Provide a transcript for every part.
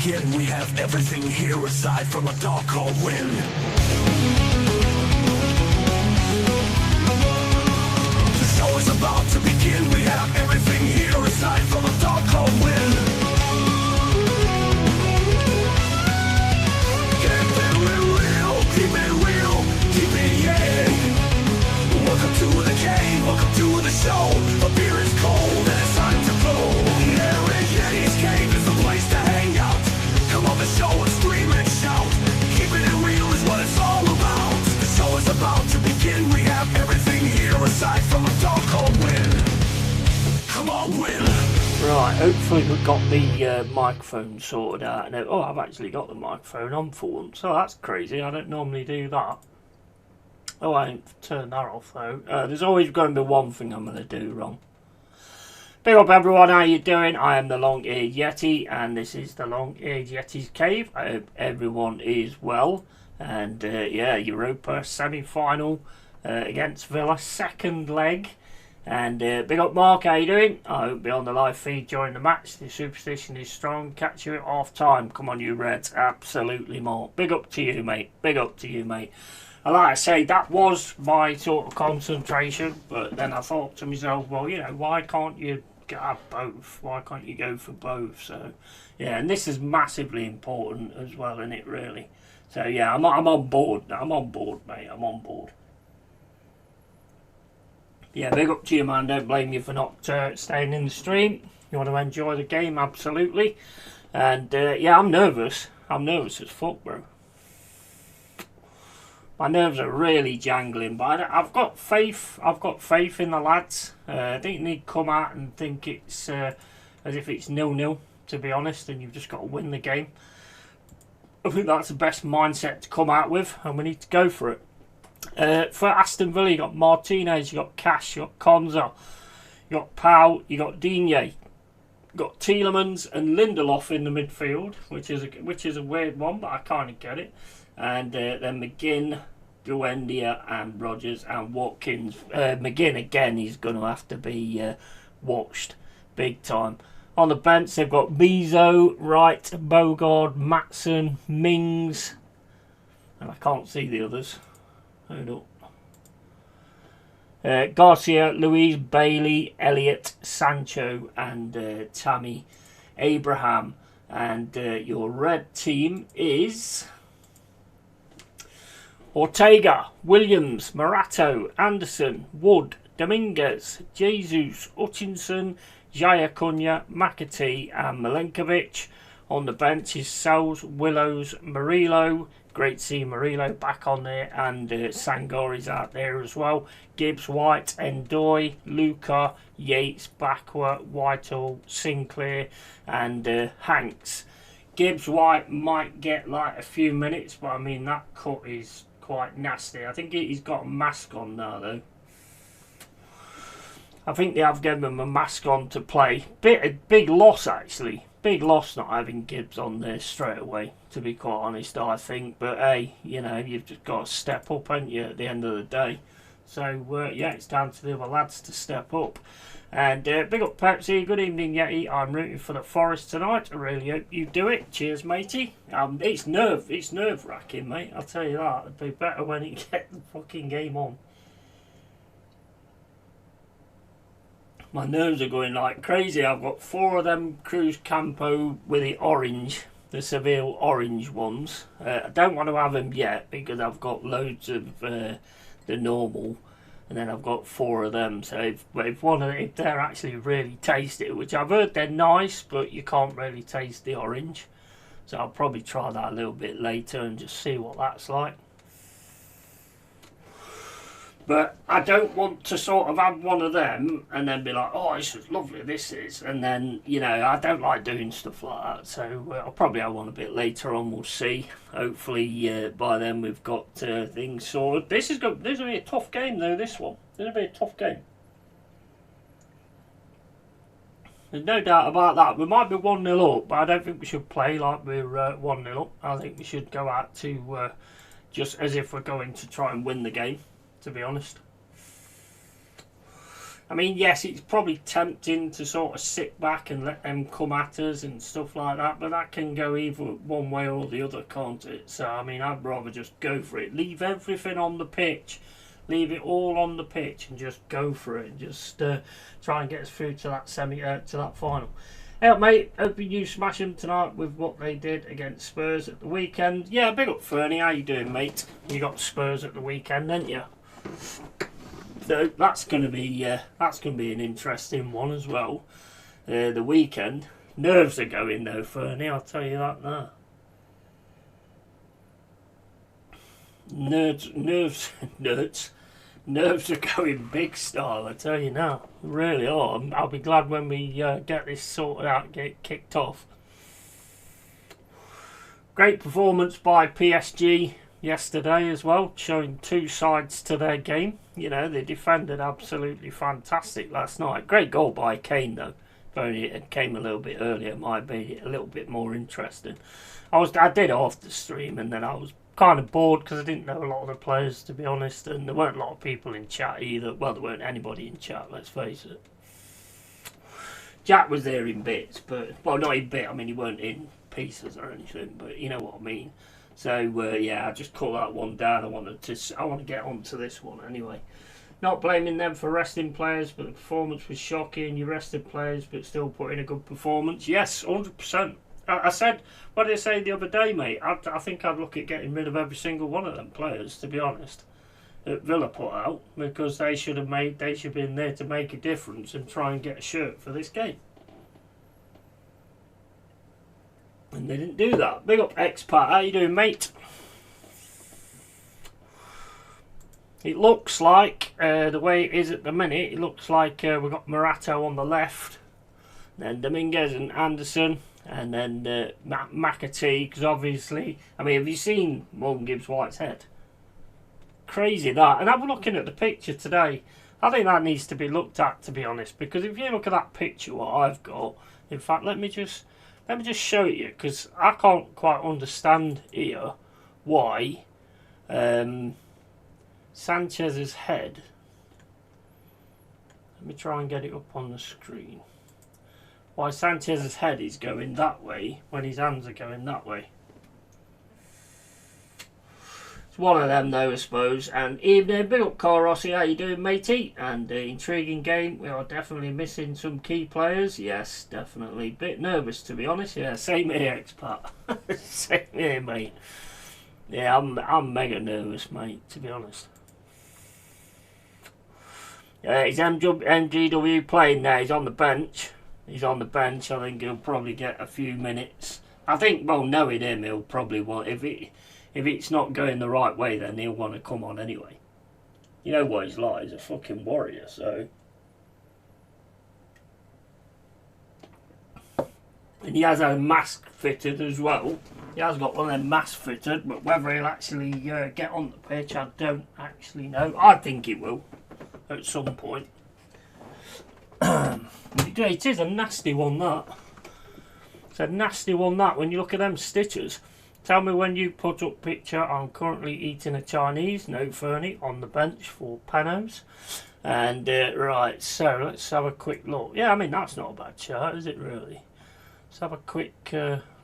begin. We have everything here aside from a dark cold wind. The show is about to begin. We have everything here aside from a dark cold wind. Keep it real, keep it real, keep it yeah. Welcome to the cave, welcome to the show. The beer is cold and it's time to blow. LongHairedYeti'sCave is the place to hang out. Come on the show and scream and shout. Keeping it real is what it's all about. The show is about to begin. We have everything here aside from a dark cold wind. Come on, win. Right, hopefully we've got the microphone sorted out. And oh, I've actually got the microphone on for once. So that's crazy. I don't normally do that. Oh, I didn't turn that off though. There's always going to be one thing I'm going to do wrong. Big up everyone, how you doing? I am the Long-Haired Yeti and this is the LongHairedYeti'sCave. I hope everyone is well. And yeah, Europa semi-final against Villa, second leg. And big up Mark, how you doing? I hope you're on the live feed during the match. The superstition is strong. Catch you at half time. Come on you Reds, absolutely Mark. Big up to you mate, big up to you mate. And like I say, that was my sort of concentration, but then I thought to myself, well, you know, why can't you have both? Why can't you go for both? So, yeah, and this is massively important as well, isn't it, really? So, yeah, I'm on board. I'm on board, mate. I'm on board. Yeah, big up to you, man. Don't blame you for not staying in the stream. You want to enjoy the game, absolutely. And, yeah, I'm nervous. I'm nervous as fuck, bro. My nerves are really jangling, but I've got faith. I've got faith in the lads. I think they come out and think it's as if it's 0-0, to be honest, and you've just got to win the game. I think that's the best mindset to come out with, and we need to go for it. For Aston Villa, you got Martinez, you got Cash, you got Konza, you got Pau, you got Digne, you got Tielemans and Lindelof in the midfield, which is a weird one, but I kind of get it. And then McGinn, Buendia and Rogers and Watkins. McGinn again, he's going to have to be watched big time. On the bench they've got Mizo, Wright, Bogard, Matson, Mings, and I can't see the others. Hold up. Garcia, Louise, Bailey, Elliott, Sancho and Tammy Abraham. And your red team is Ortega, Williams, Morato, Anderson, Wood, Dominguez, Jesus, Hutchinson, Jaya Cunha, McAtee and Milenkovic. On the bench is Sells, Willows, Murillo. Great to see Murillo back on there, and Sangori's out there as well. Gibbs, White, Endoy, Luca, Yates, Bakwa, Whitehall, Sinclair and Hanks. Gibbs White might get like a few minutes, but I mean that cut is quite nasty. I think he's got a mask on now though. I think they have given him a mask on to play. Big loss actually. Big loss not having Gibbs on there straight away, to be quite honest, I think. But hey, you know, you've just got to step up, haven't you, at the end of the day. So yeah, it's down to the other lads to step up. And big up Pepsi, good evening Yeti. I'm rooting for the Forest tonight. I really hope you do it. Cheers matey. It's nerve wracking mate, I'll tell you that. It'd be better when you get the fucking game on. My nerves are going like crazy. I've got 4 of them Cruz Campo with the orange, the Seville orange ones. I don't want to have them yet because I've got loads of the normal. And then I've got 4 of them. So if they're actually really tasty, which I've heard they're nice, but you can't really taste the orange. So I'll probably try that a little bit later and just see what that's like. But I don't want to sort of have one of them and then be like, oh, this is lovely, this is. And then, you know, I don't like doing stuff like that. So I'll probably have one a bit later on, we'll see. Hopefully by then we've got things sorted. This is going to be a tough game though, this one. This will be a tough game. There's no doubt about that. We might be 1-0 up, but I don't think we should play like we're 1-0 up. I think we should go out to just as if we're going to try and win the game, to be honest. I mean, yes, it's probably tempting to sort of sit back and let them come at us and stuff like that, but that can go either one way or the other, can't it? So, I mean, I'd rather just go for it. Leave everything on the pitch. Leave it all on the pitch and just go for it. Just try and get us through to that to that final. Hey, mate, hope you smash them tonight with what they did against Spurs at the weekend. Yeah, big up, Fernie. How you doing, mate? You got Spurs at the weekend, didn't you? So that's going to be an interesting one as well. The weekend, nerves are going though, Fernie. I'll tell you that now. Nerves are going big style. I tell you now, they really are. I'll be glad when we get this sorted out, and get kicked off. Great performance by PSG yesterday as well, showing two sides to their game. You know, they defended absolutely fantastic last night. Great goal by Kane though. If only it came a little bit earlier, it might be a little bit more interesting. I did off the stream and then I was kind of bored because I didn't know a lot of the players, to be honest, and there weren't a lot of people in chat either. Well, there weren't anybody in chat, let's face it. Jack was there in bits, but, well, not in bit, I mean, he weren't in pieces or anything, but you know what I mean. So yeah, I just cut that one down. I want to get onto this one anyway. Not blaming them for resting players, but the performance was shocking. You rested players, but still put in a good performance. Yes, 100%. I said, what did I say the other day, mate? I think I'd look at getting rid of every single one of them players, to be honest, that Villa put out, because they should have been there to make a difference and try and get a shirt for this game. And they didn't do that. Big up Expat, how you doing, mate? It looks like, the way it is at the minute, it looks like we've got Morato on the left, then Dominguez and Anderson, and then McAtee, because obviously, I mean, have you seen Morgan Gibbs-White's head? Crazy that. And I'm looking at the picture today. I think that needs to be looked at, to be honest, because if you look at that picture, what I've got, in fact, let me just show it you, because I can't quite understand here why Sanchez's head. Let me try and get it up on the screen. Why Sanchez's head is going that way when his hands are going that way. It's one of them though, I suppose. And evening, big up Carl Rossi, how you doing, matey? And intriguing game. We are definitely missing some key players. Yes, definitely. Bit nervous, to be honest. Yeah, same here, expat. Same here, mate. Yeah, I'm mega nervous, mate, to be honest. Is MGW playing now? He's on the bench. He's on the bench. I think he'll probably get a few minutes. I think, well, knowing him, he'll probably want, if it's not going the right way, then he'll want to come on anyway. You know what he's like, he's a fucking warrior, so. And he has a mask fitted as well. He has got one of them masks fitted, but whether he'll actually get on the pitch, I don't actually know. I think he will, at some point. It is a nasty one, that. It's a nasty one, that. When you look at them stitches. Tell me when you put up picture. I'm currently eating a Chinese. No Fernie on the bench for Panos. And right, so let's have a quick look. Yeah, I mean, that's not a bad chart, is it really? Let's have a quick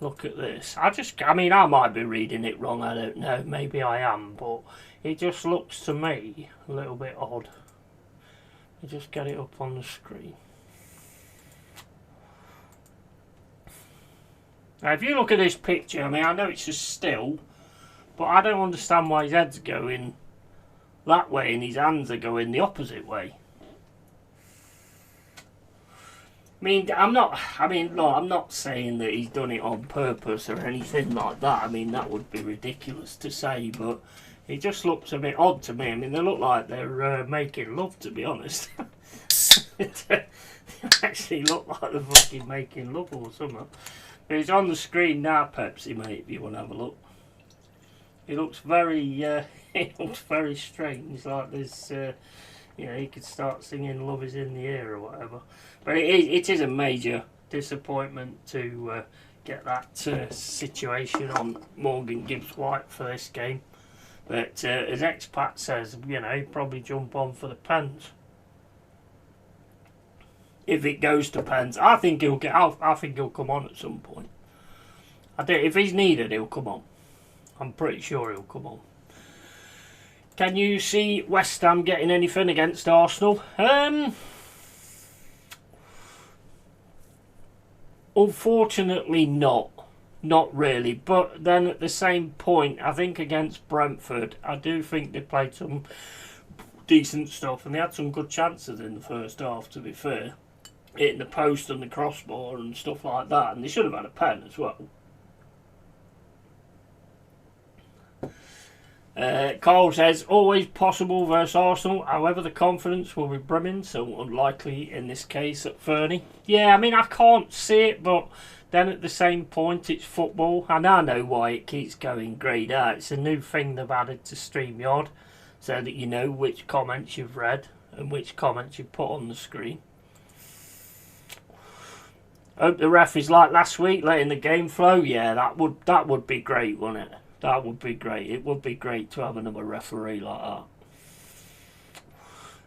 look at this. I mean, I might be reading it wrong. I don't know. Maybe I am, but it just looks to me a little bit odd. Let me just get it up on the screen. Now, if you look at this picture, I mean, I know it's just still, but I don't understand why his head's going that way and his hands are going the opposite way. I mean, I'm not saying that he's done it on purpose or anything like that. I mean, that would be ridiculous to say, but it just looks a bit odd to me. I mean, they look like they're making love, to be honest. They actually look like they're fucking making love or something. But he's on the screen now, Pepsi, mate, if you want to have a look. It looks very, it looks very strange, like there's, you know, he could start singing Love Is In The Air or whatever. But it is a major disappointment to get that situation on Morgan Gibbs-White for this game. But as Expat says, you know, he'd probably jump on for the pens. if it goes to pens. I think he'll get out. I think he'll come on at some point. I do. If he's needed, he'll come on. I'm pretty sure he'll come on. Can you see West Ham getting anything against Arsenal? Unfortunately not. Not really. But then at the same point, I think against Brentford, I do think they played some decent stuff. And they had some good chances in the first half, to be fair. Hitting the post and the crossbar and stuff like that. And they should have had a pen as well. Carl says, always possible versus Arsenal, however the confidence will be brimming, so unlikely in this case at Fernie. Yeah, I mean, I can't see it, but then at the same point, it's football, and I know why it keeps going greyed out. It's a new thing they've added to StreamYard, so that you know which comments you've read and which comments you put on the screen. Hope the ref is like last week, letting the game flow. Yeah, that would be great, wouldn't it? That would be great. It would be great to have another referee like that.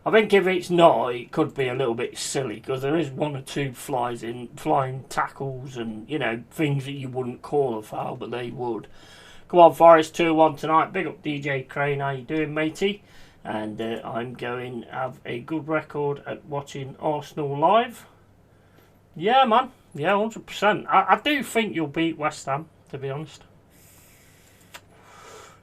I think if it's not, it could be a little bit silly because there is one or two flying tackles and, you know, things that you wouldn't call a foul, but they would. Come on, Forest 2-1 tonight. Big up DJ Crane. How you doing, matey? And I'm going to have a good record at watching Arsenal live. Yeah, man. Yeah, 100%. I do think you'll beat West Ham, to be honest.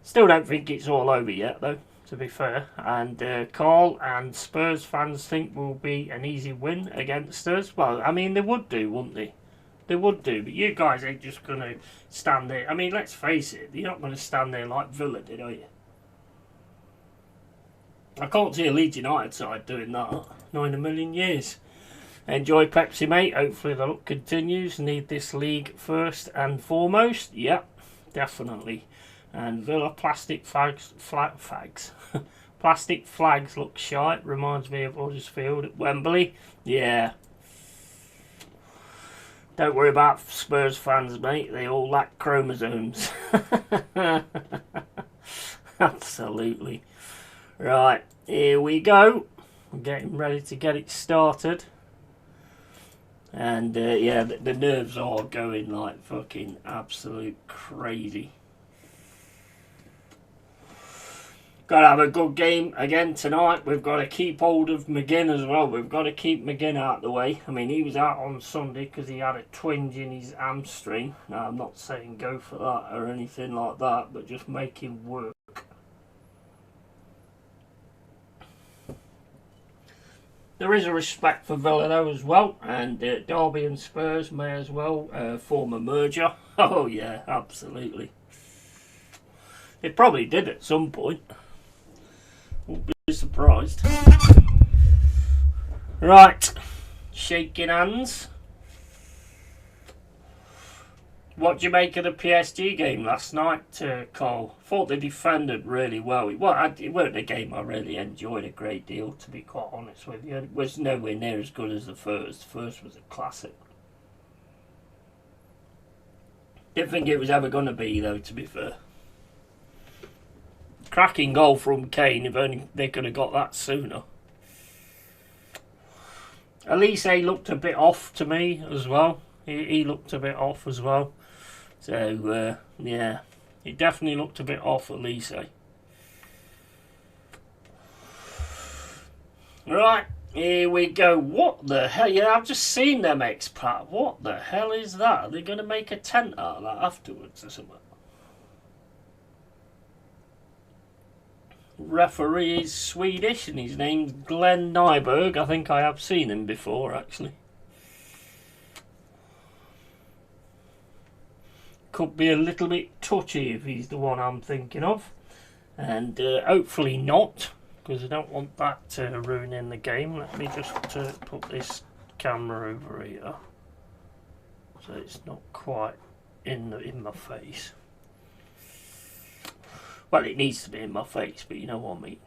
Still don't think it's all over yet, though, to be fair. And Carl and Spurs fans think will be an easy win against us. Well, I mean, they would do, wouldn't they? They would do, but you guys ain't just going to stand there. I mean, let's face it, you're not going to stand there like Villa did, are you? I can't see a Leeds United side doing that. Not in a million years. Enjoy Pepsi, mate. Hopefully the luck continues. Need this league first and foremost. Yep, definitely. And Villa plastic plastic flags look shite. Reminds me of Huddersfield at Wembley. Yeah. Don't worry about Spurs fans, mate. They all lack chromosomes. Absolutely. Right, here we go. I'm getting ready to get it started. And yeah, the nerves are going like fucking absolute crazy. Got to have a good game again tonight. We've got to keep hold of McGinn as well. We've got to keep McGinn out of the way. I mean, he was out on Sunday because he had a twinge in his hamstring. Now, I'm not saying go for that or anything like that, but just make him work. There is a respect for Villa though as well, and Derby and Spurs may as well form a merger. Oh yeah, absolutely. It probably did at some point. Won't be surprised. Right, shaking hands. What do you make of the PSG game last night, Carl? Thought they defended really well. It weren't a game I really enjoyed a great deal, to be quite honest with you. It was nowhere near as good as the first. The first was a classic. Didn't think it was ever going to be, though, to be fair. Cracking goal from Kane, if only they could have got that sooner. Elise looked a bit off to me as well. He looked a bit off as well. So, yeah, he definitely looked a bit off, Elise. Right, here we go. What the hell? Yeah, I've just seen them expat. What the hell is that? Are they going to make a tent out of that afterwards or something? Referee is Swedish and his name's Glenn Nyberg. I think I have seen him before, actually. Could be a little bit touchy if he's the one I'm thinking of. And hopefully not, because I don't want that ruining the game. Let me just put this camera over here so it's not quite in my face. Well, it needs to be in my face, but you know what I mean.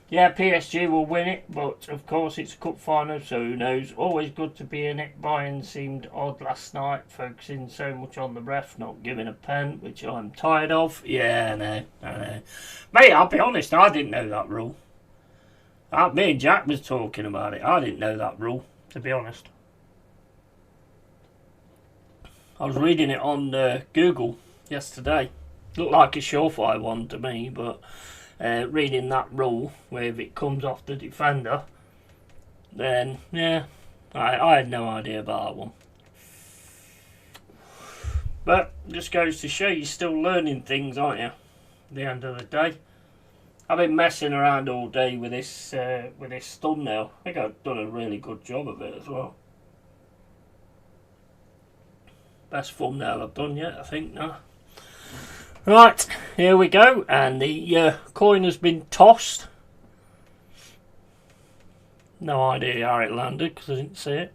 Yeah, PSG will win it, but of course it's a cup final, so who knows. Always good to be in it. Bayern seemed odd last night, focusing so much on the ref, not giving a pen, which I'm tired of. Yeah, I know. Mate, I'll be honest, I didn't know that rule. Me and Jack was talking about it. I didn't know that rule, to be honest. I was reading it on Google yesterday. Looked like a surefire one to me, but reading that rule where if it comes off the defender, then yeah, I had no idea about that one. But just goes to show you're still learning things, aren't you? At the end of the day, I've been messing around all day with this thumbnail. I think I've done a really good job of it as well. Best thumbnail I've done yet, I think, now. Right, here we go, and the coin has been tossed. No idea how it landed because I didn't see it.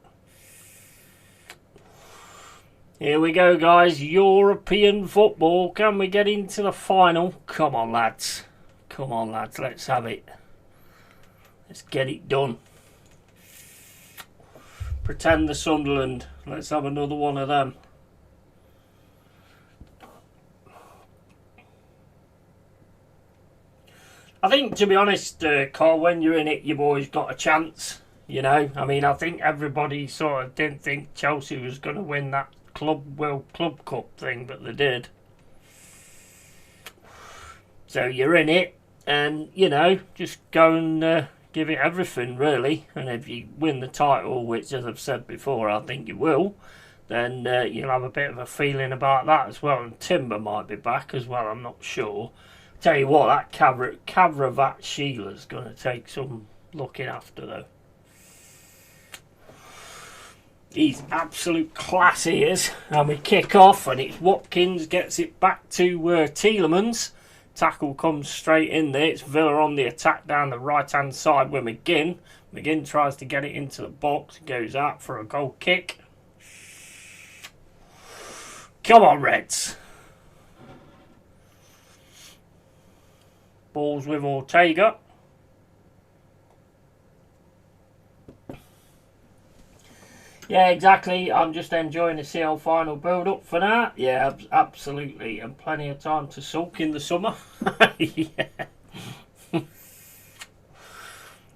Here we go, guys. European football. Can we get into the final? Come on, lads. Come on, lads. Let's have it. Let's get it done. Pretend the Sunderland. Let's have another one of them. I think, to be honest, Carl, when you're in it, you've always got a chance. You know, I mean, I think everybody sort of didn't think Chelsea was going to win that Club Cup thing, but they did. So you're in it, and you know, just go and give it everything, really. And if you win the title, which, as I've said before, I think you will, then you'll have a bit of a feeling about that as well. And Timber might be back as well. I'm not sure. Tell you what, that Kavravat Sheila's going to take some looking after, though. He's absolute class, he is. And we kick off, and it's Watkins gets it back to Tielemans. Tackle comes straight in there. It's Villa on the attack down the right-hand side with McGinn. McGinn tries to get it into the box. Goes out for a goal kick. Come on, Reds. Balls with Ortega. Yeah, exactly. I'm just enjoying the CL final build-up for now. Yeah, absolutely. And plenty of time to sulk in the summer. Yeah.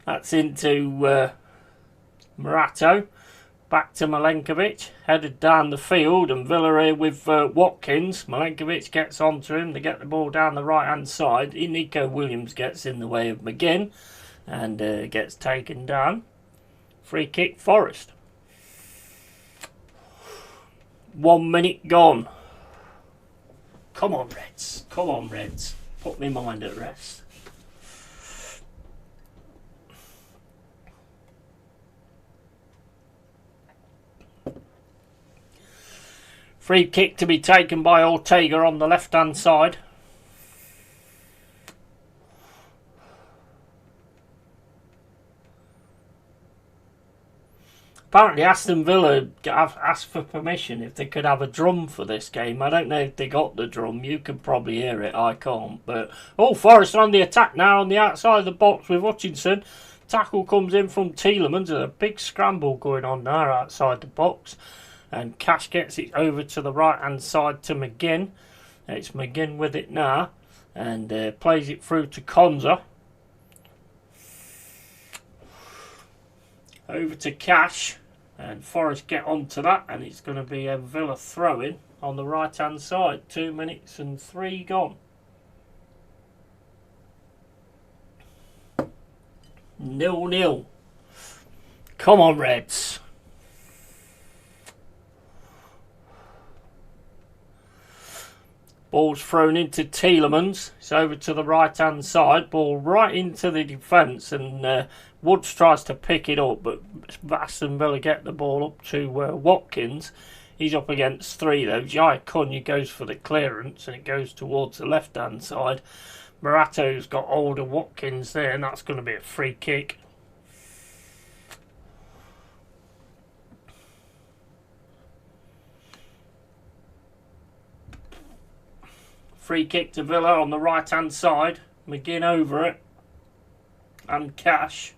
That's into Morato. Back to Milenkovic. Headed down the field. And Villa here with Watkins. Milenkovic gets onto him. They get the ball down the right-hand side. Nico Williams gets in the way of McGinn. And gets taken down. Free kick, Forest. 1 minute gone. Come on, Reds. Come on, Reds. Put my mind at rest. Free kick to be taken by Ortega on the left-hand side. Apparently Aston Villa have asked for permission if they could have a drum for this game. I don't know if they got the drum. You can probably hear it. I can't. But Forest on the attack now on the outside of the box with Hutchinson. Tackle comes in from Tielemans. There's a big scramble going on there outside the box. And Cash gets it over to the right-hand side to McGinn. It's McGinn with it now. And plays it through to Konza. Over to Cash. And Forest get onto that, and it's going to be a Villa throw-in on the right-hand side. 2 minutes and 3 gone. 0-0. Come on, Reds. Ball's thrown into Tielemans. It's over to the right-hand side. Ball right into the defence, and Woods tries to pick it up, but Aston Villa get the ball up to Watkins. He's up against 3, though. Jai Cunha goes for the clearance, and it goes towards the left-hand side. Morato's got hold of Watkins there, and that's going to be a free kick. Free kick to Villa on the right-hand side. McGinn over it. And Cash.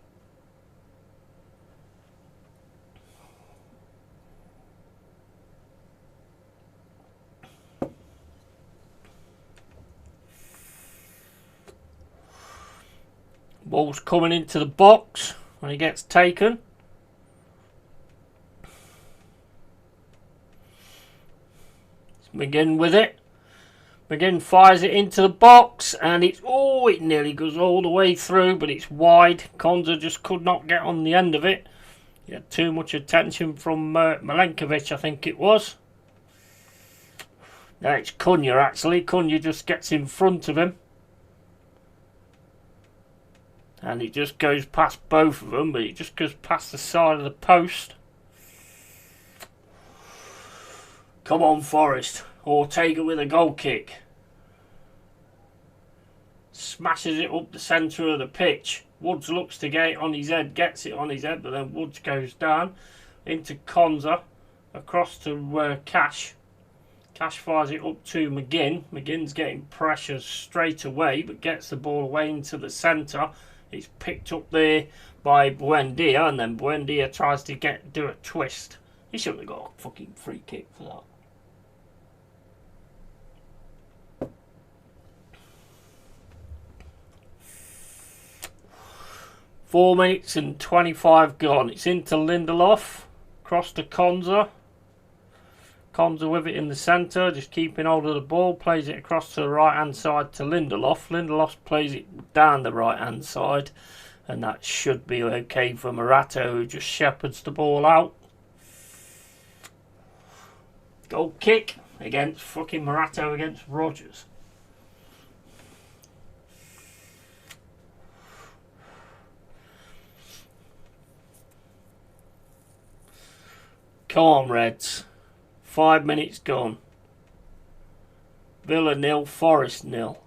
Ball's coming into the box when he gets taken. McGinn with it. McGinn fires it into the box, and it's, oh, it nearly goes all the way through, but it's wide. Konza just could not get on the end of it. He had too much attention from Milenkovic, I think it was. Now it's COYR actually. COYR just gets in front of him. And it just goes past both of them, but it just goes past the side of the post. Come on, Forest. Ortega with a goal kick. Smashes it up the centre of the pitch. Woods looks to get it on his head, gets it on his head, but then Woods goes down into Konza, across to Cash. Cash fires it up to McGinn. McGinn's getting pressure straight away, but gets the ball away into the centre. It's picked up there by Buendia, and then Buendia tries to do a twist. He shouldn't have got a fucking free kick for that. Four minutes and 25 gone. It's into Lindelof. Cross to Konza. Konza with it in the centre, just keeping hold of the ball. Plays it across to the right hand side to Lindelof. Lindelof plays it down the right hand side. And that should be okay for Morata, who just shepherds the ball out. Goal kick against fucking Morata against Rodgers. Come on, Reds. 5 minutes gone. Villa 0, Forest 0.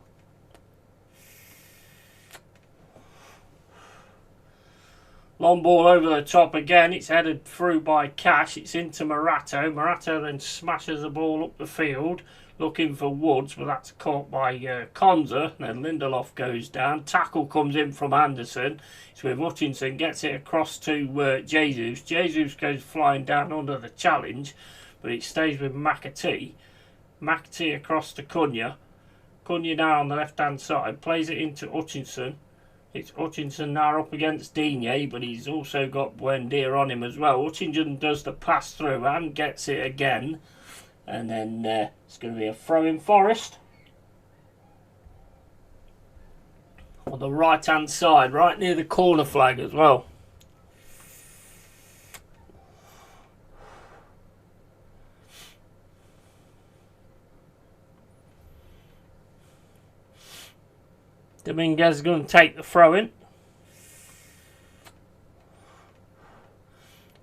Long ball over the top again. It's headed through by Cash. It's into Morata. Morata then smashes the ball up the field, looking for Woods, but that's caught by Konza. Then Lindelof goes down. Tackle comes in from Anderson. It's with Hutchinson, gets it across to Jesus. Jesus goes flying down under the challenge, but it stays with McAtee. McAtee across to COYR. COYR now on the left hand side, plays it into Hutchinson. It's Hutchinson now up against Digne, but he's also got Buendia on him as well. Hutchinson does the pass through and gets it again. And then it's going to be a throw in Forest. On the right hand side, right near the corner flag as well. Dominguez is going to take the throw in.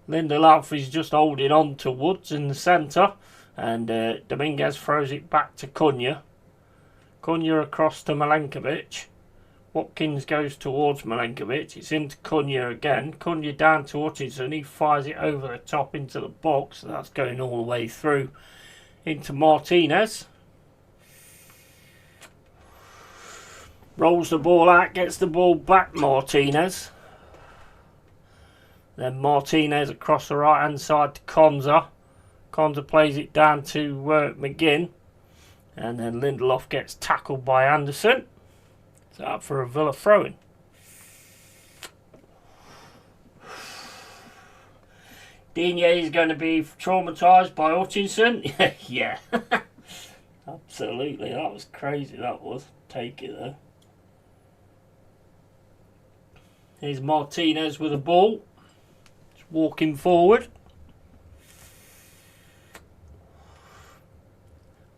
Lindelof is just holding on to Woods in the centre. And Dominguez throws it back to COYR. COYR across to Milenkovic. Watkins goes towards Milenkovic. It's into COYR again. COYR down to Hutchinson. He fires it over the top into the box. That's going all the way through into Martinez. Rolls the ball out. Gets the ball back, Martinez. Then Martinez across the right hand side to Konza. Konza plays it down to McGinn. And then Lindelof gets tackled by Anderson. It's out for a Villa throw-in. Digne is going to be traumatised by Hutchinson. Yeah. Absolutely. That was crazy, that was. Take it though. Here's Martinez with the ball. Just walking forward.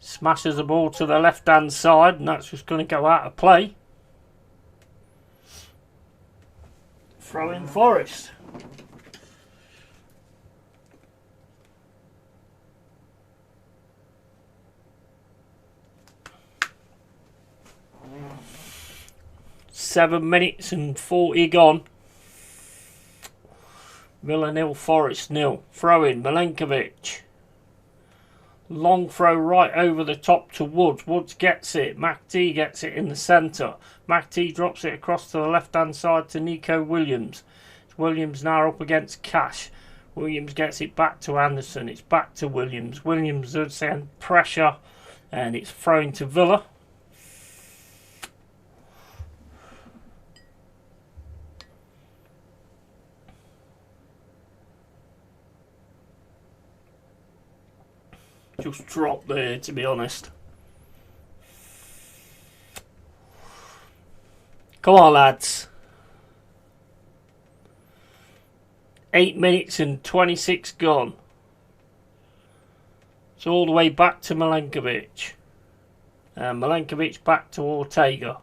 Smashes the ball to the left hand side, and that's just going to go out of play. Throw in Forest. Seven minutes and 40 gone. Villa 0, Forest 0. Throw in Milenkovic. Long throw right over the top to Woods. Woods gets it. McAtee gets it in the centre. McAtee drops it across to the left-hand side to Nico Williams. It's Williams now up against Cash. Williams gets it back to Anderson. It's back to Williams. Williams does send pressure, and it's thrown to Villa. Just dropped there, to be honest. Come on, lads. 8 minutes and 26 gone. It's all the way back to Milenkovic. And Milenkovic back to Ortega.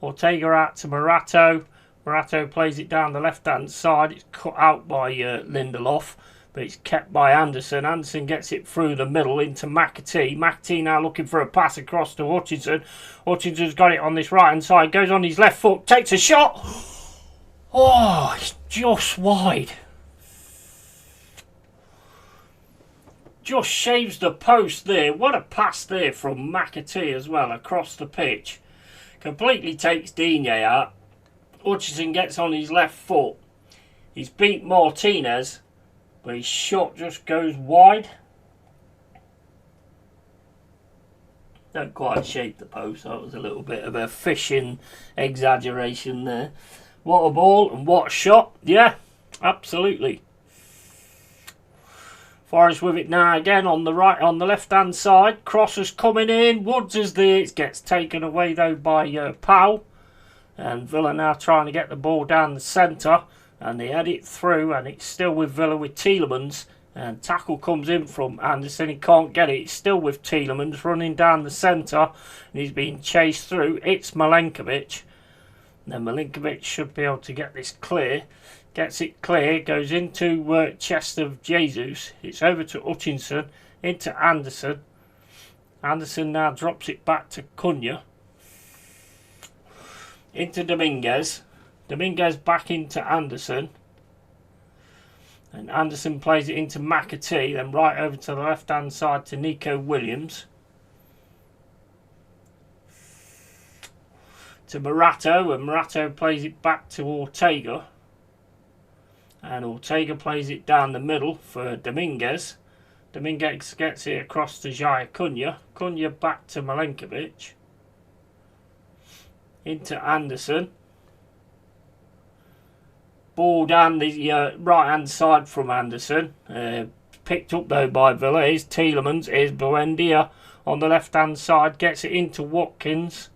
Ortega out to Morato. Morato plays it down the left-hand side. It's cut out by Lindelof, but it's kept by Anderson. Anderson gets it through the middle into McAtee. McAtee now looking for a pass across to Hutchinson. Hutchinson's got it on this right-hand side. Goes on his left foot. Takes a shot. Oh, it's just wide. Just shaves the post there. What a pass there from McAtee as well across the pitch. Completely takes Digne out. Hutchinson gets on his left foot. He's beat Martinez, but his shot just goes wide. Don't quite shape the post. That was a little bit of a fishing exaggeration there. What a ball and what a shot. Yeah, absolutely. Forest with it now again on the right, on the left hand side. Crosser's coming in. Woods is there. It gets taken away though by Powell. And Villa now trying to get the ball down the centre. And they head it through. And it's still with Villa with Tielemans. And tackle comes in from Anderson. He can't get it. It's still with Tielemans running down the centre. And he's being chased through. It's Milenkovic. And then Milenkovic should be able to get this clear. Gets it clear. Goes into chest of Jesus. It's over to Hutchinson. Into Anderson. Anderson now drops it back to Cunha. Into Dominguez. Dominguez back into Anderson. And Anderson plays it into McAtee. Then right over to the left hand side to Nico Williams. To Morato. And Morato plays it back to Ortega. And Ortega plays it down the middle for Dominguez. Dominguez gets it across to Jaya Cunha. Cunha back to Milenkovic. Into Anderson. Ball down the right hand side from Anderson. Picked up though by Villa. Here's Tielemans. Here's Buendia on the left hand side. Gets it into Watkins.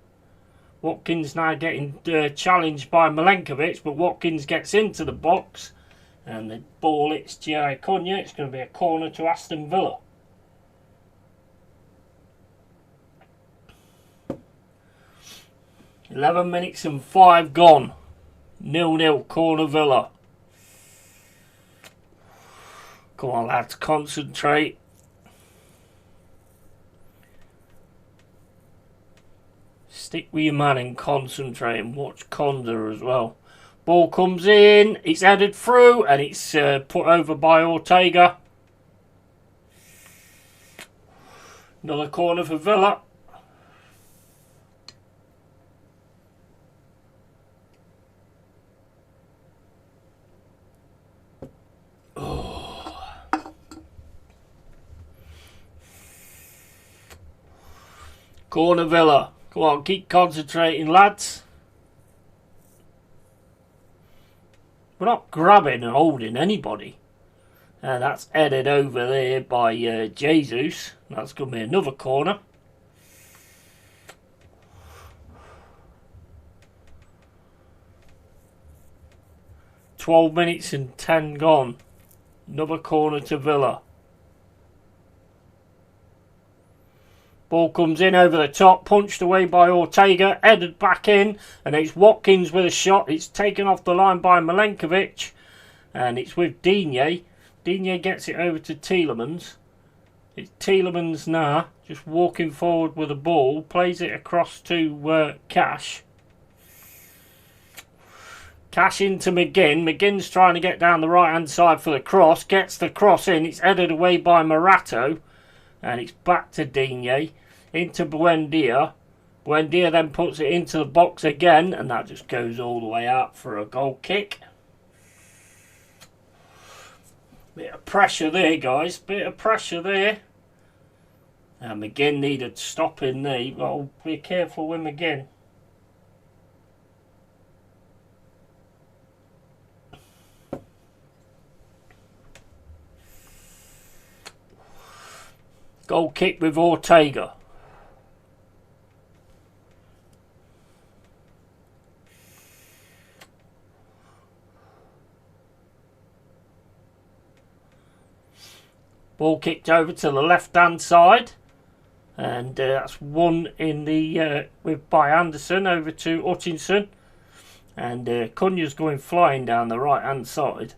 Watkins now getting challenged by Milenkovic. But Watkins gets into the box. And the ball hits Jaya Cunha. It's going to be a corner to Aston Villa. "11 minutes and 5 gone. 0-0 corner Villa. Come on lads, concentrate. Stick with your man and concentrate and watch Conda as well. Ball comes in, it's headed through and it's put over by Ortega. Another corner for Villa. Corner Villa. Come on, keep concentrating, lads. We're not grabbing and holding anybody. And that's headed over there by Jesus. That's going to be another corner. "12 minutes and 10 gone. Another corner to Villa. Ball comes in over the top, punched away by Ortega, headed back in, and it's Watkins with a shot. It's taken off the line by Milenkovic, and it's with Digne. Digne gets it over to Tielemans. It's Tielemans now, just walking forward with the ball, plays it across to Cash. Cash into McGinn. McGinn's trying to get down the right-hand side for the cross, gets the cross in, it's headed away by Morato, and it's back to Digne. Into Buendia. Buendia then puts it into the box again, and that just goes all the way out for a goal kick. Bit of pressure there, guys. Bit of pressure there. And McGinn needed stopping there. Well, be careful with McGinn. Goal kick with Ortega. Ball kicked over to the left hand side, and that's won in the by Anderson over to Hutchinson, and Cunha's going flying down the right hand side.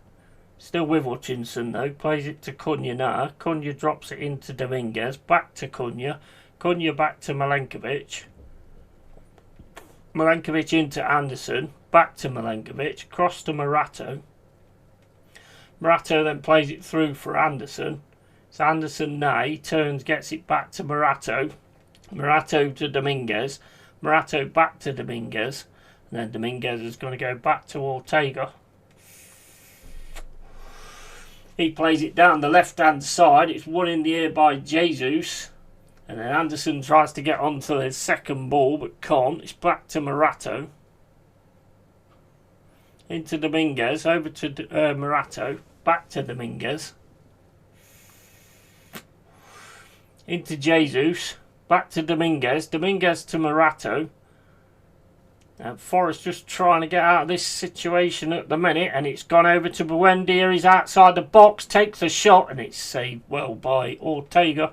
Still with Hutchinson though, plays it to Cunha now. Cunha drops it into Dominguez, back to Cunha. Cunha back to Milenkovic. Milenkovic into Anderson, back to Milenkovic, cross to Morato. Morato then plays it through for Anderson. It's Anderson now, he turns, gets it back to Morato. Morato to Dominguez. Morato back to Dominguez. And then Dominguez is going to go back to Ortega. He plays it down the left hand side. It's won in the air by Jesus. And then Anderson tries to get onto the second ball but can't. It's back to Morato. Into Dominguez. Over to Morato. Back to Dominguez. Into Jesus. Back to Dominguez. Dominguez to Morato. Forrest just trying to get out of this situation at the minute, and it's gone over to Buendia. He's outside the box, takes a shot, and it's saved well by Ortega.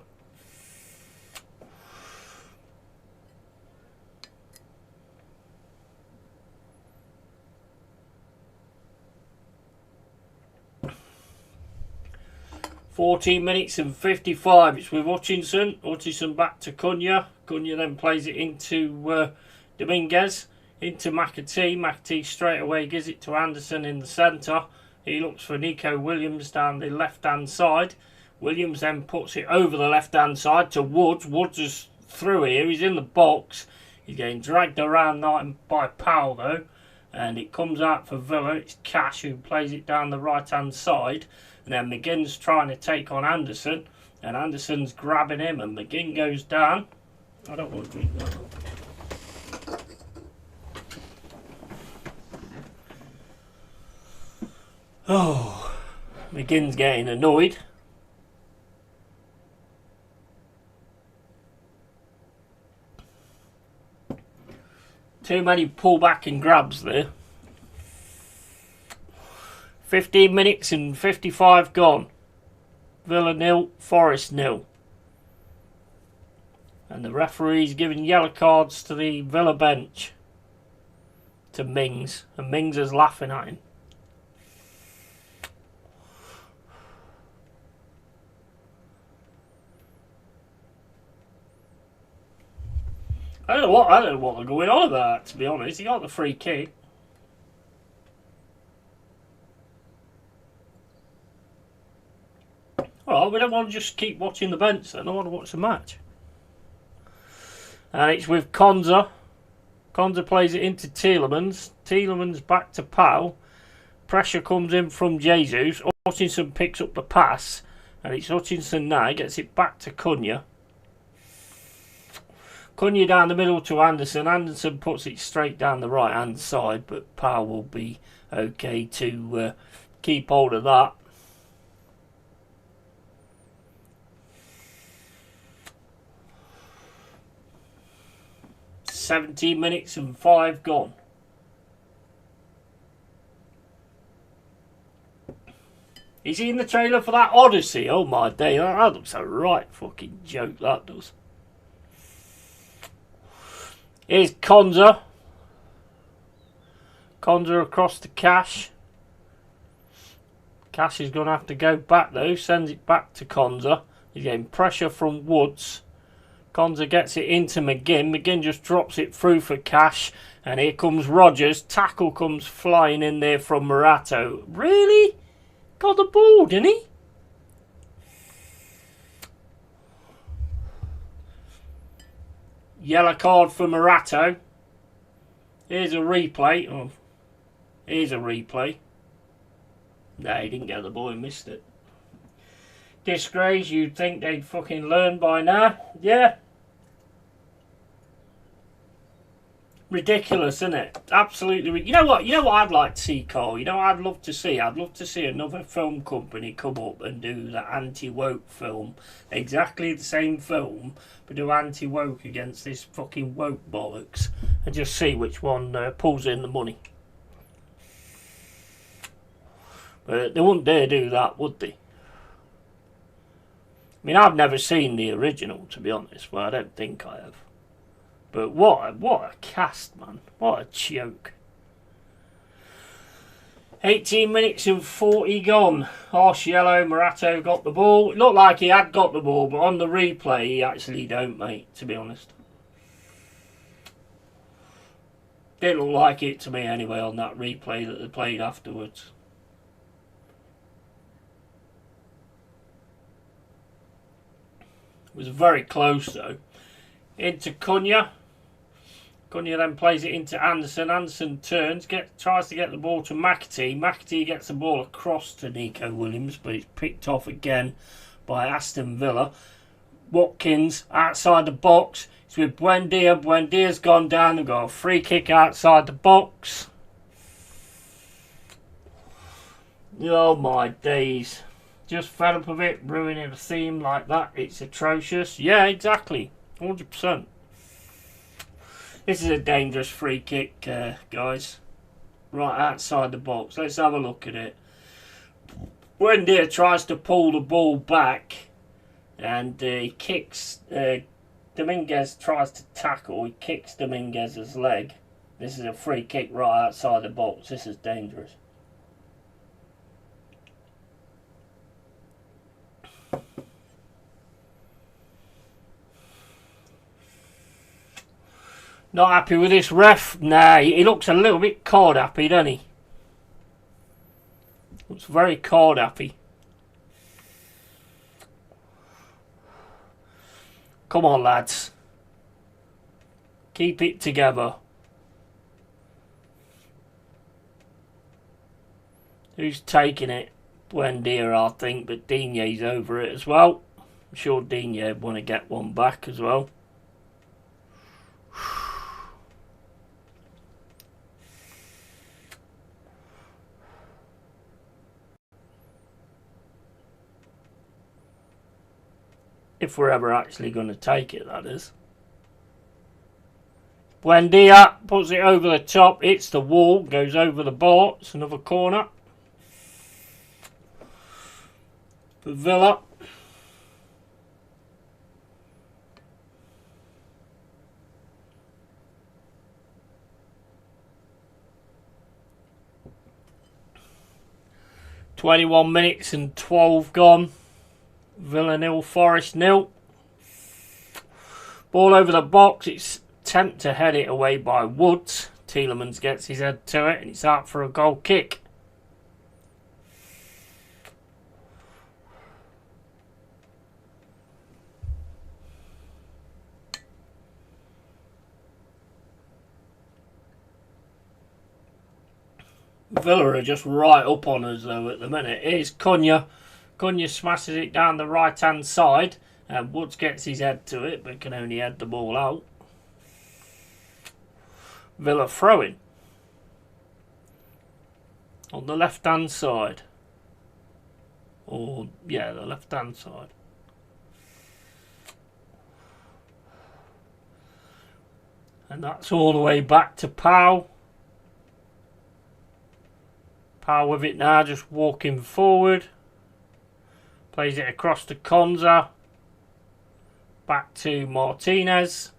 "14 minutes and 55. It's with Hutchinson. Hutchinson back to Cunha. Cunha then plays it into Dominguez. Into McAtee. McAtee straight away gives it to Anderson in the centre. He looks for Nico Williams down the left hand side. Williams then puts it over the left hand side to Woods. Woods is through here. He's in the box. He's getting dragged around by Powell though. And it comes out for Villa. It's Cash who plays it down the right hand side. And then McGinn's trying to take on Anderson. And Anderson's grabbing him and McGinn goes down. I don't want to drink that. Oh, McGinn's getting annoyed. Too many pullback and grabs there. 15 minutes and 55 gone. Villa 0, Forest 0. And the referee's giving yellow cards to the Villa bench. To Mings. And Mings is laughing at him. I don't know what they're going on about, to be honest. He got the free kick. Well, we don't want to just keep watching the bench then. I want to watch the match. And it's with Konza. Konza plays it into Tielemans. Tielemans back to Powell. Pressure comes in from Jesus. Hutchinson picks up the pass. And it's Hutchinson now. Gets it back to Cunha. Cunha down the middle to Anderson. Anderson puts it straight down the right hand side. But Powell will be okay to keep hold of that. "17 minutes and 5 gone. Is he in the trailer for that Odyssey? Oh my day, that looks a right fucking joke, that does. Here's Konza. Konza across to Cash. Cash is going to have to go back though. Sends it back to Konza. He's getting pressure from Woods. Konza gets it into McGinn. McGinn just drops it through for Cash. And here comes Rogers. Tackle comes flying in there from Morato. Really? Got the ball, didn't he? Yellow card for Morato. Here's a replay. Oh, here's a replay. No, he didn't get the ball. He missed it. Disgrace, you'd think they'd fucking learn by now. Yeah. Ridiculous, isn't it? Absolutely. You know what? You know what I'd like to see, Cole? You know what I'd love to see? I'd love to see another film company come up and do the anti-woke film. Exactly the same film, but do anti-woke against this fucking woke bollocks. And just see which one pulls in the money. But they wouldn't dare do that, would they? I mean, I've never seen the original, to be honest. Well, I don't think I have. But what a cast, man. What a joke. 18 minutes and 40 gone. Harsh yellow, Morato got the ball. It looked like he had got the ball, but on the replay, he actually don't, mate, to be honest. Didn't look like it to me anyway on that replay that they played afterwards. It was very close, though. Into Cunha. Cunha then plays it into Anderson. Anderson turns, tries to get the ball to McAtee. McAtee gets the ball across to Nico Williams, but it's picked off again by Aston Villa. Watkins outside the box. It's with Buendia. Buendia's gone down. They've got a free kick outside the box. Oh my days. Just fed up of it, ruining a theme like that. It's atrocious. Yeah, exactly. 100%. This is a dangerous free kick, guys. Right outside the box. Let's have a look at it. Buendia tries to pull the ball back, and he kicks. Dominguez tries to tackle. He kicks Dominguez's leg. This is a free kick right outside the box. This is dangerous. Not happy with this ref? Nah, he looks a little bit card happy, doesn't he? Looks very card happy. Come on, lads. Keep it together. Who's taking it? Buendia, I think, but Digne's over it as well. I'm sure Digne would want to get one back as well. If we're ever actually going to take it, that is. Buendia puts it over the top, hits the wall, goes over the bar. It's another corner. For Villa. "21 minutes and 12 gone. Villa 0, Forest 0. Ball over the box. It's attempt to head it away by Woods. Tielemans gets his head to it and it's out for a goal kick. Villa are just right up on us though at the minute. Here's Cunha. Cunha smashes it down the right hand side. Woods gets his head to it but can only head the ball out. Villa throwing. On the left hand side. Or, yeah, the left hand side. And that's all the way back to Powell. Powell with it now, just walking forward. Plays it across to Konza. Back to Martinez.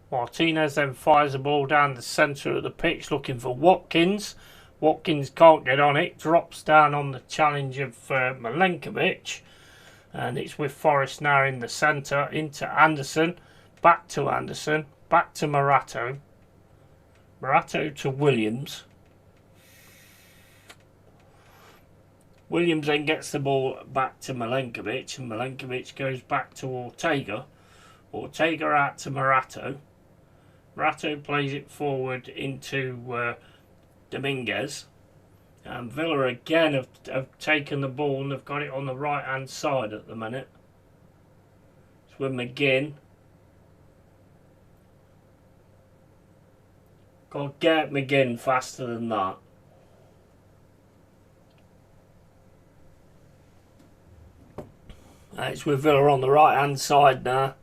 Martinez then fires the ball down the centre of the pitch looking for Watkins. Watkins can't get on it. Drops down on the challenge of Milenkovic. And it's with Forest now in the centre. Into Anderson. Back to Anderson. Back to Morato. Morato to Williams. Williams then gets the ball back to Milenkovic, and Milenkovic goes back to Ortega. Ortega out to Morato. Morato plays it forward into Dominguez. And Villa again have taken the ball and they've got it on the right hand side at the minute. It's with McGinn. Got Gareth McGinn faster than that. It's with Villa on the right hand side now.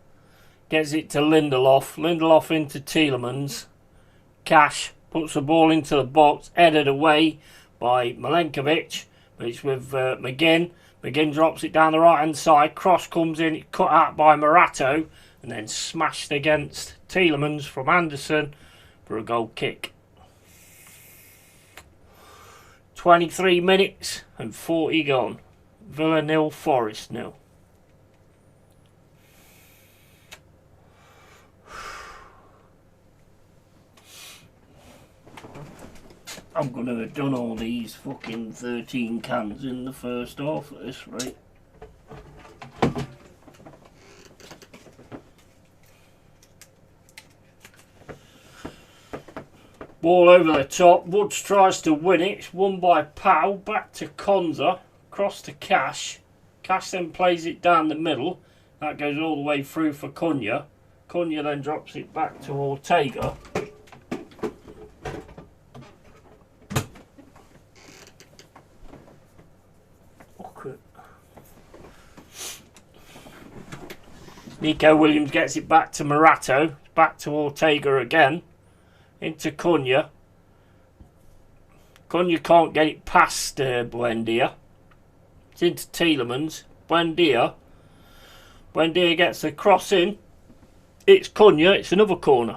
Gets it to Lindelof. Lindelof into Tielemans. Cash puts the ball into the box. Headed away by Milenkovic. But it's with McGinn. McGinn drops it down the right hand side. Cross comes in. It's cut out by Morato. And then smashed against Tielemans from Anderson for a goal kick. 23 minutes and 40 gone. Villa 0, Forest 0. I'm going to have done all these fucking 13 cans in the first half at this rate. Ball over the top. Woods tries to win it. It's won by Powell. Back to Konza. Cross to Cash. Cash then plays it down the middle. That goes all the way through for Cunha. Cunha then drops it back to Ortega. Nico Williams gets it back to Morato. Back to Ortega again. Into Cunha. Cunha can't get it past Buendia. It's into Tielemans. Buendia gets the cross in. It's Cunha. It's another corner.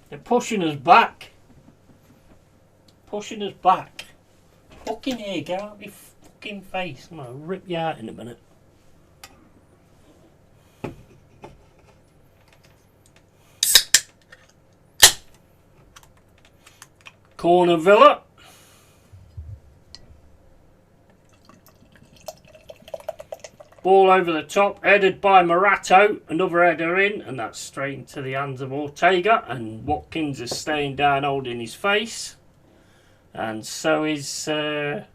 They're pushing us back. Pushing us back. Fucking here, get out of my fucking face. I'm going to rip you out in a minute. Corner Villa. Ball over the top, headed by Morato. Another header in, and that's straight into the hands of Ortega. And Watkins is staying down, holding his face. And so is, I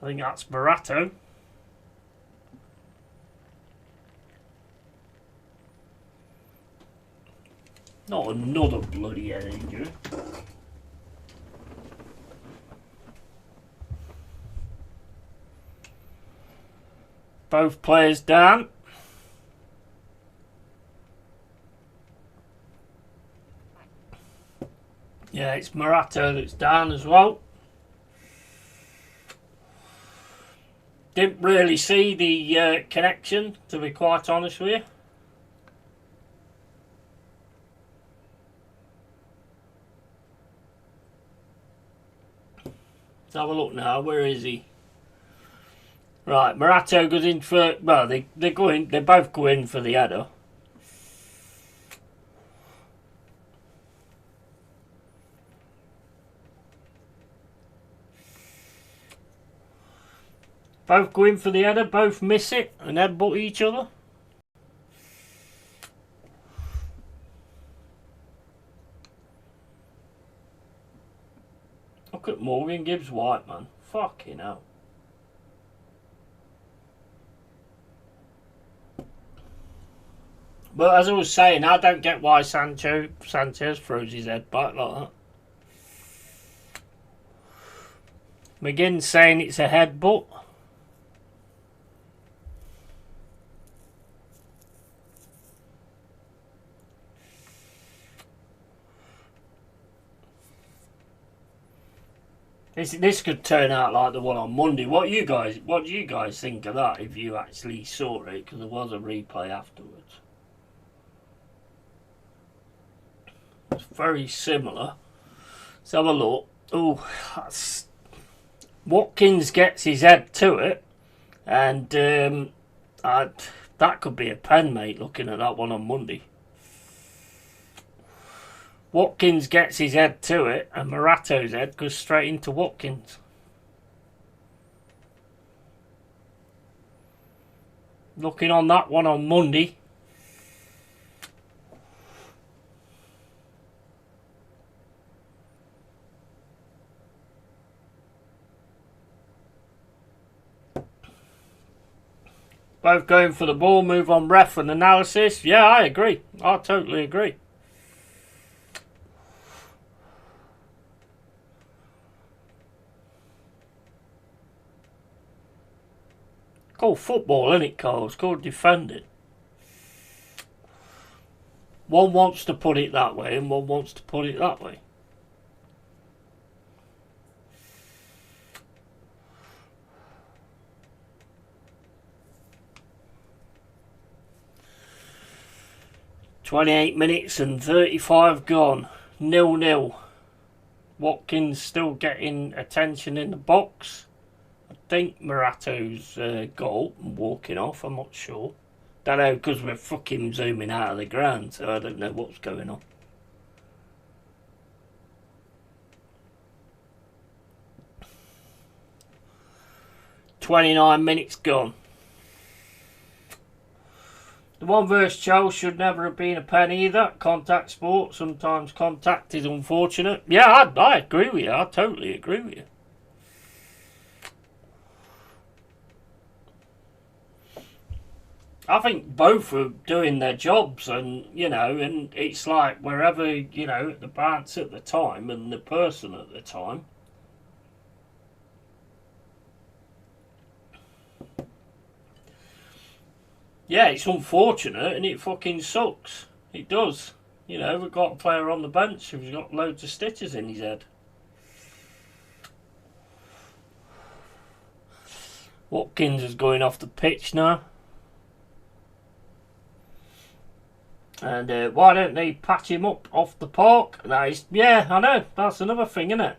think that's Morato. Not another bloody head injury. Both players down. Yeah, it's Morato that's down as well. Didn't really see the connection, to be quite honest with you. Let's have a look now. Where is he? Right, Morato goes in for, well, they both go in for the header. Both go in for the header, both miss it and headbutt each other. Look at Morgan Gibbs White, man. Fucking hell. But as I was saying, I don't get why Sanchez throws his head back like that. McGinn's saying it's a headbutt. This could turn out like the one on Monday. What do you guys think of that if you actually saw it? Because there was a replay afterwards. It's very similar. Let's have a look. Oh, Watkins gets his head to it, and that could be a pen, mate. Looking at that one on Monday. Watkins gets his head to it, and Morato's head goes straight into Watkins. Looking on that one on Monday. Both going for the ball, move on ref and analysis. Yeah, I agree. I totally agree. Called football, isn't it, Carl? It's called defending. One wants to put it that way and one wants to put it that way. £28 and 35 gone. 0-0. Watkins still getting attention in the box. I think Morato's got up and walking off. I'm not sure. Don't know, because we're fucking zooming out of the ground, so I don't know what's going on. £29 gone. The one versus Chelsea should never have been a pen either. Contact sport. Sometimes contact is unfortunate. Yeah, I agree with you. I totally agree with you. I think both are doing their jobs, and and it's like wherever the bounce at the time and the person at the time. Yeah, it's unfortunate and it fucking sucks. It does. We've got a player on the bench who's got loads of stitches in his head. Watkins is going off the pitch now. And why don't they patch him up off the park? Yeah, I know. That's another thing, isn't it?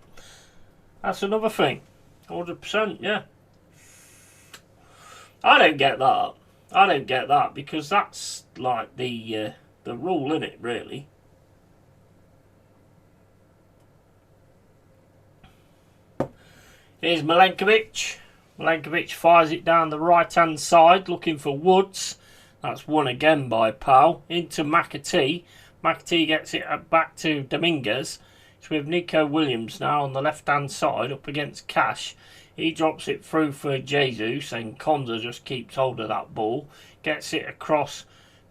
That's another thing. 100%, yeah. I don't get that. I don't get that, because that's like the rule, isn't it, really? Here's Milenkovic. Milenkovic fires it down the right-hand side, looking for Woods. That's won again by Powell. Into McAtee. McAtee gets it back to Dominguez. It's with Nico Williams now on the left-hand side up against Cash. He drops it through for Jesus, and Konza just keeps hold of that ball. Gets it across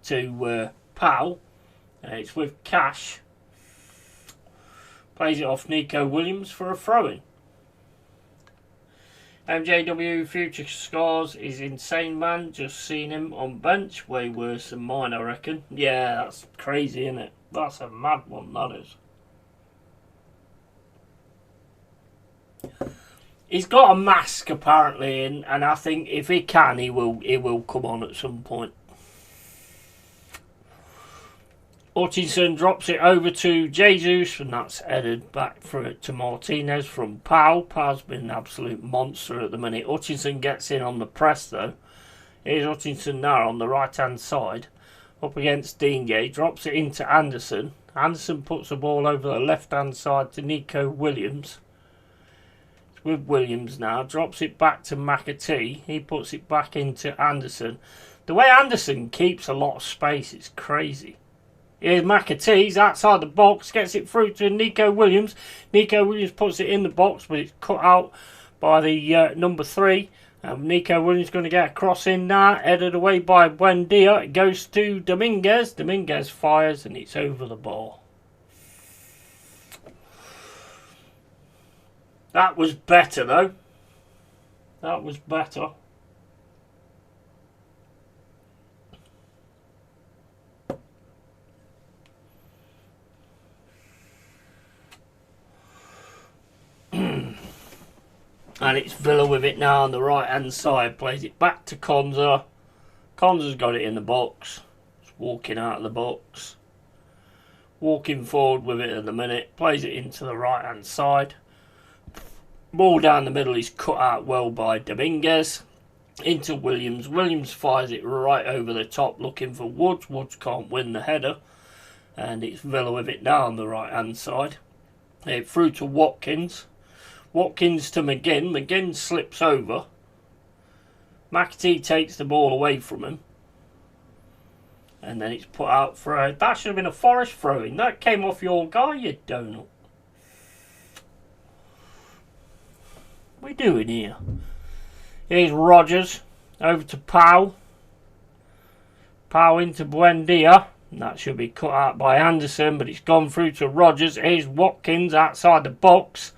to Powell. It's with Cash. Plays it off Nico Williams for a throw-in. MJW Future Scars is insane, man. Just seen him on bench. Way worse than mine, I reckon. Yeah, that's crazy, isn't it? That's a mad one, that is. He's got a mask apparently, and I think if he can, he will come on at some point. Hutchinson drops it over to Jesus, and that's headed back for it to Martinez from Powell. Powell's been an absolute monster at the minute. Hutchinson gets in on the press though. Here's Hutchinson now on the right hand side, up against Digne. Drops it into Anderson. Anderson puts the ball over the left hand side to Nico Williams. It's with Williams now. Drops it back to McAtee. He puts it back into Anderson. The way Anderson keeps a lot of space, it's crazy. Here's McAtee, he's outside the box, gets it through to Nico Williams. Nico Williams puts it in the box, but it's cut out by the number 3. Nico Williams going to get a cross in now, headed away by Buendia. It goes to Dominguez. Dominguez fires, and it's over the bar. That was better, though. That was better. And it's Villa with it now on the right hand side. Plays it back to Konza. Konza's got it in the box. It's walking out of the box. Walking forward with it at the minute. Plays it into the right hand side. Ball down the middle is cut out well by Dominguez. Into Williams. Williams fires it right over the top looking for Woods. Woods can't win the header. And it's Villa with it now on the right hand side. Through to Watkins. Watkins to McGinn. McGinn slips over. McAtee takes the ball away from him. And then it's put out for a... That should have been a Forest throw-in. That came off your guy, you donut. What are we doing here? Here's Rogers. Over to Powell. Pau into Buendia. That should be cut out by Anderson, but it's gone through to Rogers. Here's Watkins outside the box.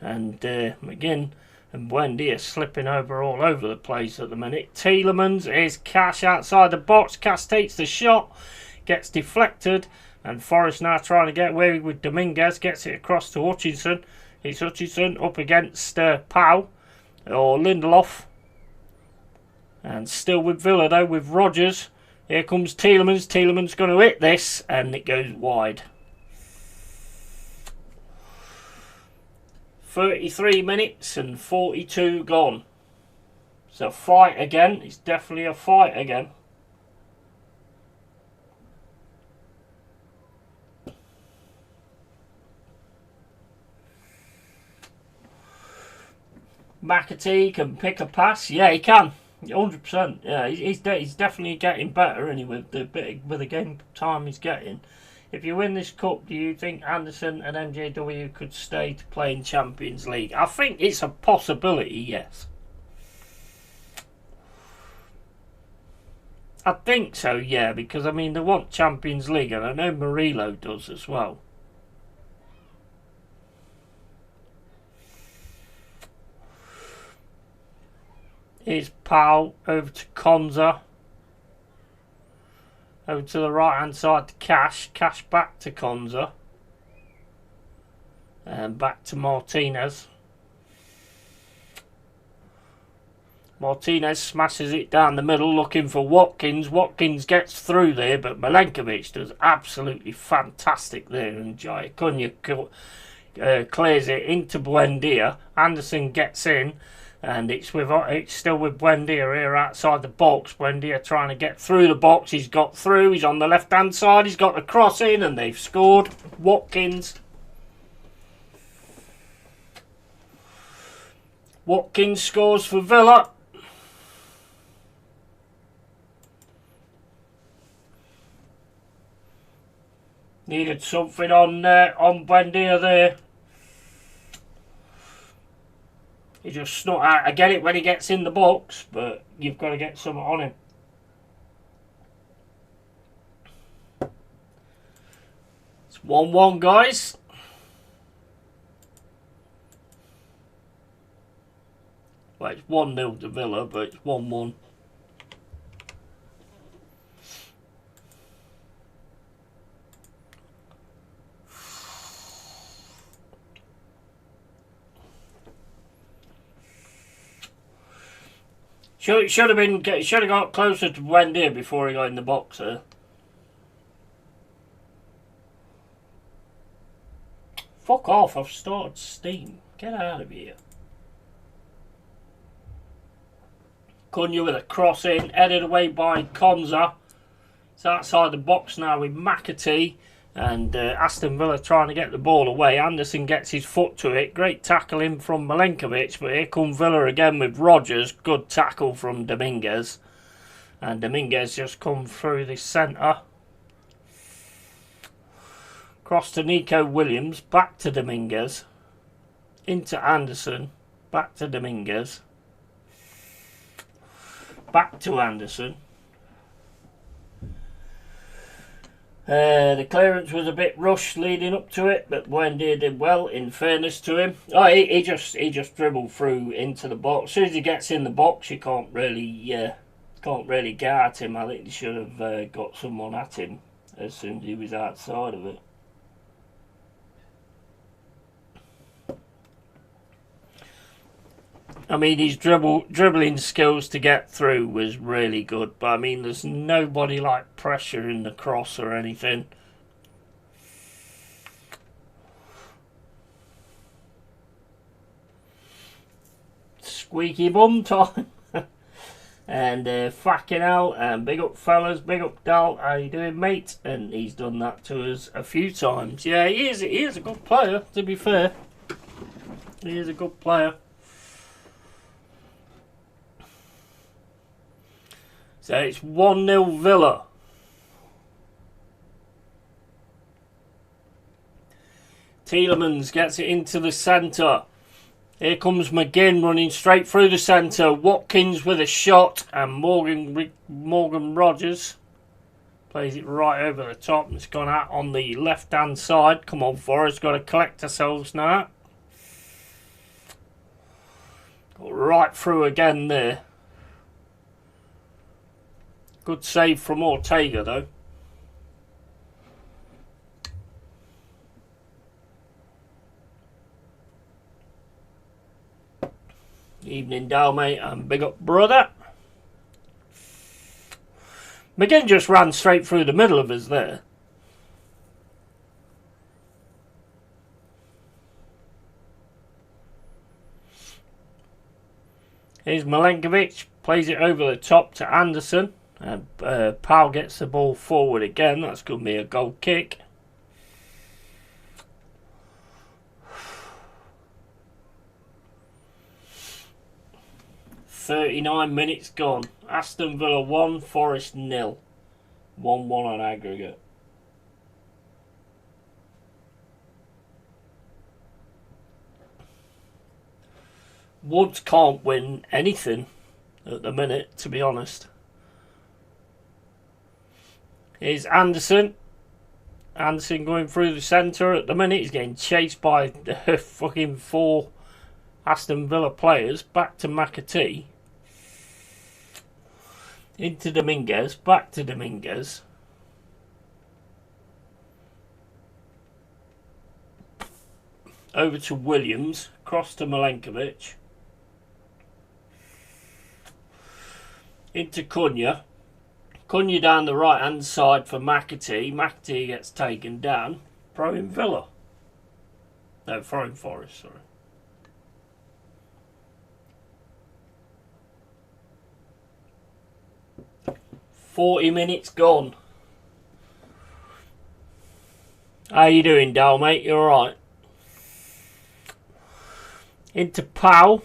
And McGinn and Buendia slipping over all over the place at the minute. Tielemans is Cash outside the box. Cash takes the shot, gets deflected, and Forrest now trying to get away with Dominguez. Gets it across to Hutchinson. It's Hutchinson up against Pau or Lindelof. And still with Villa though, with Rogers. Here comes Tielemans. Tielemans going to hit this, and it goes wide. 33 minutes and 42 gone. It's a fight again. It's definitely a fight again. McAtee can pick a pass. Yeah, he can. 100%. Yeah, he's definitely getting better, and with the game time he's getting. If you win this cup, do you think Anderson and MJW could stay to play in Champions League? I think it's a possibility, yes. I think so, yeah, because I mean they want Champions League, and I know Murillo does as well. Here's Pau over to Konza. Over to the right hand side to Cash. Cash back to Konza. And back to Martinez. Martinez smashes it down the middle looking for Watkins. Watkins gets through there, but Milenkovic does absolutely fantastic there. And Jaya Cunha clears it into Buendia. Anderson gets in. And it's still with Buendia here outside the box. Buendia trying to get through the box. He's got through. He's on the left-hand side. He's got the cross in, and they've scored. Watkins. Watkins scores for Villa. Needed something on Buendia there. He just snuck out. I get it when he gets in the box, but you've got to get something on him. It's 1-1, guys. Well, it's 1-0 to Villa, but it's 1-1. Should have got closer to Buendia before he got in the box there. Fuck off, I've started steam. Get out of here. Cunha with a cross in, headed away by Konza. It's outside the box now with McAtee. And Aston Villa trying to get the ball away. Anderson gets his foot to it. Great tackle in from Milenkovic. But here come Villa again with Rogers. Good tackle from Dominguez. And Dominguez just come through the centre. Cross to Nico Williams. Back to Dominguez. Into Anderson. Back to Dominguez. Back to Anderson. The clearance was a bit rushed leading up to it, but Buendia did well, in fairness to him. Oh, he just dribbled through into the box. As soon as he gets in the box, you can't really get at him. I think they should have got someone at him as soon as he was outside of it. I mean, his dribbling skills to get through was really good. But, I mean, there's nobody like pressure in the cross or anything. Squeaky bum time. And fucking out. And big up, fellas. Big up, Dal. How you doing, mate? And he's done that to us a few times. Yeah, he is a good player, to be fair. He is a good player. So it's 1-0 Villa. Tielemans gets it into the centre. Here comes McGinn running straight through the centre. Watkins with a shot. And Morgan Rogers. Plays it right over the top, and it's gone out on the left hand side. Come on, Forest, got to collect ourselves now. Got right through again there. Good save from Ortega though. Evening, Dal, mate, and big up, brother. McGinn just ran straight through the middle of us there. Here's Milenkovic, plays it over the top to Anderson. And Powell gets the ball forward again. That's going to be a goal kick. "39 minutes gone. Aston Villa 1, Forest 0. 1-1 on aggregate. Woods can't win anything at the minute, to be honest. Here's Anderson. Anderson going through the centre at the minute. He's getting chased by the fucking 4 Aston Villa players. Back to McAtee. Into Dominguez. Back to Dominguez. Over to Williams. Cross to Milenkovic. Into Cunha. Cunha down the right hand side for McAtee. McAtee gets taken down. Throw in Villa. No, throw in Forest, sorry. "40 minutes gone. How you doing, Dal, mate? You alright? Into Powell.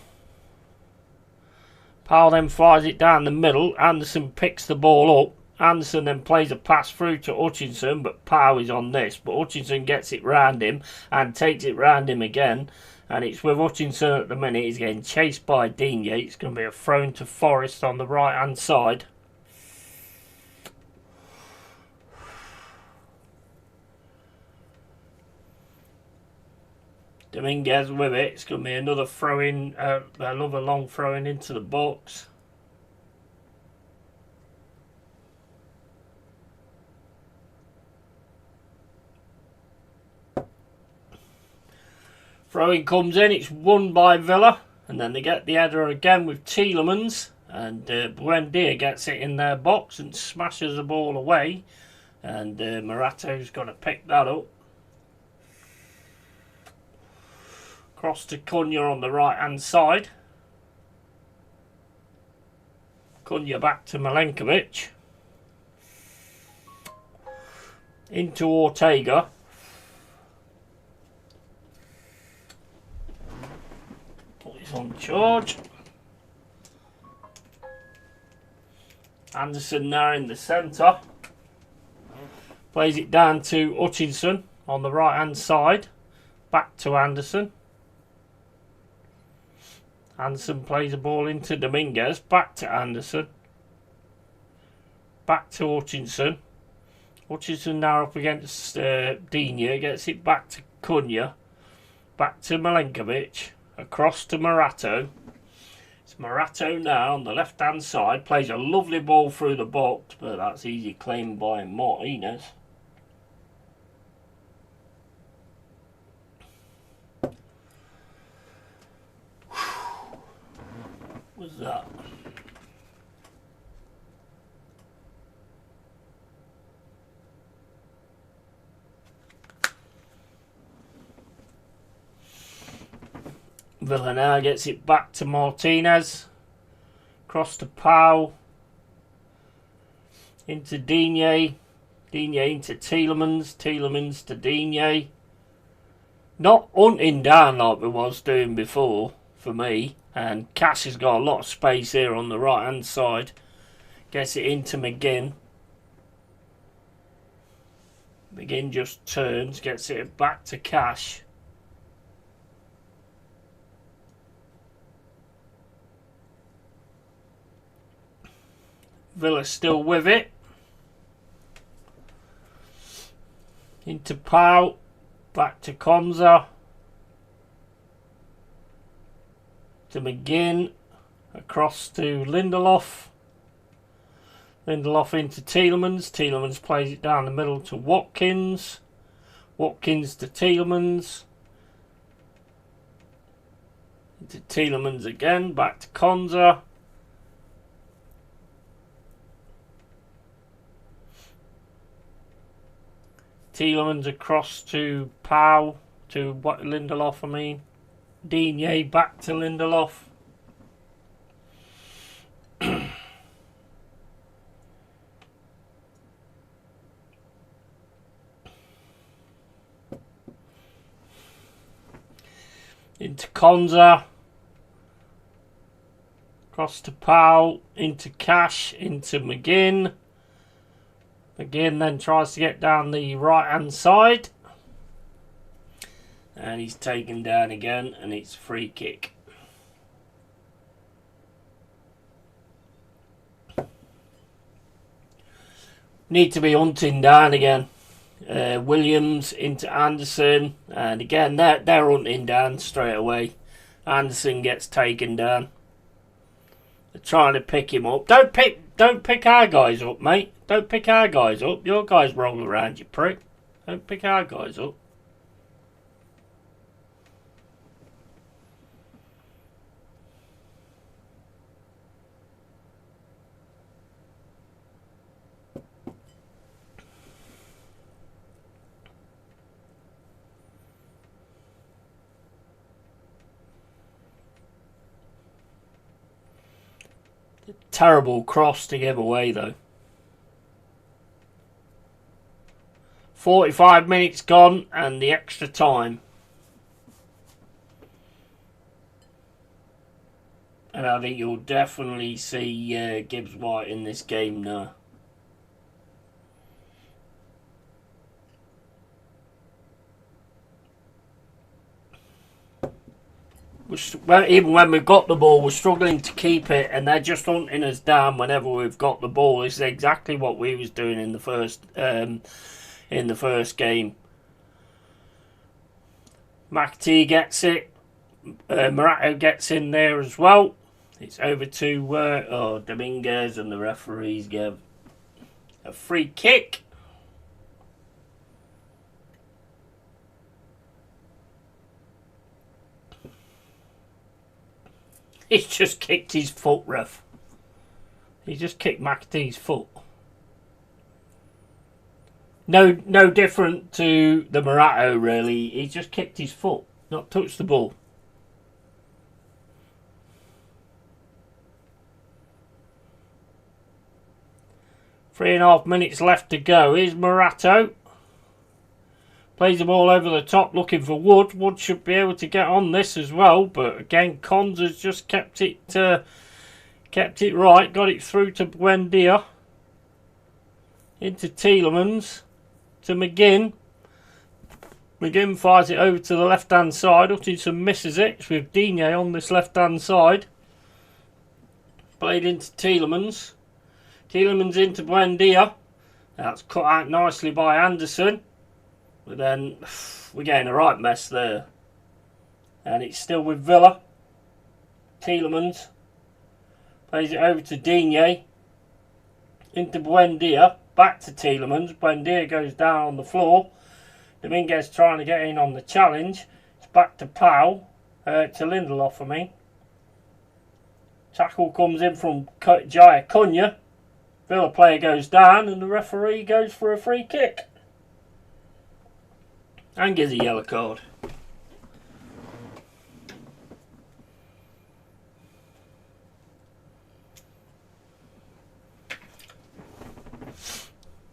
Powell then fires it down the middle. Anderson picks the ball up. Anderson then plays a pass through to Hutchinson, but Powell is on this. But Hutchinson gets it round him and takes it round him again. And it's with Hutchinson at the minute. He's getting chased by Digne. It's going to be a throw into Forest on the right hand side. Dominguez with it. It's going to be another throw in, another long throw in into the box. Throw-in comes in, it's won by Villa, and then they get the header again with Tielemans, and Buendia gets it in their box and smashes the ball away, and Morato's going to pick that up. Cross to Cunha on the right hand side. Cunha back to Milenkovic. Into Ortega. He's on charge. Anderson now in the centre. Plays it down to Hutchinson on the right hand side. Back to Anderson. Anderson plays the ball into Dominguez. Back to Anderson. Back to Hutchinson. Hutchinson now up against Digne. Gets it back to Cunha. Back to Milenkovic. Across to Morato. It's Morato now on the left hand side. Plays a lovely ball through the box, but that's easy claimed by Martinez. What's that? Villa now gets it back to Martinez. Cross to Powell. Into Digne. Digne into Tielemans. Tielemans to Digne. Not hunting down like we was doing before for me. And Cash has got a lot of space here on the right hand side. Gets it into McGinn. McGinn just turns. Gets it back to Cash. Villa still with it. into Pau, back to Konza, to McGinn, across to Lindelof. Lindelof into Tielemans. Tielemans plays it down the middle to Watkins. Watkins to Tielemans. Into Tielemans again. Back to Konza. Tielemans across to Pau. To Lindelof, I mean. Digne back to Lindelof. Into Konza, across to Pau, into Cash, into McGinn. McGinn then tries to get down the right hand side, and he's taken down again, and it's free kick. Need to be hunting down again. Williams into Anderson, and again they're hunting down straight away. Anderson gets taken down. They're trying to pick him up. Don't pick our guys up, mate. Don't pick our guys up. Your guys roll around, you prick. Don't pick our guys up. Terrible cross to give away though. 45 minutes gone and the extra time. And I think you'll definitely see Gibbs White in this game now. Even when we've got the ball, we're struggling to keep it, and they're just hunting us down whenever we've got the ball. This is exactly what we was doing in the first game. McAtee gets it. Morato gets in there as well. It's over to Dominguez, and the referees give a free kick. He's just kicked his foot, ref. He just kicked McAtee's foot. No different to the Morato, really. He just kicked his foot, not touched the ball. Three and a half minutes left to go. Here's Morato. Plays them all over the top looking for Wood. Wood should be able to get on this as well. But again, Cons has just kept it right. Got it through to Buendia. Into Tielemans. To McGinn. McGinn fires it over to the left-hand side. Hutchinson misses it. With Digne on this left-hand side. Played into Tielemans. Tielemans into Buendia. That's cut out nicely by Anderson. But then we're getting a right mess there. And it's still with Villa. Tielemans plays it over to Digne. Into Buendia. Back to Tielemans. Buendia goes down on the floor. Dominguez trying to get in on the challenge. It's back to Pau. To Lindelof, I mean. Tackle comes in from Jaya Cunha. Villa player goes down and the referee goes for a free kick. And gives a yellow card.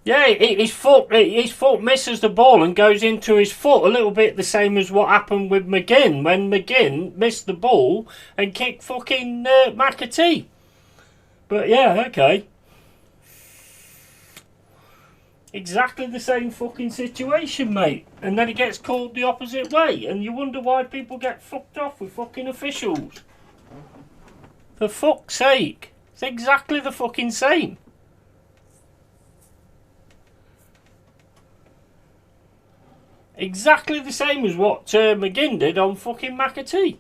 Yeah, his foot misses the ball and goes into his foot. A little bit the same as what happened with McGinn. When McGinn missed the ball and kicked fucking McAtee. But yeah, okay. Exactly the same fucking situation, mate. And then it gets called the opposite way. And you wonder why people get fucked off with fucking officials. For fuck's sake. It's exactly the fucking same. Exactly the same as what McGinn did on fucking McAtee.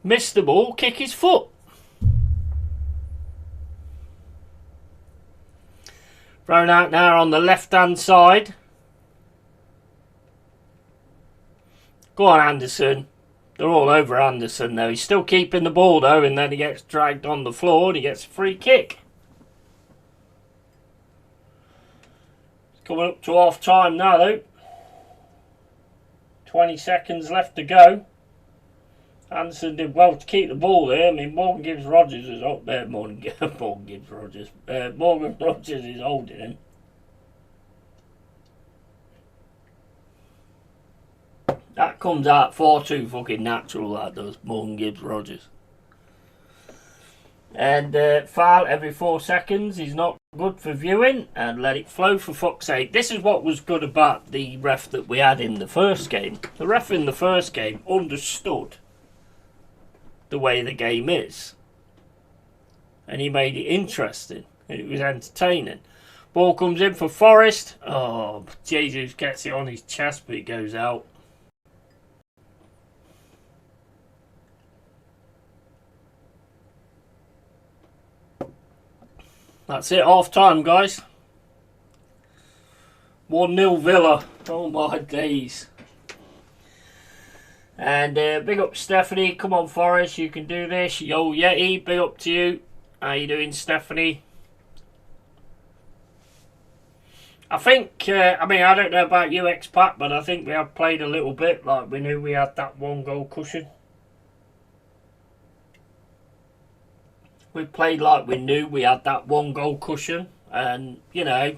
Missed the ball, kick his foot. Thrown out now on the left-hand side. Go on, Anderson. They're all over Anderson, though. He's still keeping the ball, though, and then he gets dragged on the floor and he gets a free kick. It's coming up to half-time now, though. 20 seconds left to go. Anderson did well to keep the ball there. I mean, Morgan Gibbs-Rogers is up there. Morgan Gibbs-Rogers. Morgan Rogers is holding him. That comes out far too fucking natural, that does, Morgan Gibbs-Rogers. And foul every 4 seconds is not good for viewing, and let it flow for fuck's sake. This is what was good about the ref that we had in the first game. The ref in the first game understood the way the game is, and he made it interesting, and it was entertaining. Ball comes in for Forest. Oh, Jesus gets it on his chest, but it goes out. That's it, half time, guys. 1-0 Villa. Oh my days. And big up Stephanie. Come on, Forrest, you can do this. Yo, Yeti, big up to you. How you doing, Stephanie? I think, I mean, I don't know about you, Expat, but I think we have played a little bit like we knew we had that 1-goal cushion. We played like we knew we had that 1-goal cushion. And, you know,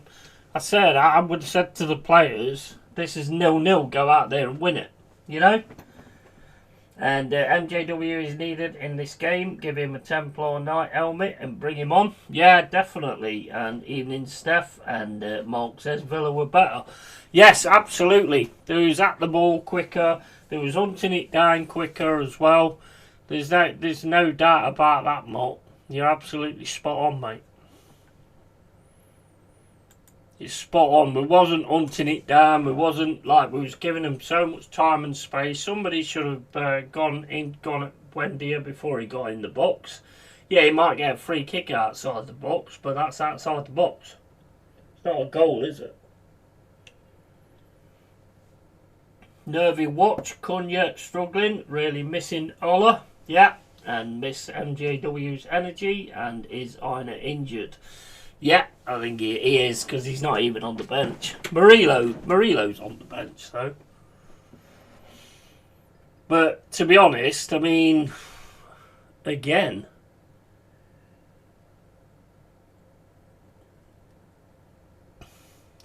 I would have said to the players, this is 0-0, go out there and win it. You know? And MJW is needed in this game. Give him a Templar Knight helmet and bring him on. Yeah, definitely. And evening, Steph. And Mark says Villa were better. Yes, absolutely. There was at the ball quicker. There was hunting it down quicker as well. There's no doubt about that, Mark. You're absolutely spot on, mate. It's spot on. We wasn't hunting it down. We wasn't like we was giving them so much time and space. Somebody should have gone at Wendy before he got in the box. Yeah, he might get a free kick outside the box, but that's outside the box. It's not a goal, is it? Nervy watch. Cunha struggling. Really missing Ola. Yeah. And miss MJW's energy. And is Ina injured? Yeah, I think he is, because he's not even on the bench. Murillo's on the bench, though. But, to be honest, I mean, again,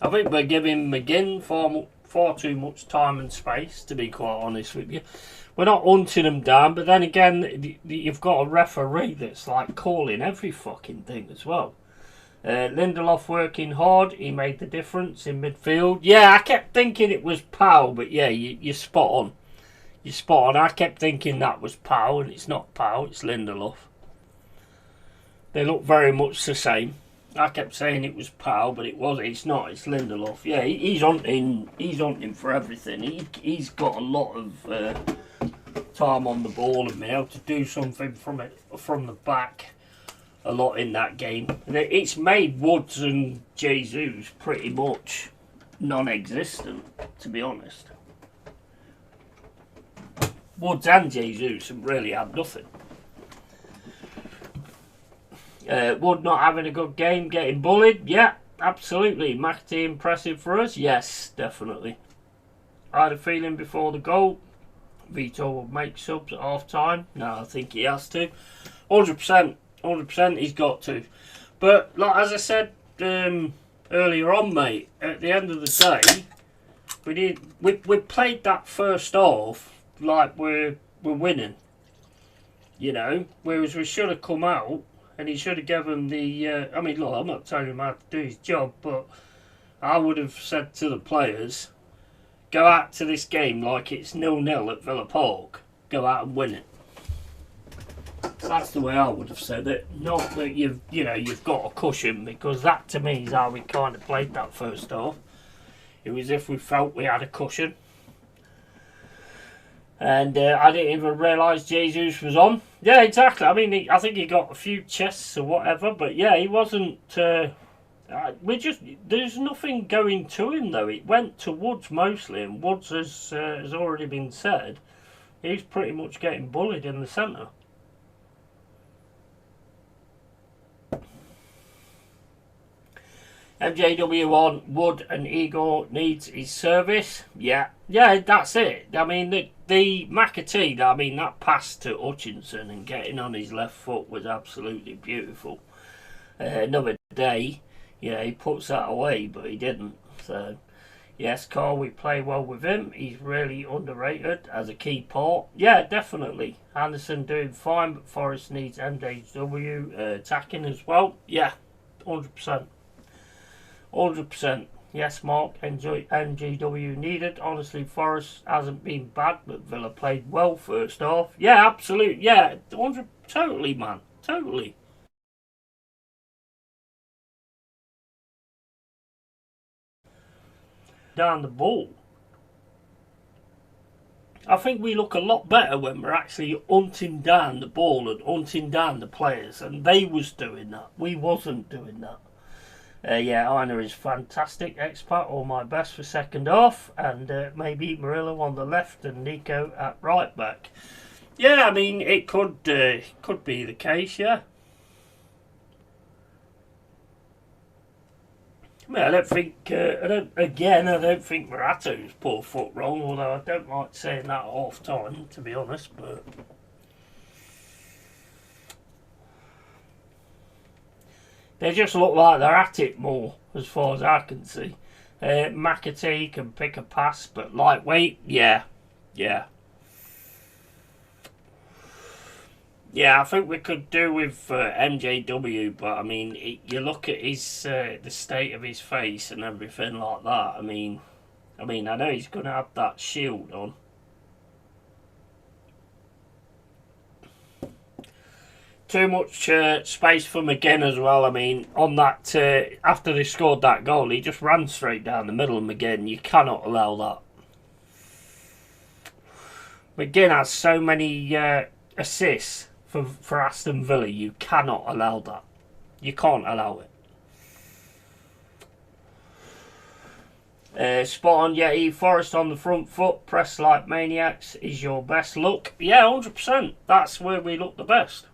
I think we're giving McGinn far too much time and space, to be quite honest with you. We're not hunting them down, but then again, you've got a referee that's like calling every fucking thing as well. Lindelof working hard. He made the difference in midfield. Yeah, I kept thinking it was Powell, but yeah, you're spot on. You're spot on. I kept thinking that was Powell, and it's not Powell, it's Lindelof. They look very much the same. I kept saying it was Powell, but it's not. It's Lindelof. Yeah, he's hunting for everything. He's got a lot of time on the ball and been able to do something from the back a lot in that game. And it's made Woods and Jesus pretty much non-existent, to be honest. Woods and Jesus have really had nothing. Wood not having a good game, getting bullied. Yeah, absolutely. McAtee impressive for us. Yes, definitely. I had a feeling before the goal Vito will make subs at half time. No, I think he has to. 100%. 100% he's got to. But like as I said earlier on, mate, at the end of the day, we played that first half like we're winning. You know, whereas we should have come out and he should have given the I mean, look, I'm not telling him how to do his job, but I would have said to the players, go out to this game like it's 0-0 at Villa Park. Go out and win it. That's the way I would have said it. Not that you've got a cushion, because that to me is how we kind of played that first half. It was if we felt we had a cushion. And I didn't even realise Jesus was on. Yeah, exactly. I mean, I think he got a few chests or whatever, but yeah, he wasn't. There's nothing going to him though. It went to Woods mostly, and Woods has already been said. He's pretty much getting bullied in the centre. MJW on Wood and Igor needs his service. Yeah, that's it. I mean, the McAtee, I mean, that pass to Hutchinson and getting on his left foot was absolutely beautiful. Another day, he puts that away, but he didn't. So, yes, Carl, we play well with him. He's really underrated as a key part. Yeah, definitely. Anderson doing fine, but Forrest needs MJW attacking as well. Yeah, 100%. 100%. Yes, Mark, MGW needed. Honestly, Forrest hasn't been bad, but Villa played well first half. Yeah, absolutely. Yeah, 100. Totally, man. Totally. Down the ball. I think we look a lot better when we're actually hunting down the ball and hunting down the players, and they was doing that. We wasn't doing that. Aina is fantastic. Expat, all my best for second half, and maybe Murillo on the left and Nico at right back. Yeah, I mean, it could be the case. Yeah. I mean, I don't think Morato's poor foot wrong, although I don't like saying that at half time, to be honest, but they just look like they're at it more, as far as I can see. McAtee can pick a pass, but lightweight, yeah. Yeah, I think we could do with MJW, but I mean, you look at his the state of his face and everything like that. I mean, I know he's going to have that shield on. Too much space for McGinn as well. I mean, on that after they scored that goal, he just ran straight down the middle of McGinn. You cannot allow that. McGinn has so many assists for Aston Villa. You cannot allow that. You can't allow it. Spot on, Yeti. Forrest on the front foot, press like maniacs is your best look. Yeah, 100%. That's where we look the best.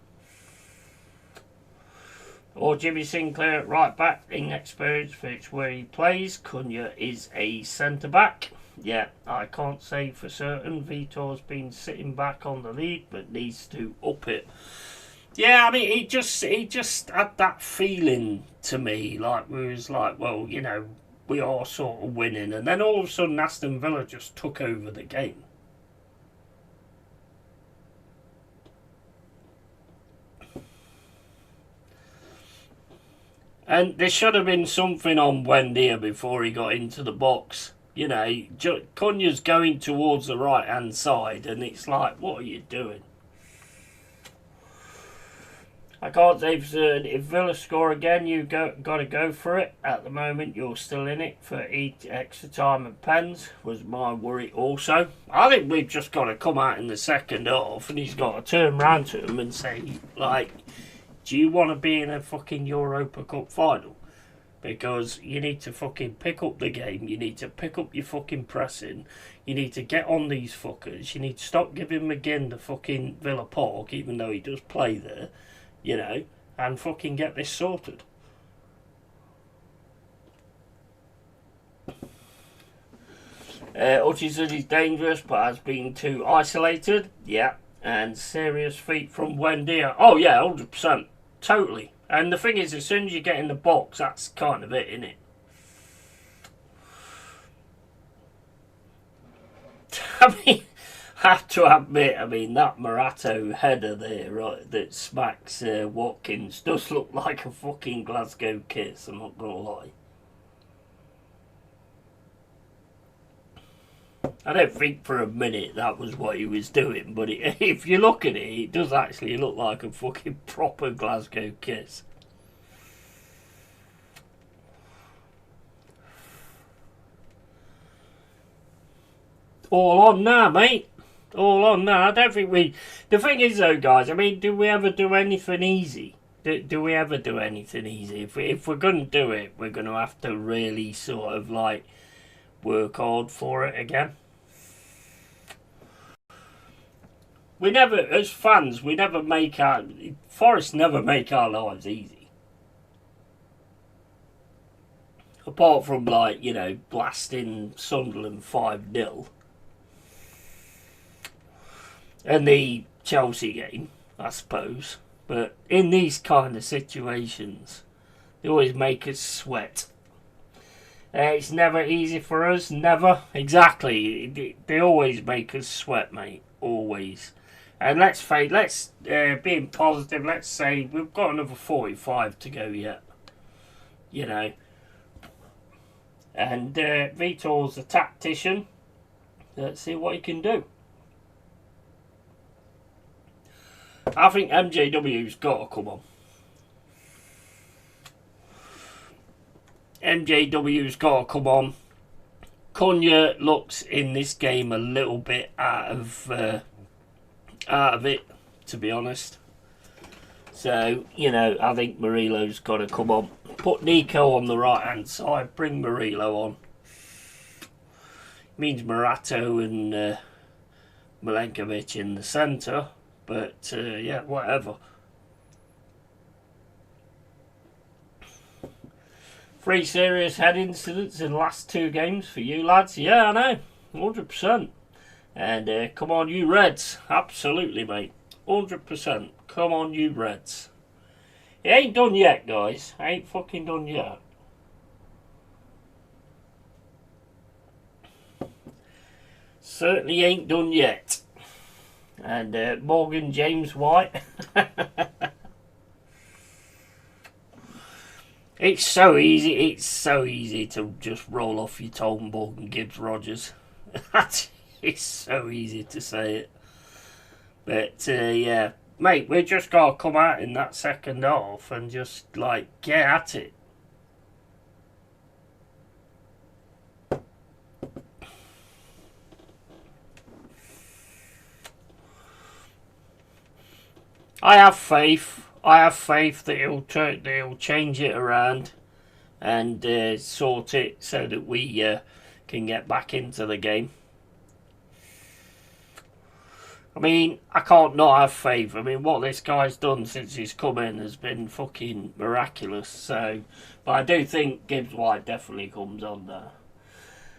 Or Jimmy Sinclair at right back, inexperienced for it's where he plays. Cunha is a centre back. Yeah, I can't say for certain. Vitor's been sitting back on the lead, but needs to up it. Yeah, I mean, he just had that feeling to me, like we was like, well, we are sort of winning, and then all of a sudden Aston Villa just took over the game. And there should have been something on Wendy before he got into the box. Cunha's going towards the right-hand side, and it's like, what are you doing? I can't say for certain. If Villa score again, you got to go for it. At the moment, you're still in it for extra time and pens, was my worry also. I think we've just got to come out in the second half, and he's got to turn round to him and say, like, do you want to be in a fucking Europa Cup final? Because you need to fucking pick up the game. You need to pick up your fucking pressing. You need to get on these fuckers. You need to stop giving McGinn the fucking Villa Park, even though he does play there, and fucking get this sorted. Hutchinson is dangerous, but has been too isolated. Yeah. And serious feet from Wendy. Oh, yeah, 100%. Totally. And the thing is, as soon as you get in the box, that's kind of it, innit? I mean, I have to admit, that Morato header there, right, that smacks Watkins, does look like a fucking Glasgow kiss, I'm not going to lie. I don't think for a minute that was what he was doing, but if you look at it, it does actually look like a fucking proper Glasgow kiss. All on now, mate. All on now. I don't think we... The thing is, though, guys, I mean, do we ever do anything easy? Do we ever do anything easy? If we're going to do it, we're going to have to really sort of, like, work hard for it again. We never, as fans, we never make our... Forest never make our lives easy. Apart from, like, you know, blasting Sunderland 5-0. And the Chelsea game, I suppose. But in these kind of situations, they always make us sweat. It's never easy for us, never. Exactly. They always make us sweat, mate. Always. And let's being positive, let's say we've got another 45 to go yet. You know. And Vitor's a tactician. Let's see what he can do. I think MJW's got to come on. MJW's got to come on. COYR looks in this game a little bit out of it, to be honest. So, you know, I think Murilo's got to come on. Put Nico on the right hand side. Bring Murilo on. Means Morato and Milenkovic in the centre. But, yeah, whatever. 3 serious head incidents in the last 2 games for you lads. Yeah, I know. 100%. And come on, you Reds. Absolutely, mate. 100%. Come on, you Reds. It ain't done yet, guys. It ain't fucking done yet. Certainly ain't done yet. And Morgan James White. It's so easy to just roll off your Tom Morgan Gibbs Rogers. It's so easy to say it. But yeah, mate, we just got to come out in that second half and just like get at it. I have faith. I have faith that he'll change it around and sort it so that we can get back into the game. I mean, I can't not have faith. I mean, what this guy's done since he's come in has been fucking miraculous. So, but I do think Gibbs White definitely comes on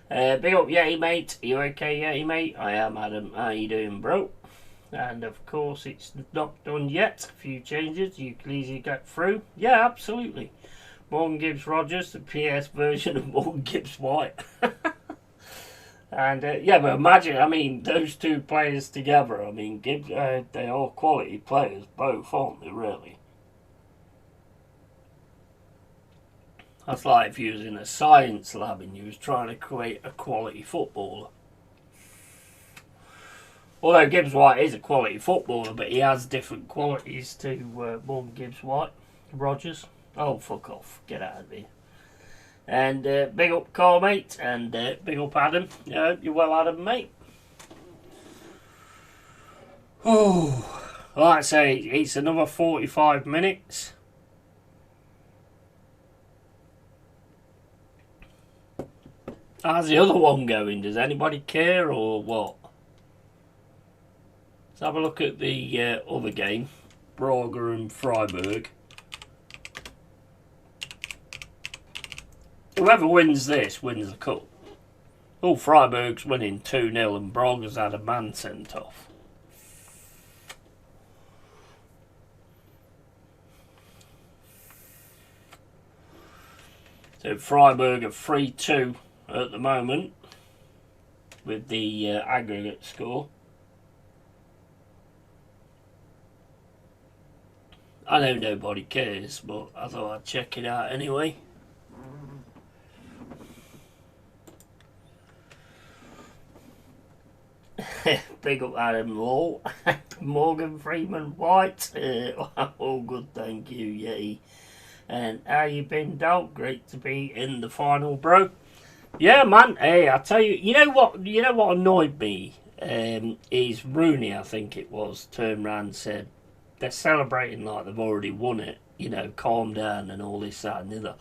there. Big up Yeti, mate. Are you okay, Yeti, mate? I am, Adam. How you doing, bro? And of course it's not done yet. A few changes you can easily get through. Yeah, absolutely. Morgan Gibbs Rogers, the PS version of Morgan Gibbs White. And yeah, but imagine, I mean, those 2 players together. I mean, Gibbs, they are quality players, both, aren't they, really? That's like if you was in a science lab and you was trying to create a quality footballer. Although Gibbs White is a quality footballer, but he has different qualities to Morgan Gibbs White. Rogers. Oh, fuck off. Get out of here. And big up Carl, mate. And big up Adam. I hope you're well, Adam, mate. Oh, like I say, it's another 45 minutes. How's the other one going? Does anybody care or what? Let's have a look at the other game, Braga and Freiburg. Whoever wins this wins the cup. Oh, Freiburg's winning 2-0 and Braga's had a man sent off. So Freiburg are 3-2 at the moment with the aggregate score. I know nobody cares, but I thought I'd check it out anyway. Big up Adam Law. Morgan Freeman White. All good, thank you, Yeti. And how you been, Dal? Great to be in the final, bro. Yeah, man. Hey, I tell you, you know what annoyed me is Rooney, I think it was, turned round and said they're celebrating like they've already won it. You know, calm down and all this, that, and the other.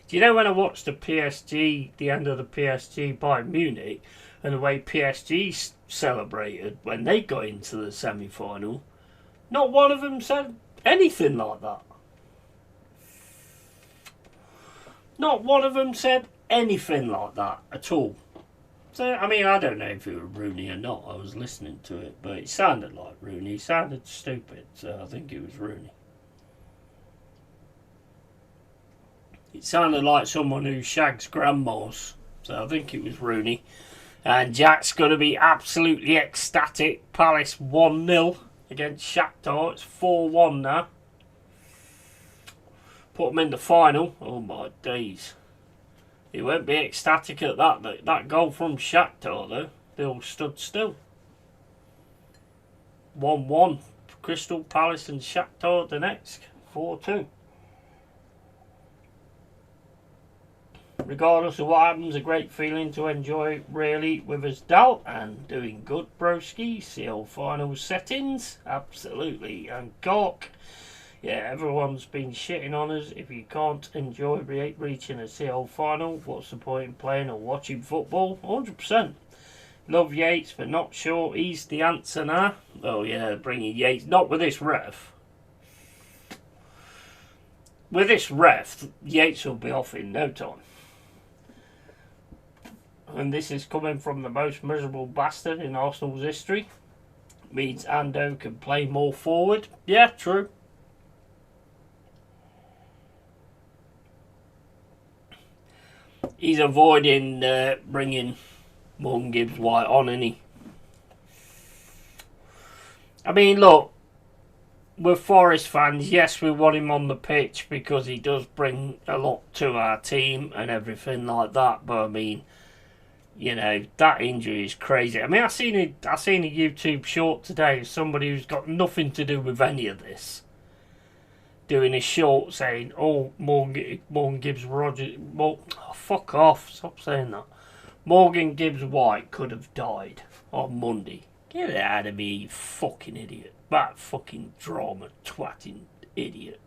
Do you know when I watched the end of the PSG Bayern Munich, and the way PSG celebrated when they got into the semi-final, not one of them said anything like that. Not one of them said anything like that at all. So, I mean, I don't know if it was Rooney or not. I was listening to it, but it sounded like Rooney. It sounded stupid, so I think it was Rooney. It sounded like someone who shags grandmas, so I think it was Rooney. And Jack's going to be absolutely ecstatic. Palace 1-0 against Shakhtar. It's 4-1 now. Put them in the final. Oh my days. He won't be ecstatic at that goal from Shakhtar though. They all stood still. 1-1. Crystal Palace and Shakhtar Donetsk. 4-2. Regardless of what happens, a great feeling to enjoy really with us, Dal, and doing good, broski. CL final settings, absolutely, and Gork. Yeah, everyone's been shitting on us. If you can't enjoy reaching a CL final, what's the point in playing or watching football? 100%. Love Yates, but not sure he's the answer now. Oh yeah, bringing Yates, not with this ref. With this ref, Yates will be off in no time. And this is coming from the most miserable bastard in Arsenal's history. Means Ando can play more forward. Yeah, true. He's avoiding bringing Morgan Gibbs-White on, isn't he? I mean, look, we're Forest fans. Yes, we want him on the pitch because he does bring a lot to our team and everything like that. But I mean, you know, that injury is crazy. I mean, I seen a YouTube short today of somebody who's got nothing to do with any of this doing a short saying, "Oh, Morgan Gibbs-Rogers, fuck off! Stop saying that. Morgan Gibbs-White could have died on Monday. Get it out of me, you fucking idiot! That fucking drama twatting idiot."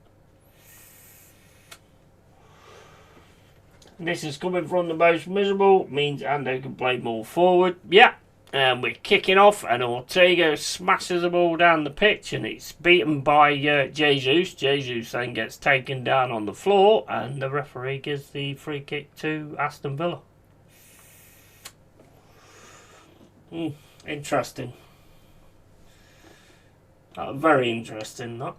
This is coming from the most miserable, means Ando can play more forward. Yeah, and we're kicking off, and Ortega smashes the ball down the pitch, and it's beaten by Jesus. Jesus then gets taken down on the floor, and the referee gives the free kick to Aston Villa. Interesting. Very interesting, that.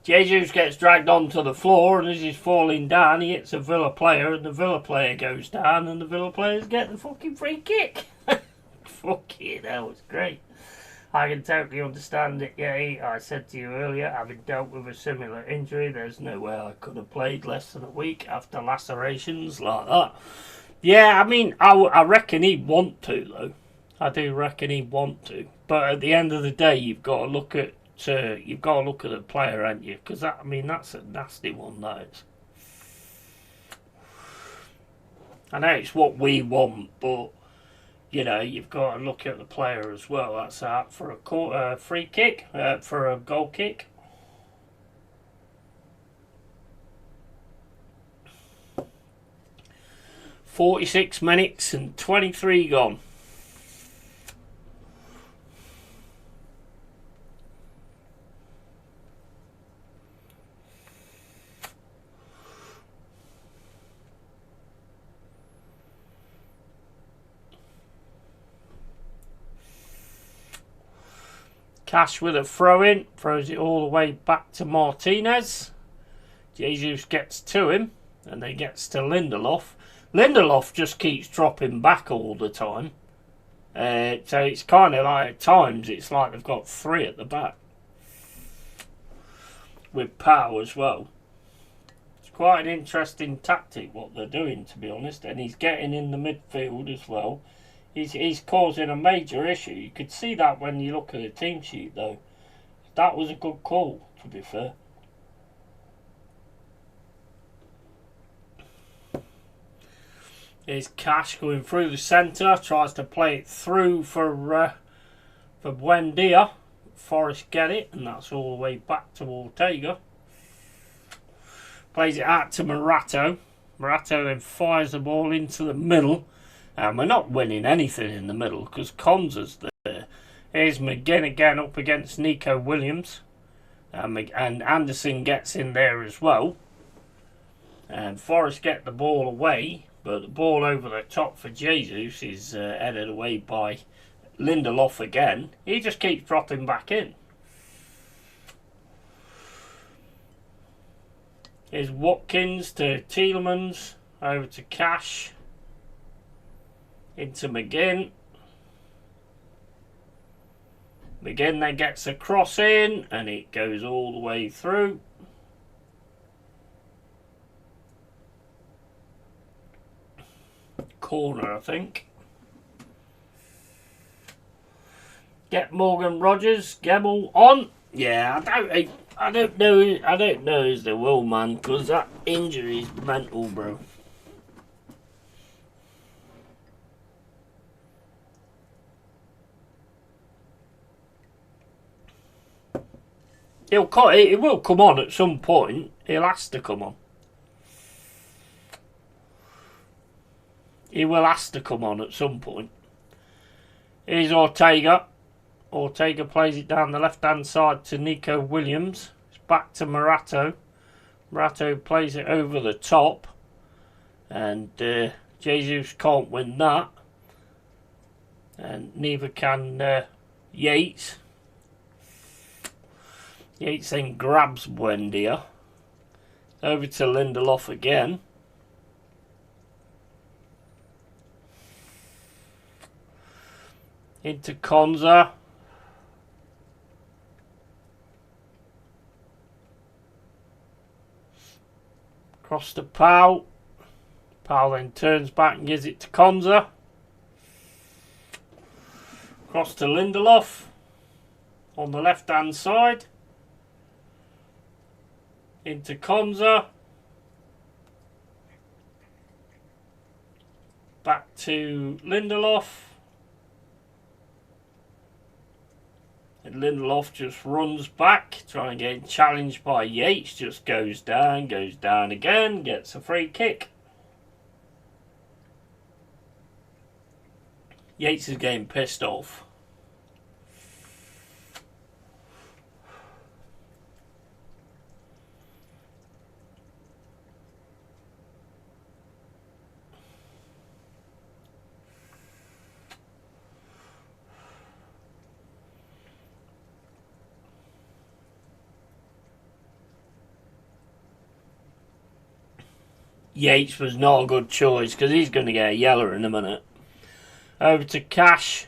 Jesus gets dragged onto the floor, and as he's falling down, he hits a Villa player, and the Villa player goes down, and the Villa players get the fucking free kick. Fucking hell, it's great. I can totally understand it, yeah. I said to you earlier, having dealt with a similar injury, there's no way I could have played less than a week after lacerations like that. Yeah, I mean, I reckon he'd want to, though. I do reckon he'd want to. But at the end of the day, you've got to look at the player, haven't you? Because I mean, that's a nasty one, that is. I know it's what we want, but you know, you've got to look at the player as well. That's out for a free kick, for a goal kick. "46 minutes and 23 gone. Cash with a throw-in, throws it all the way back to Martinez. Jesus gets to him, and then gets to Lindelof. Lindelof just keeps dropping back all the time. So it's kind of like, at times, it's like they've got three at the back. With Powell as well. It's quite an interesting tactic what they're doing, to be honest. And he's getting in the midfield as well. He's causing a major issue. You could see that when you look at the team sheet, though. That was a good call, to be fair. Here's Cash going through the centre. Tries to play it through for Buendia. Forrest get it, and that's all the way back to Ortega. Plays it out to Morato. Morato then fires the ball into the middle. And we're not winning anything in the middle because Konza's there. Here's McGinn again up against Nico Williams. And Anderson gets in there as well. And Forrest get the ball away. But the ball over the top for Jesus is headed away by Lindelof again. He just keeps dropping back in. Here's Watkins to Tielemans. Over to Cash. Into McGinn. McGinn then gets a cross in and it goes all the way through. Corner, I think. Get Morgan Rogers, Gebel on. Yeah, I don't know if they will, man, because that injury is mental, bro. It will come on at some point. He'll have to come on. He will have to come on at some point. Here's Ortega. Ortega plays it down the left-hand side to Nico Williams. It's back to Morato. Morato plays it over the top. And Jesus can't win that. And neither can Yates. Yates then grabs Buendia. Over to Lindelof again. Into Konza. Cross to Pau. Pau then turns back and gives it to Konza. Cross to Lindelof. On the left hand side. Into Konza. Back to Lindelof. And Lindelof just runs back, trying to get challenged by Yates. Just goes down again, gets a free kick. Yates is getting pissed off. Yates was not a good choice because he's going to get a yellow in a minute. Over to Cash.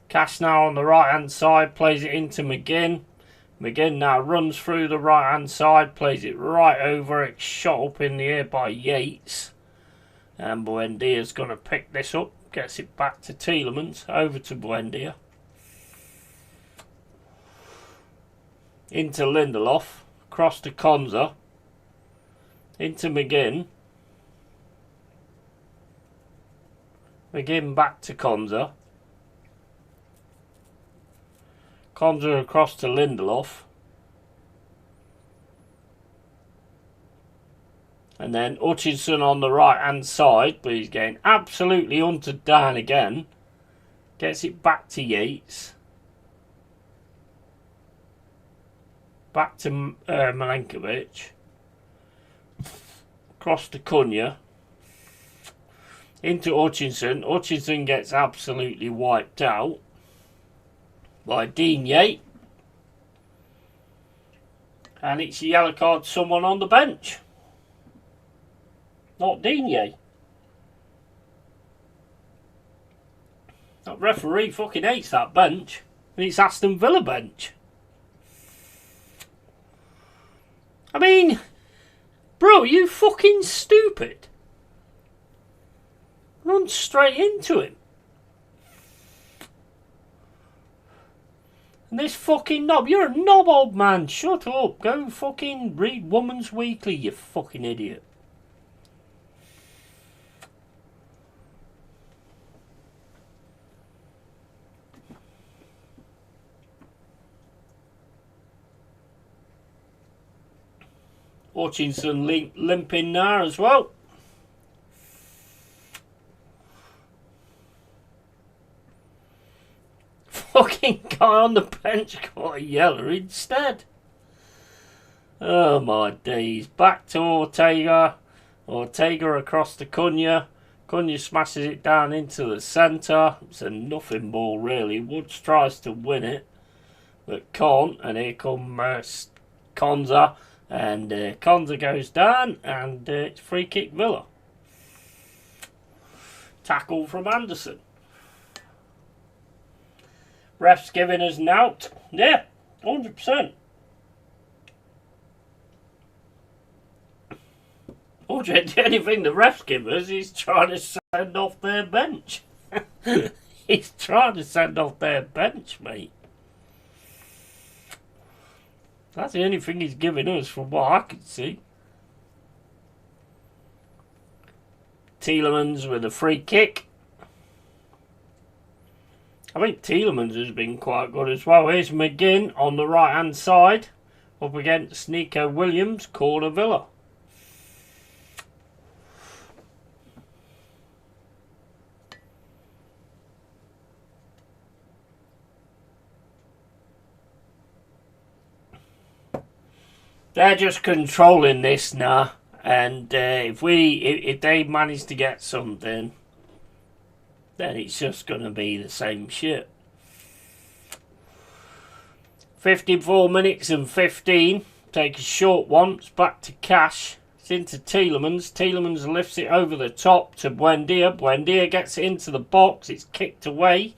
Cash now on the right hand side, plays it into McGinn. McGinn now runs through the right hand side, plays it right over. It's shot up in the air by Yates. And Buendia's going to pick this up, gets it back to Tielemans. Over to Buendia. Into Lindelof. Across to Konza. Into McGinn. McGinn back to Konza. Konza across to Lindelof. And then Hutchinson on the right hand side, but he's getting absolutely hunted down again. Gets it back to Yates. Back to Milenkovic. Across to Cunha. Into Hutchinson. Hutchinson gets absolutely wiped out by Dean Yates. And it's a yellow card to someone on the bench. Not Dean Yates. That referee fucking hates that bench. And it's Aston Villa bench. I mean, Bro, you fucking stupid. Run straight into him. And this fucking knob, you're a knob, old man. Shut up. Go fucking read Woman's Weekly, you fucking idiot. Hutchinson limping there as well. Fucking guy on the bench got a yeller instead. Oh my days. Back to Ortega. Ortega across to Cunha. Cunha smashes it down into the centre. It's a nothing ball really. Woods tries to win it, but can't. And here comes Konza. And Konza goes down, and it's free kick Villa. Tackle from Anderson. Ref's giving us an out. Yeah, 100%. The only thing the ref's give us is trying to send off their bench. He's trying to send off their bench, mate. That's the only thing he's giving us from what I can see. Tielemans with a free kick. I think Tielemans has been quite good as well. Here's McGinn on the right hand side. Up against Nico Williams, corner Villa. They're just controlling this now, and if they manage to get something, then it's just going to be the same shit. 54 minutes and 15. Take a short one. It's back to Cash. It's into Tielemans. Tielemans lifts it over the top to Buendia. Buendia gets it into the box. It's kicked away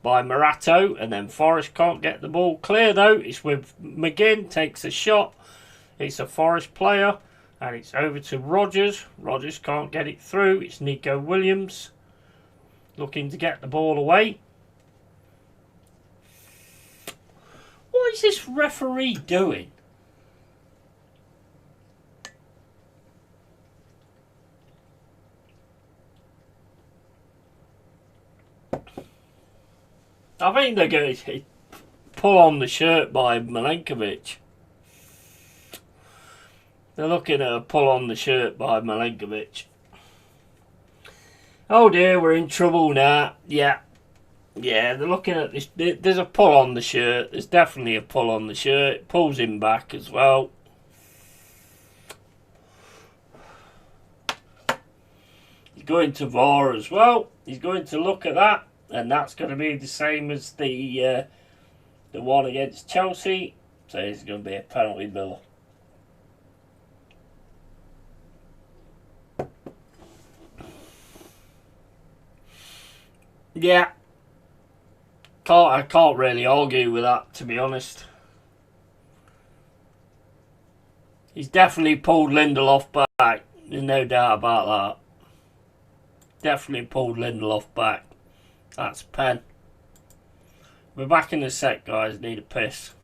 by Morato, and then Forrest can't get the ball clear though. It's with McGinn. Takes a shot. It's a Forest player, and it's over to Rogers. Rogers can't get it through. It's Nico Williams looking to get the ball away. What is this referee doing? I think they're going to pull on the shirt by Milenkovic. They're looking at a pull on the shirt by Milenkovic. Oh dear, we're in trouble now. Yeah, they're looking at this. There's a pull on the shirt. There's definitely a pull on the shirt. It pulls him back as well. He's going to VAR as well. He's going to look at that, and that's going to be the same as the one against Chelsea. So it's going to be a penalty, Villa. Yeah, I can't really argue with that, to be honest. He's definitely pulled Lindelof back. There's no doubt about that. Definitely pulled Lindelof back. That's pen. We're back in a sec, guys. Need a piss.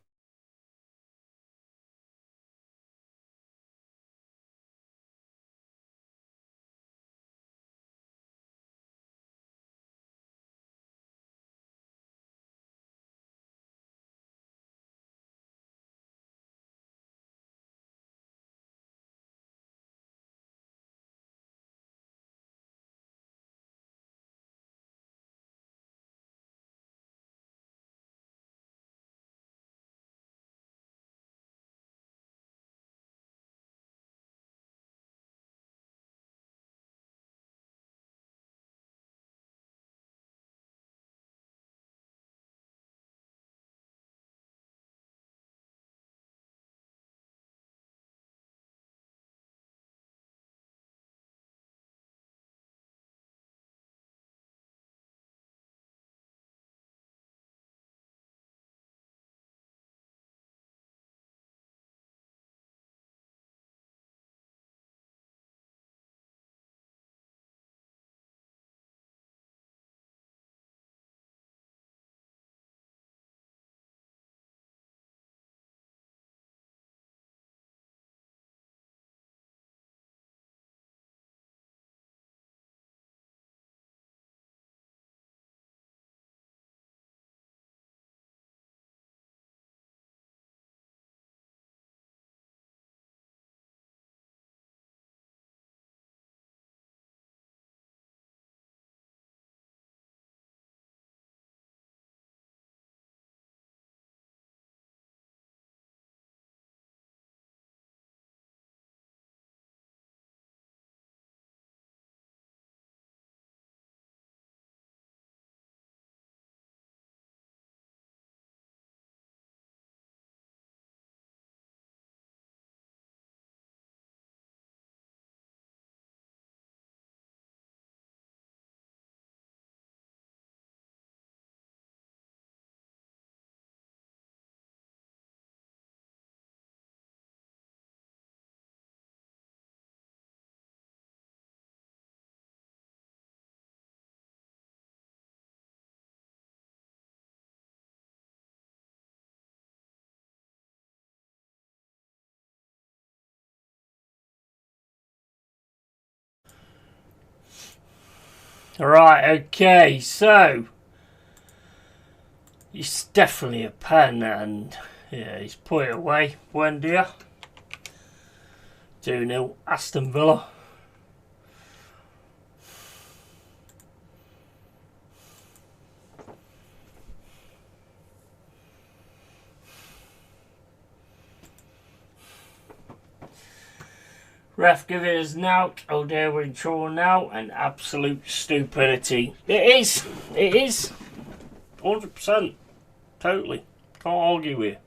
Right, okay, so it's definitely a pen, and yeah, he's put it away. Buendia. 2-0 Aston Villa. Ref give it as knout. Oh dear, we're in trouble now. And absolute stupidity. It is. It is. 100%. Totally. Can't argue with you.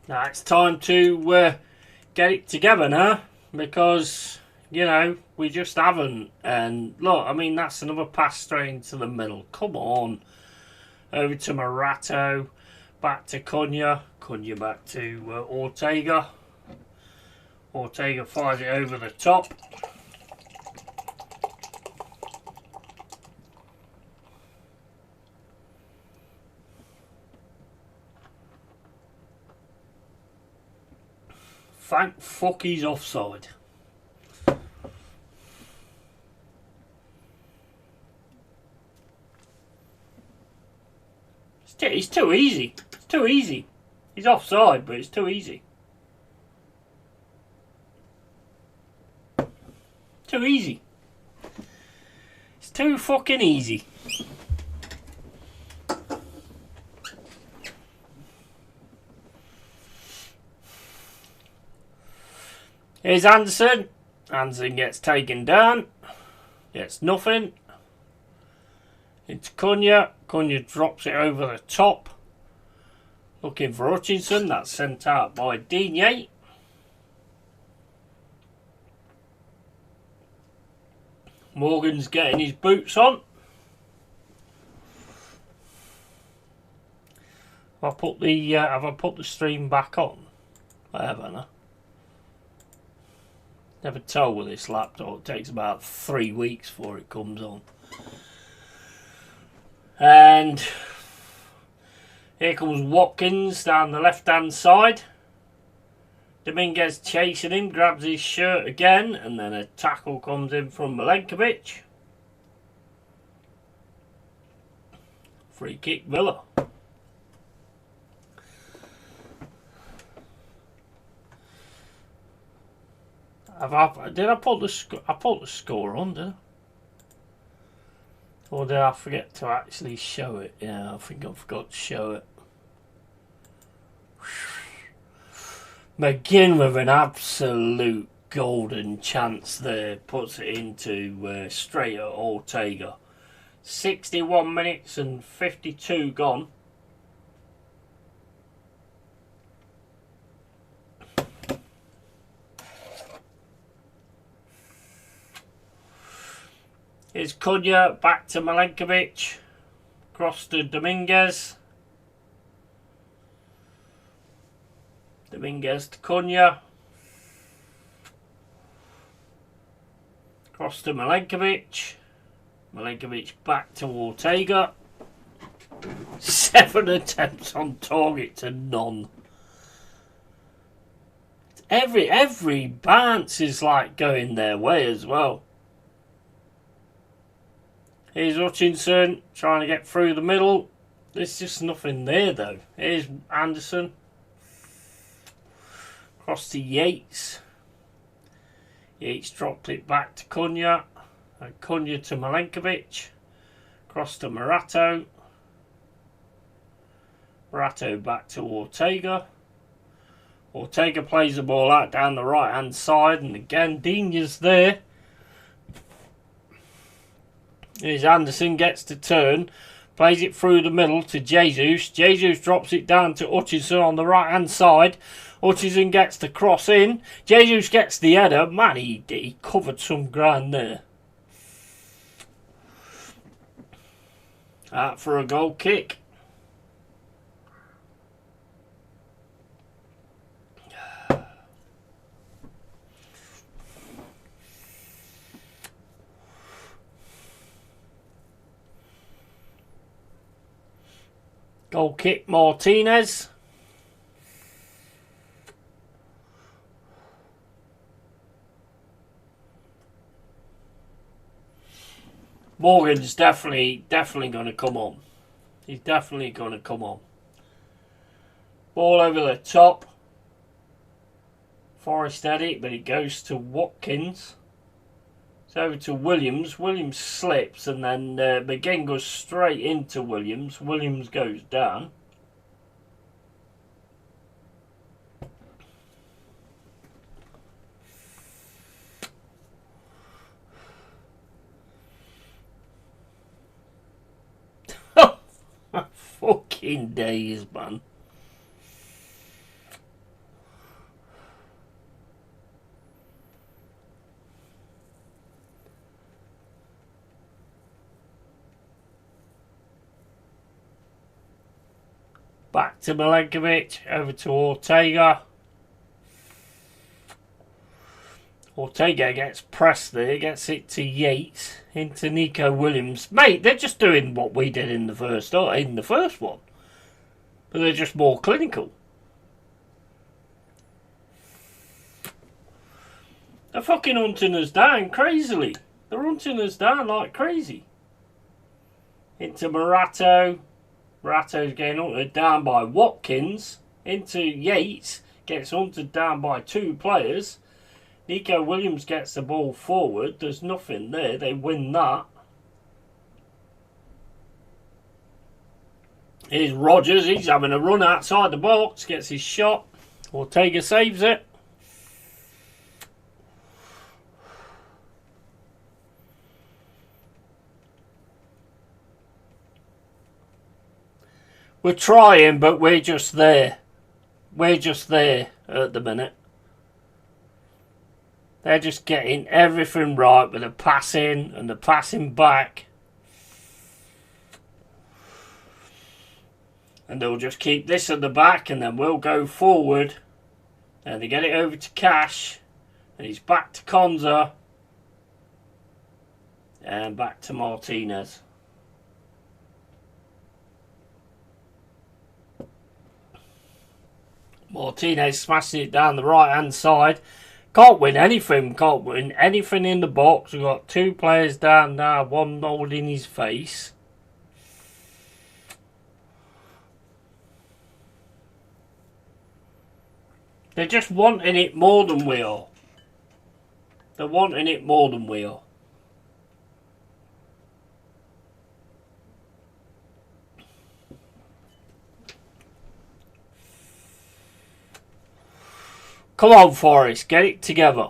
Now it's time to get it together now, because you know we just haven't. And look, I mean, that's another pass straight into the middle. Come on, over to Morato, back to Cunha, Cunha back to Ortega. Ortega fires it over the top. Thank fuck he's offside. It's too easy. It's too easy. He's offside, but it's too easy. Too easy. It's too fucking easy. Here's Anderson. Anderson gets taken down. Gets nothing. Into Cunha. Cunha drops it over the top. Looking for Hutchinson. That's sent out by Digne. Morgan's getting his boots on. Have I put the stream back on? I haven't. Never tell with this laptop. It takes about 3 weeks before it comes on. And here comes Watkins down the left hand side. Dominguez chasing him, grabs his shirt again, and then a tackle comes in from Milenkovic. Free kick Villa. Did I put the score on, did I? Or did I forget to actually show it? Yeah, I think I forgot to show it. McGinn with an absolute golden chance there. Puts it into straight at Ortega. 61 minutes and 52 gone. Here's Cunha, back to Milenkovic, across to Dominguez. Dominguez to Cunha. Across to Milenkovic. Milenkovic back to Ortega. 7 attempts on target to none. Every bounce is like going their way as well. Here's Hutchinson trying to get through the middle. There's just nothing there though. Here's Anderson. Across to Yates. Yates dropped it back to Cunha. And Cunha to Milenkovic. Across to Morato. Morato back to Ortega. Ortega plays the ball out down the right hand side, and again Digne's there. Here's Anderson, gets to turn, plays it through the middle to Jesus. Jesus drops it down to Hutchinson on the right hand side. Hutchinson gets the cross in. Jesus gets the header. Man, he covered some ground there. Out for a goal kick. Goal kick, Martinez. Morgan's definitely going to come on. He's definitely going to come on. Ball over the top. Forrest had it, but it goes to Watkins. It's over to Williams. Williams slips, and then McGinn goes straight into Williams. Williams goes down. Fucking days, man. Back to Milenkovic, over to Ortega. Ortega gets pressed there, gets it to Yates, into Nico Williams. Mate, they're just doing what we did in the first one. But they're just more clinical. They're fucking hunting us down crazily. They're hunting us down like crazy. Into Morato. Morato's getting hunted down by Watkins. Into Yates. Gets hunted down by two players. Nico Williams gets the ball forward. There's nothing there. They win that. Here's Rogers. He's having a run outside the box. Gets his shot. Ortega saves it. We're trying, but we're just there. We're just there at the minute. They're just getting everything right with the passing and the passing back. And they'll just keep this at the back, and then we'll go forward. And they get it over to Cash. And he's back to Konza. And back to Martinez. Martinez smashing it down the right hand side. Can't win anything. Can't win anything in the box. We've got two players down now. One holding his face. They're just wanting it more than we are. They're wanting it more than we are. Come on, Forrest, get it together.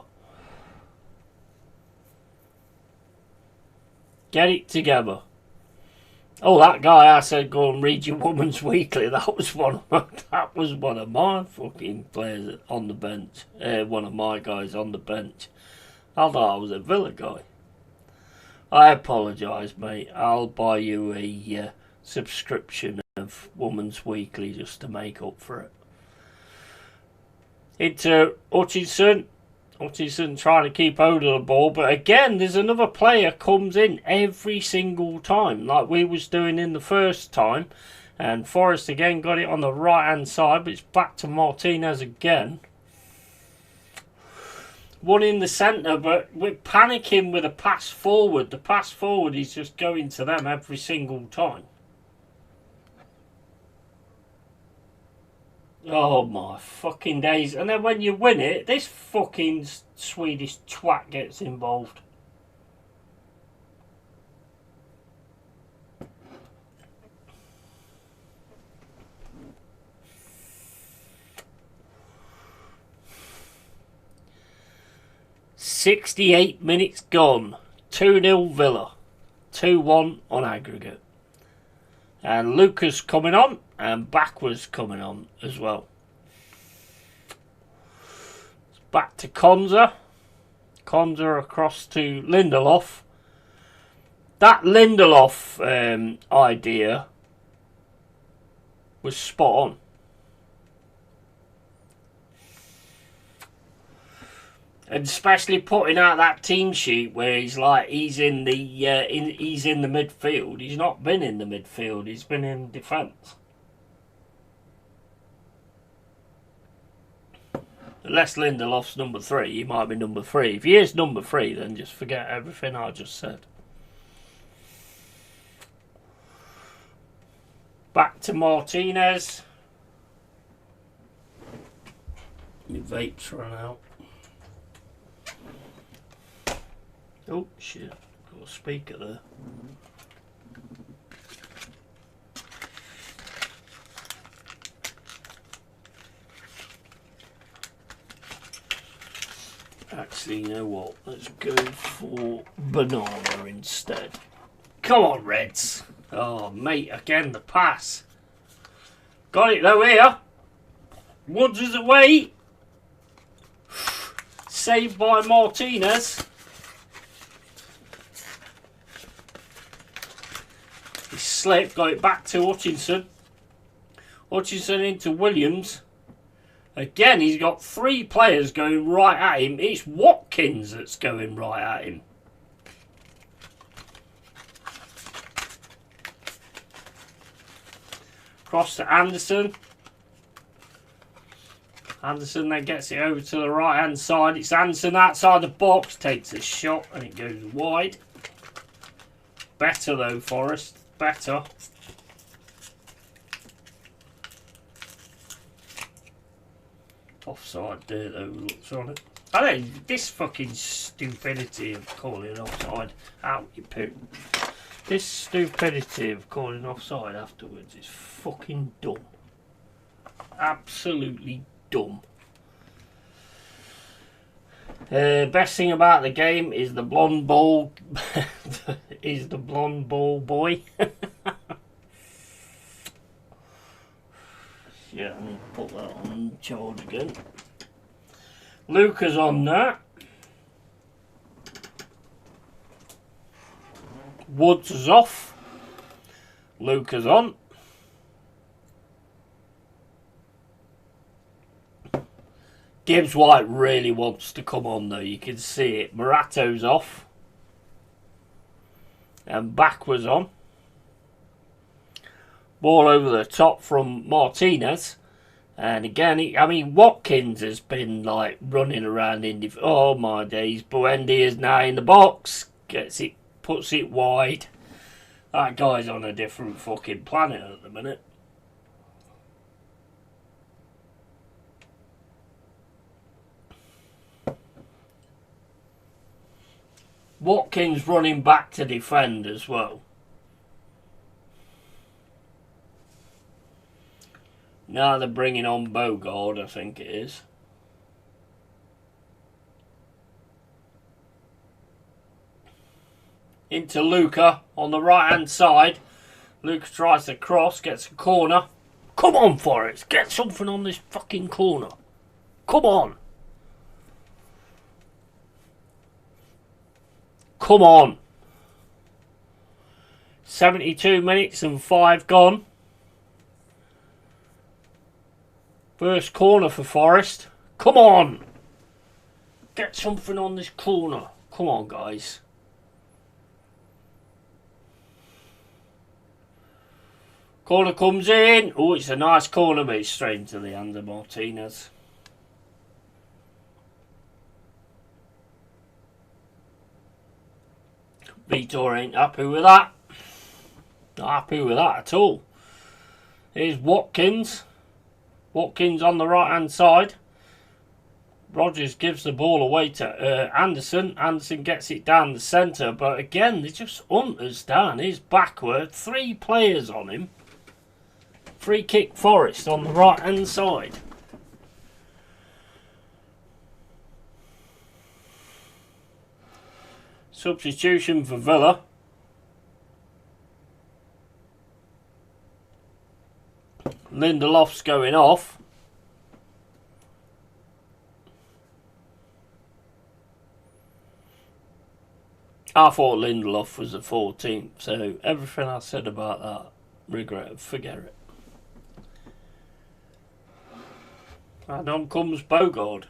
Get it together. Oh, that guy I said go and read your Woman's Weekly. That was one of my fucking players on the bench. One of my guys on the bench. I thought I was a Villa guy. I apologise, mate. I'll buy you a subscription of Woman's Weekly just to make up for it. Into Hutchinson. Hutchinson trying to keep hold of the ball, but again there's another player comes in every single time like we was doing in the first time, and Forrest again got it on the right hand side, but it's back to Martinez again. One in the centre, but we're panicking with a pass forward. The pass forward is just going to them every single time. Oh my fucking days. And then when you win it, this fucking Swedish twat gets involved. "68 minutes gone. 2-0 Villa. 2-1 on aggregate." And Lucas coming on, and backwards coming on as well. Back to Konza. Konza across to Lindelof. That Lindelof idea was spot on. And especially putting out that team sheet where he's like he's in the midfield. He's not been in the midfield. He's been in defence. Unless Lindelof's number 3, he might be number 3. If he is number 3, then just forget everything I just said. Back to Martinez. My vape's run out. Oh shit, got a speaker there. Actually, you know what? Let's go for banana instead. Come on, Reds. Oh, mate, again the pass. Got it though here. Woods is away. Saved by Martinez. He slipped, got it back to Hutchinson. Hutchinson into Williams. Again, he's got 3 players going right at him. It's Watkins that's going right at him. Cross to Anderson. Anderson then gets it over to the right hand side. It's Anderson outside the box. Takes a shot and it goes wide. Better though, Forest. Better. Offside there though, looks on it. I don't, this fucking stupidity of calling offside. Out you poo. This stupidity of calling offside afterwards is fucking dumb. Absolutely dumb. Best thing about the game is the blonde ball is the blonde ball boy. Yeah, I need to put that on charge again. Luca's on that. Woods is off. Luca's on. Gibbs White really wants to come on though, you can see it. Morato's off. And backwards on. Ball over the top from Martinez. And again, I mean, Watkins has been like running around in oh my days. Buendia is now in the box. Gets it, puts it wide. That guy's on a different fucking planet at the minute. Watkins running back to defend as well. Now they're bringing on Bogard, I think it is. Into Luca on the right hand side. Luca tries to cross, gets a corner. Come on, Forrest, get something on this fucking corner. Come on. Come on. 72 minutes and 5 gone. First corner for Forest. Come on. Get something on this corner. Come on, guys. Corner comes in. Oh, it's a nice corner, but it's straight into the hand of Martinez. Vitor ain't happy with that. Not happy with that at all. Here's Watkins. Watkins on the right hand side. Rogers gives the ball away to Anderson. Anderson gets it down the centre, but again, they just hunters down. He's backward. 3 players on him. Free kick Forest on the right hand side. Substitution for Villa. Lindelof's going off. I thought Lindelof was the 14th, so everything I said about that, regret, forget it. And on comes Bogard.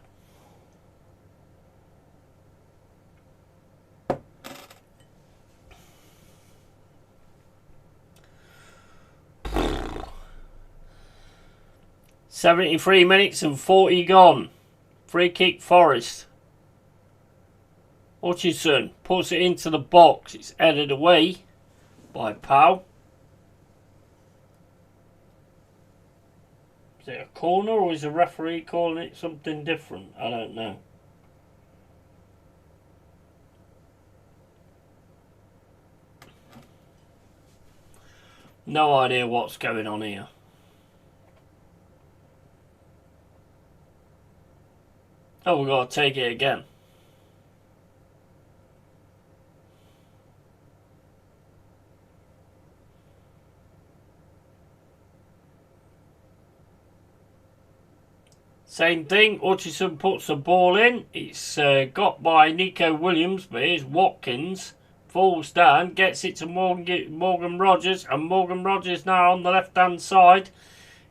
"73 minutes and 40 gone. Free kick, Forest. Hutchinson puts it into the box. It's headed away by Powell. Is it a corner or is the referee calling it something different? I don't know. No idea what's going on here. Oh, we've got to take it again. Same thing, Hutchison puts the ball in. It's got by Nico Williams, but here's Watkins. Falls down, gets it to Morgan Rogers, and Morgan Rogers now on the left-hand side.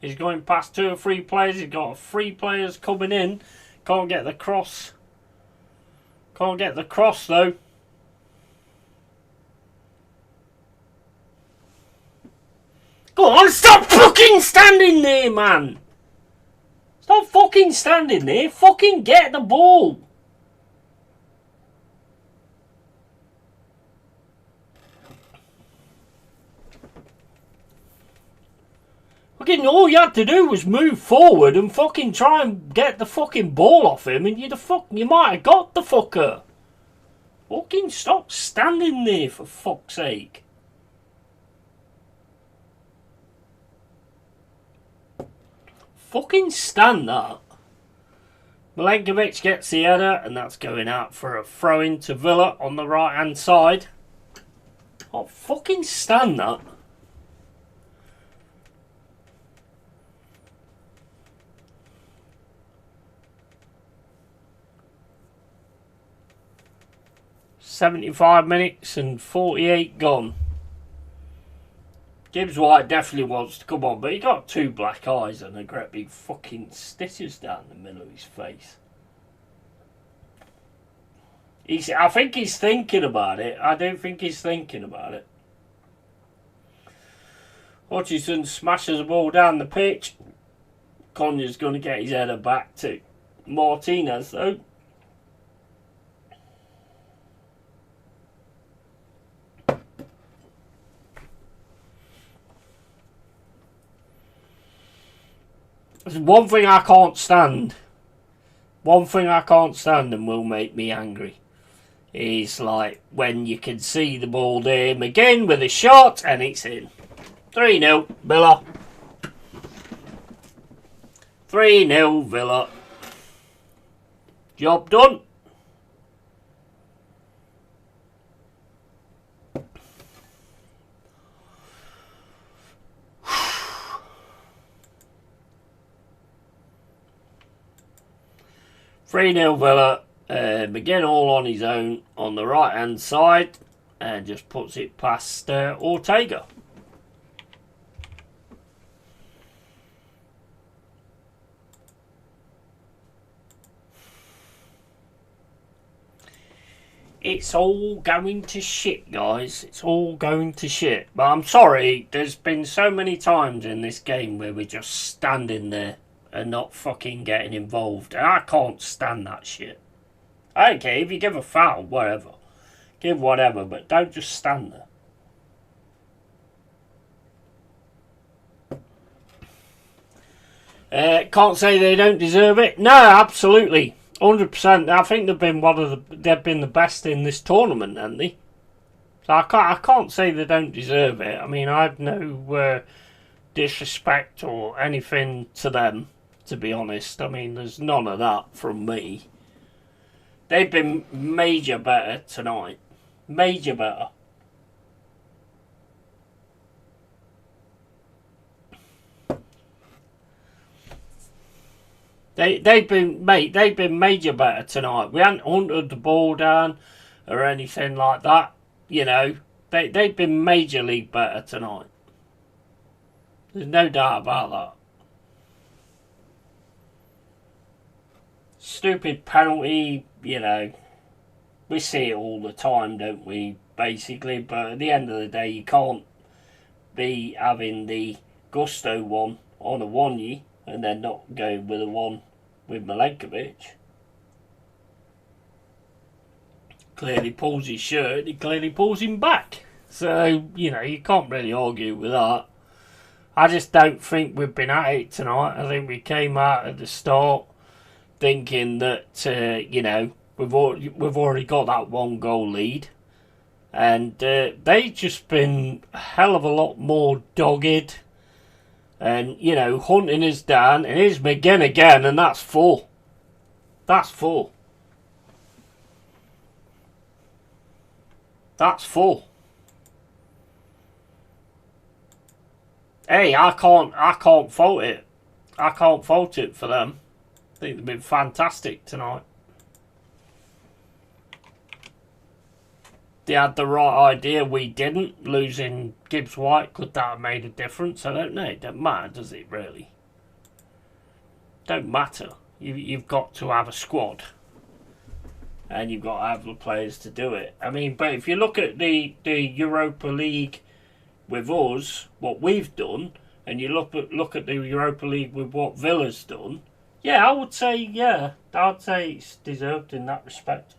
He's going past 2 or 3 players. He's got 3 players coming in. Can't get the cross. Can't get the cross, though. Go on, stop fucking standing there, man! Stop fucking standing there. Fucking get the ball. Fucking all you had to do was move forward and fucking try and get the fucking ball off him, and you might have got the fucker. Fucking stop standing there, for fuck's sake. Fucking stand that. Milenkovic gets the header, and that's going out for a throw-in to Villa on the right-hand side. Oh, fucking stand that. "75 minutes and 48 gone. Gibbs White definitely wants to come on, but he got 2 black eyes and a great big fucking stitches down the middle of his face. I think he's thinking about it. I don't think he's thinking about it. Hutchison smashes the ball down the pitch. Conyers going to get his header back to Martinez, though. There's one thing I can't stand. One thing I can't stand and will make me angry is like when you can see the ball there again with a shot and it's in. 3-0 Villa. 3-0 Villa. Job done. Villa, again all on his own on the right hand side and just puts it past Ortega. It's all going to shit, guys. It's all going to shit. But I'm sorry, there's been so many times in this game where we're just standing there and not fucking getting involved. And I can't stand that shit. I don't care if you give a foul, whatever. Give whatever, but don't just stand there. Can't say they don't deserve it. No, absolutely. 100%. I think they've been the best in this tournament, haven't they? So I can't say they don't deserve it. I mean, I've no disrespect or anything to them, to be honest. I mean, there's none of that from me. They've been major better tonight. Major better. They've been major better tonight. We haven't hunted the ball down or anything like that. You know, they've been majorly better tonight. There's no doubt about that. Stupid penalty, you know. We see it all the time, don't we, basically. But at the end of the day, you can't be having the Gusto one on a 1-ye and then not going with a one with Milenkovic. clearly pulls his shirt, he clearly pulls him back. So, you know, you can't really argue with that. I just don't think we've been at it tonight. I think we came out at the start thinking that, you know, we've already got that 1-goal lead. And they've just been a hell of a lot more dogged. And, you know, hunting us down. And here's McGinn again, and that's 4. That's 4. That's 4. Hey, I can't fault it. I can't fault it for them. I think they've been fantastic tonight. They had the right idea, we didn't. Losing Gibbs White, could that have made a difference? I don't know. It don't matter, does it really? Don't matter. You've got to have a squad. And you've got to have the players to do it. I mean, but if you look at the Europa League with us, what we've done, and you look at the Europa League with what Villa's done, yeah, I would say it's deserved in that respect.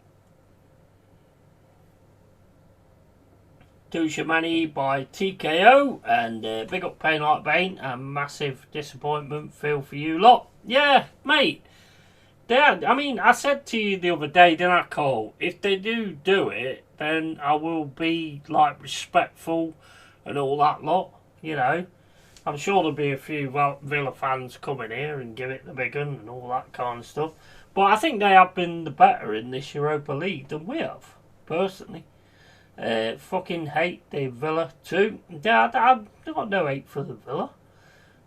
Dushamani by TKO, and big up Pain Like Bane, and massive disappointment feel for you lot. Yeah, mate. I mean, I said to you the other day, didn't I, Cole? If they do it, then I will be, like, respectful and all that lot, you know. I'm sure there'll be a few Villa fans coming here and give it the big one and all that kind of stuff. But I think they have been the better in this Europa League than we have, personally. Fucking hate the Villa too. Yeah, I've got no hate for the Villa.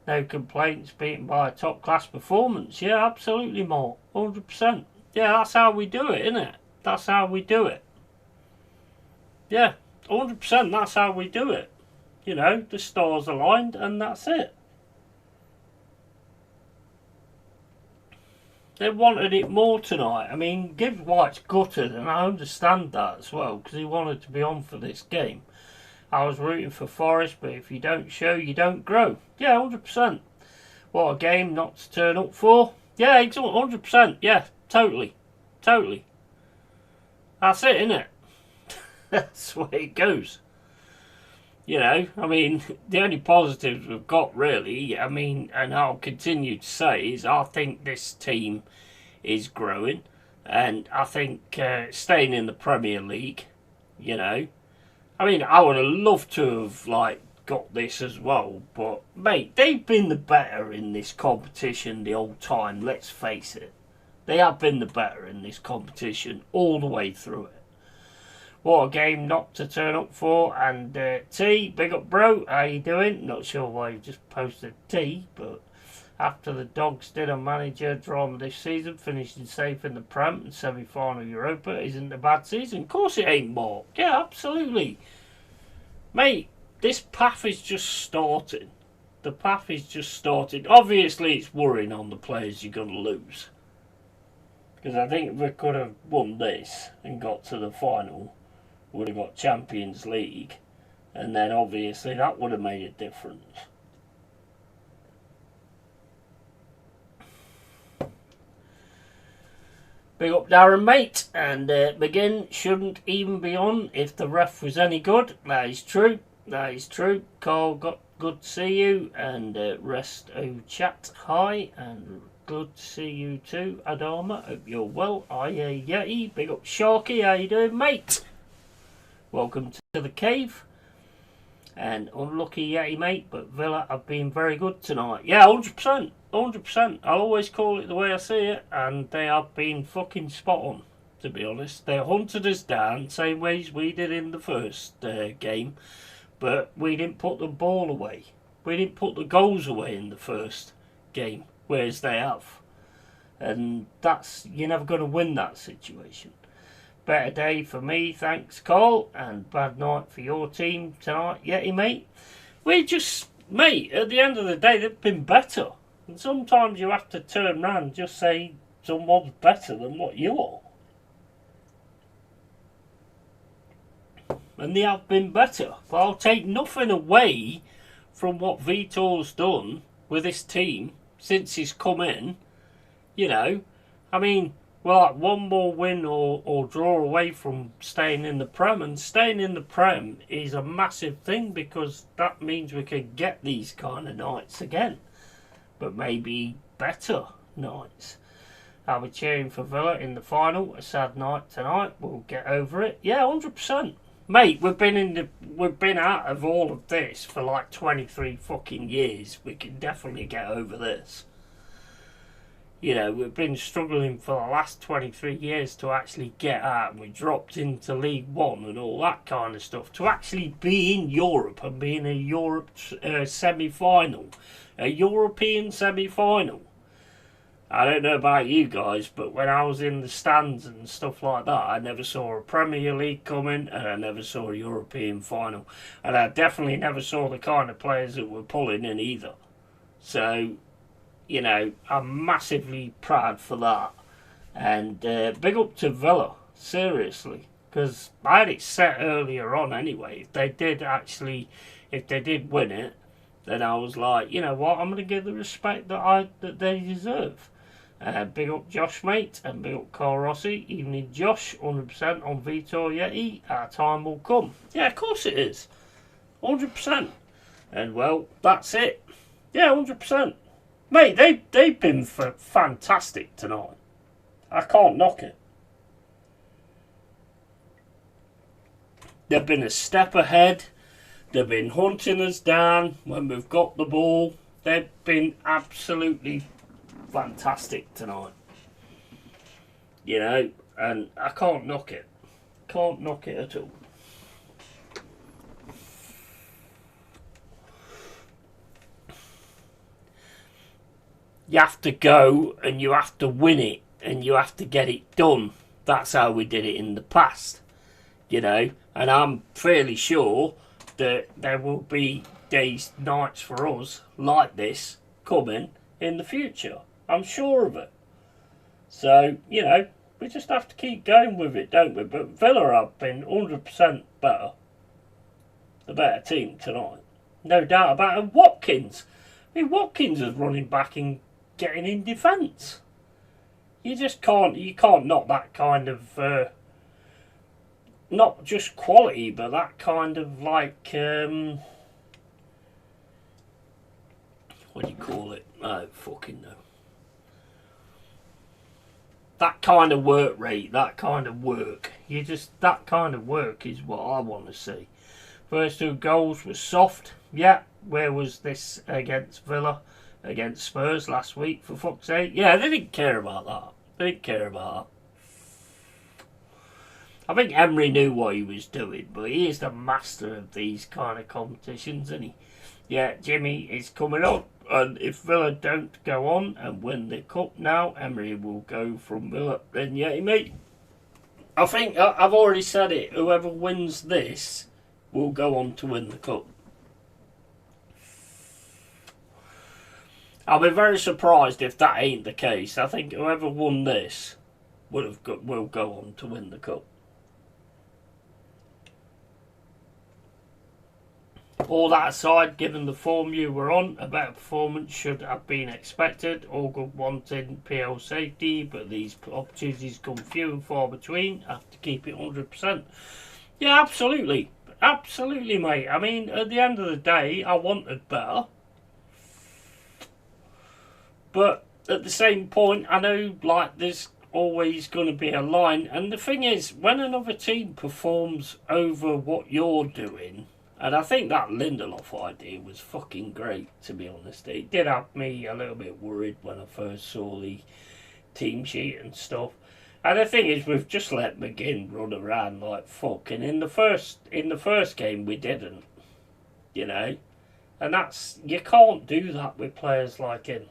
No complaints, beaten by a top class performance. Yeah, absolutely, Mark. 100%. Yeah, that's how we do it, isn't it? That's how we do it. Yeah, 100%, that's how we do it. You know, the stars aligned and that's it. They wanted it more tonight. I mean, Gibbs White's gutted, and I understand that as well, because he wanted to be on for this game. I was rooting for Forest, but if you don't show, you don't grow. Yeah, 100%. What a game not to turn up for. Yeah, 100%. Yeah, totally. Totally. That's it, isn't it? That's the way it goes. You know, I mean, the only positives we've got, really, I mean, and I'll continue to say, is I think this team is growing. And I think staying in the Premier League, you know, I mean, I would have loved to have, like, got this as well. But, mate, they've been the better in this competition the whole time, let's face it. They have been the better in this competition all the way through it. What a game not to turn up for. And T, big up bro, how you doing? Not sure why you just posted T, but after the Dogs did a manager drama this season, finishing safe in the Prem and semi-final Europa, isn't a bad season. Of course it ain't, Mark. Yeah, absolutely. Mate, this path is just starting. The path is just starting. Obviously it's worrying on the players you're going to lose. Because I think if we could have won this and got to the final, would have got Champions League, and then obviously that would have made a difference. Big up Darren, mate, and McGinn shouldn't even be on if the ref was any good. That is true. That is true. Carl, good to see you, and rest o chat. Hi, and good to see you too, Adama. Hope you're well. Yeti, big up Sharky. How you doing, mate? Welcome to the cave. And unlucky Yeti, mate, but Villa have been very good tonight. Yeah, 100%. 100%. I'll always call it the way I see it, and they have been fucking spot on, to be honest. They hunted us down, same ways we did in the first game, but we didn't put the ball away. We didn't put the goals away in the first game, whereas they have. And you're never going to win that situation. Better day for me, thanks Cole, and bad night for your team tonight, Yeti, mate. Mate, at the end of the day, they've been better. And sometimes you have to turn around and just say someone's better than what you are. And they have been better. But I'll take nothing away from what Vitor's done with this team since he's come in. You know, I mean, we're like one more win or draw away from staying in the Prem, and staying in the Prem is a massive thing because that means we can get these kind of nights again, but maybe better nights. I'll be cheering for Villa in the final. A sad night tonight. We'll get over it. Yeah, 100%. Mate, we've been out of all of this for like 23 fucking years. We can definitely get over this. You know, we've been struggling for the last 23 years to actually get out, and we dropped into League One and all that kind of stuff. To actually be in Europe and be in a Europe semi-final, a European semi-final. I don't know about you guys, but when I was in the stands and stuff like that, I never saw a Premier League coming, and I never saw a European final. And I definitely never saw the kind of players that were pulling in either. So, you know, I'm massively proud for that. And big up to Villa, seriously. Because I had it set earlier on anyway. If they did win it, then I was like, you know what, I'm going to give the respect that they deserve. Big up Josh, mate, and big up Carl Rossi. Evening, Josh, 100% on Vitor Yeti. Our time will come. Yeah, of course it is. 100%. And, well, that's it. Yeah, 100%. Mate, they've been fantastic tonight. I can't knock it. They've been a step ahead. They've been hunting us down when we've got the ball. They've been absolutely fantastic tonight. You know, and I can't knock it. Can't knock it at all. You have to go and you have to win it and you have to get it done. That's how we did it in the past. You know, and I'm fairly sure that there will be days, nights for us like this coming in the future. I'm sure of it. So, you know, we just have to keep going with it, don't we? But Villa have been 100% better. The better team tonight. No doubt about it. Watkins. I mean, Watkins is running back and getting in defence. You can't knock that kind of... not just quality, but that kind of like, what do you call it? I don't fucking know. That kind of work rate, that kind of work. That kind of work is what I want to see. First 2 goals were soft. Yeah, where was this against Villa? Against Spurs last week, for fuck's sake. Yeah, they didn't care about that. They didn't care about that. I think Emery knew what he was doing, but he is the master of these kind of competitions, isn't he? Yeah, Jimmy is coming up, and if Villa don't go on and win the cup now, Emery will go from Villa. Then yeah, mate, I think I've already said it. Whoever wins this will go on to win the cup. I'll be very surprised if that ain't the case. I think whoever won this will go on to win the cup. All that aside, given the form you were on, a better performance should have been expected. All good wanting PL safety, but these opportunities come few and far between. Have to keep it 100%. Yeah, absolutely. Absolutely, mate. I mean, at the end of the day, I wanted better. But at the same point, I know, like, there's always going to be a line. And the thing is, when another team performs over what you're doing... And I think that Lindelof idea was fucking great, to be honest. It did have me a little bit worried when I first saw the team sheet and stuff. And the thing is, we've just let McGinn run around like fuck. And in the first game, we didn't. You know? And that's... You can't do that with players like him.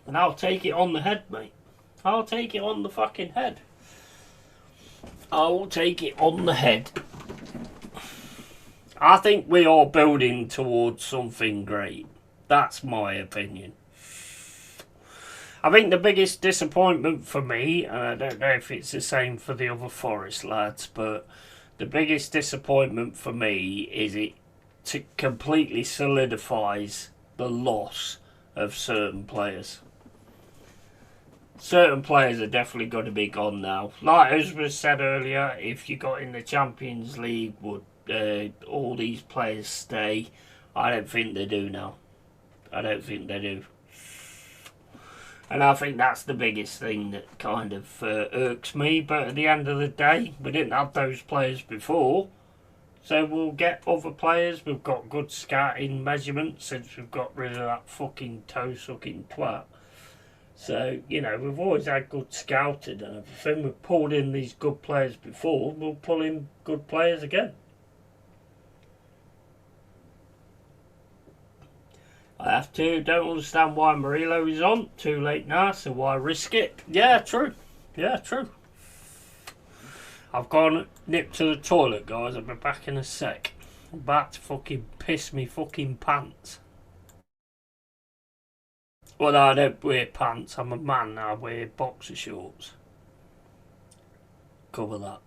And I'll take it on the head, mate. I'll take it on the fucking head. I'll take it on the head. I think we are building towards something great. That's my opinion. I think the biggest disappointment for me, and I don't know if it's the same for the other Forest lads, but the biggest disappointment for me is it completely solidifies the loss of certain players. Certain players are definitely going to be gone now. Like as was said earlier, if you got in the Champions League, would all these players stay? I don't think they do now. I don't think they do. And I think that's the biggest thing that kind of irks me. But at the end of the day, we didn't have those players before. So we'll get other players. We've got good scouting measurements since we've got rid of that fucking toe-sucking twat. So, you know, we've always had good scouting and everything. We've pulled in these good players before. We'll pull in good players again. I have to. Don't understand why Murillo is on. Too late now, so why risk it? Yeah, true. Yeah, true. I've gone nipped to the toilet, guys. I'll be back in a sec. I'm about to fucking piss me fucking pants. Well, I don't wear pants. I'm a man. I wear boxer shorts. Cover that.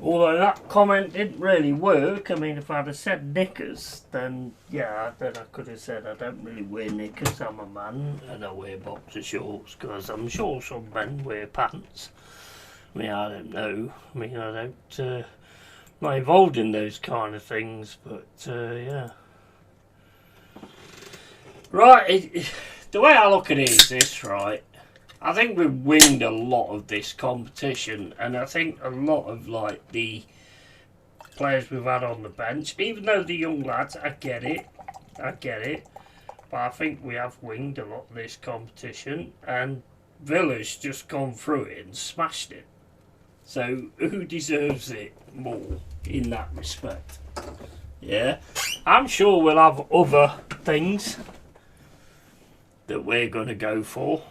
Although that comment didn't really work. I mean, if I'd have said knickers, then yeah, then I could have said I don't really wear knickers. I'm a man and I wear boxer shorts because I'm sure some men wear pants. I mean, I don't know. I mean, I don't. I'm not involved in those kind of things, but yeah. Right, the way I look at it is this, right? I think we've winged a lot of this competition, and I think a lot of like the players we've had on the bench, even though the young lads, I get it, but I think we have winged a lot of this competition, and Villa's just gone through it and smashed it. So who deserves it more in that respect? Yeah, I'm sure we'll have other things that we're going to go for.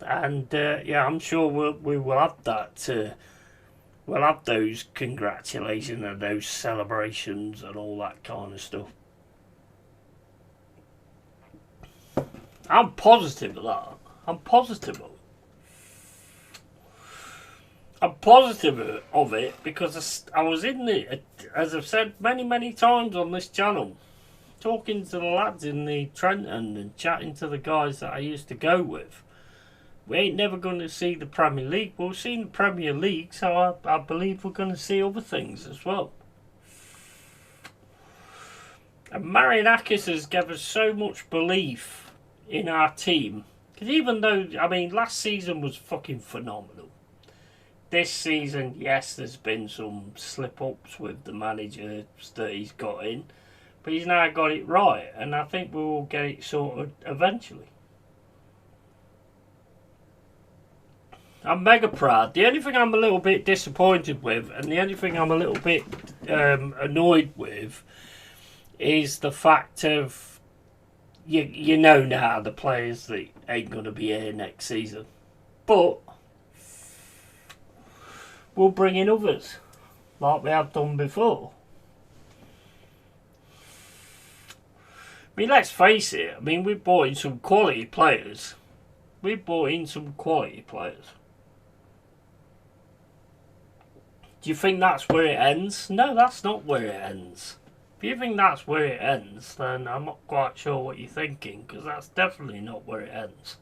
And yeah, I'm sure we will have that. We'll have those congratulations and those celebrations and all that kind of stuff. I'm positive of that. I'm positive of it. I'm positive of it because I was in the, as I've said many times on this channel, talking to the lads in the Trenton and chatting to the guys that I used to go with. We ain't never going to see the Premier League. We'll see the Premier League, so I believe we're going to see other things as well. And Marianakis has given us so much belief in our team. Because even though, I mean, last season was fucking phenomenal. This season, yes, there's been some slip-ups with the managers that he's got in. But he's now got it right. And I think we will get it sorted eventually. I'm mega proud. The only thing I'm a little bit disappointed with, and the only thing I'm a little bit annoyed with, is the fact of you know now the players that ain't going to be here next season. But we'll bring in others, like we have done before. I mean, let's face it. I mean, we've brought in some quality players. Do you think that's where it ends? No, that's not where it ends. If you think that's where it ends, then I'm not quite sure what you're thinking, because that's definitely not where it ends.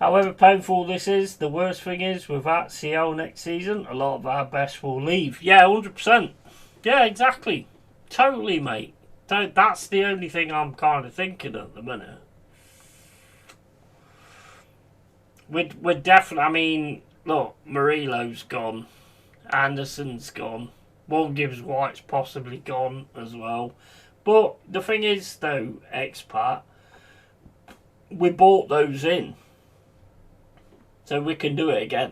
However painful this is, the worst thing is, without CO next season, a lot of our best will leave. Yeah, 100%. Yeah, exactly. Totally, mate. That's the only thing I'm kind of thinking at the minute. We're definitely, I mean, look, Marilo's gone. Anderson's gone. One Gibbs White's possibly gone as well. But the thing is, though, expat, we bought those in. So we can do it again.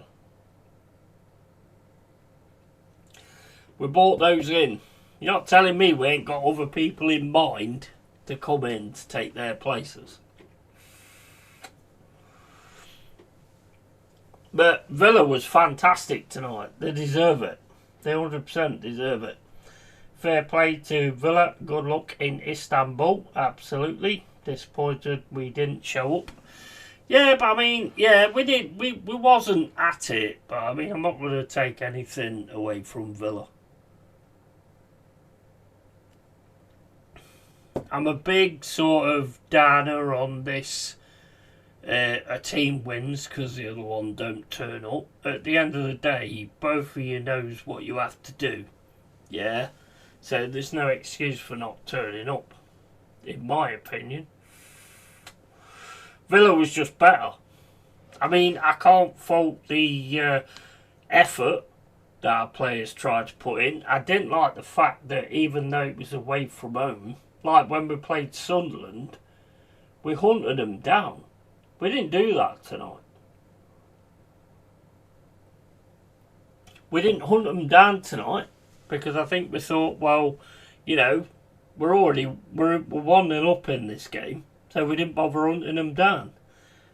We bought those in. You're not telling me we ain't got other people in mind to come in to take their places. But Villa was fantastic tonight. They deserve it. They 100% deserve it. Fair play to Villa. Good luck in Istanbul. Absolutely. Disappointed we didn't show up. Yeah, but I mean, yeah, we did. We wasn't at it. But I mean, I'm not going to take anything away from Villa. I'm a big sort of downer on this. A team wins because the other one don't turn up. At the end of the day, both of you knows what you have to do. Yeah? So there's no excuse for not turning up, in my opinion. Villa was just better. I mean, I can't fault the effort that our players tried to put in. I didn't like the fact that even though it was away from home, like when we played Sunderland, we hunted them down. We didn't do that tonight. We didn't hunt them down tonight because I think we thought, well, you know, we're 1-0 up in this game, so we didn't bother hunting them down.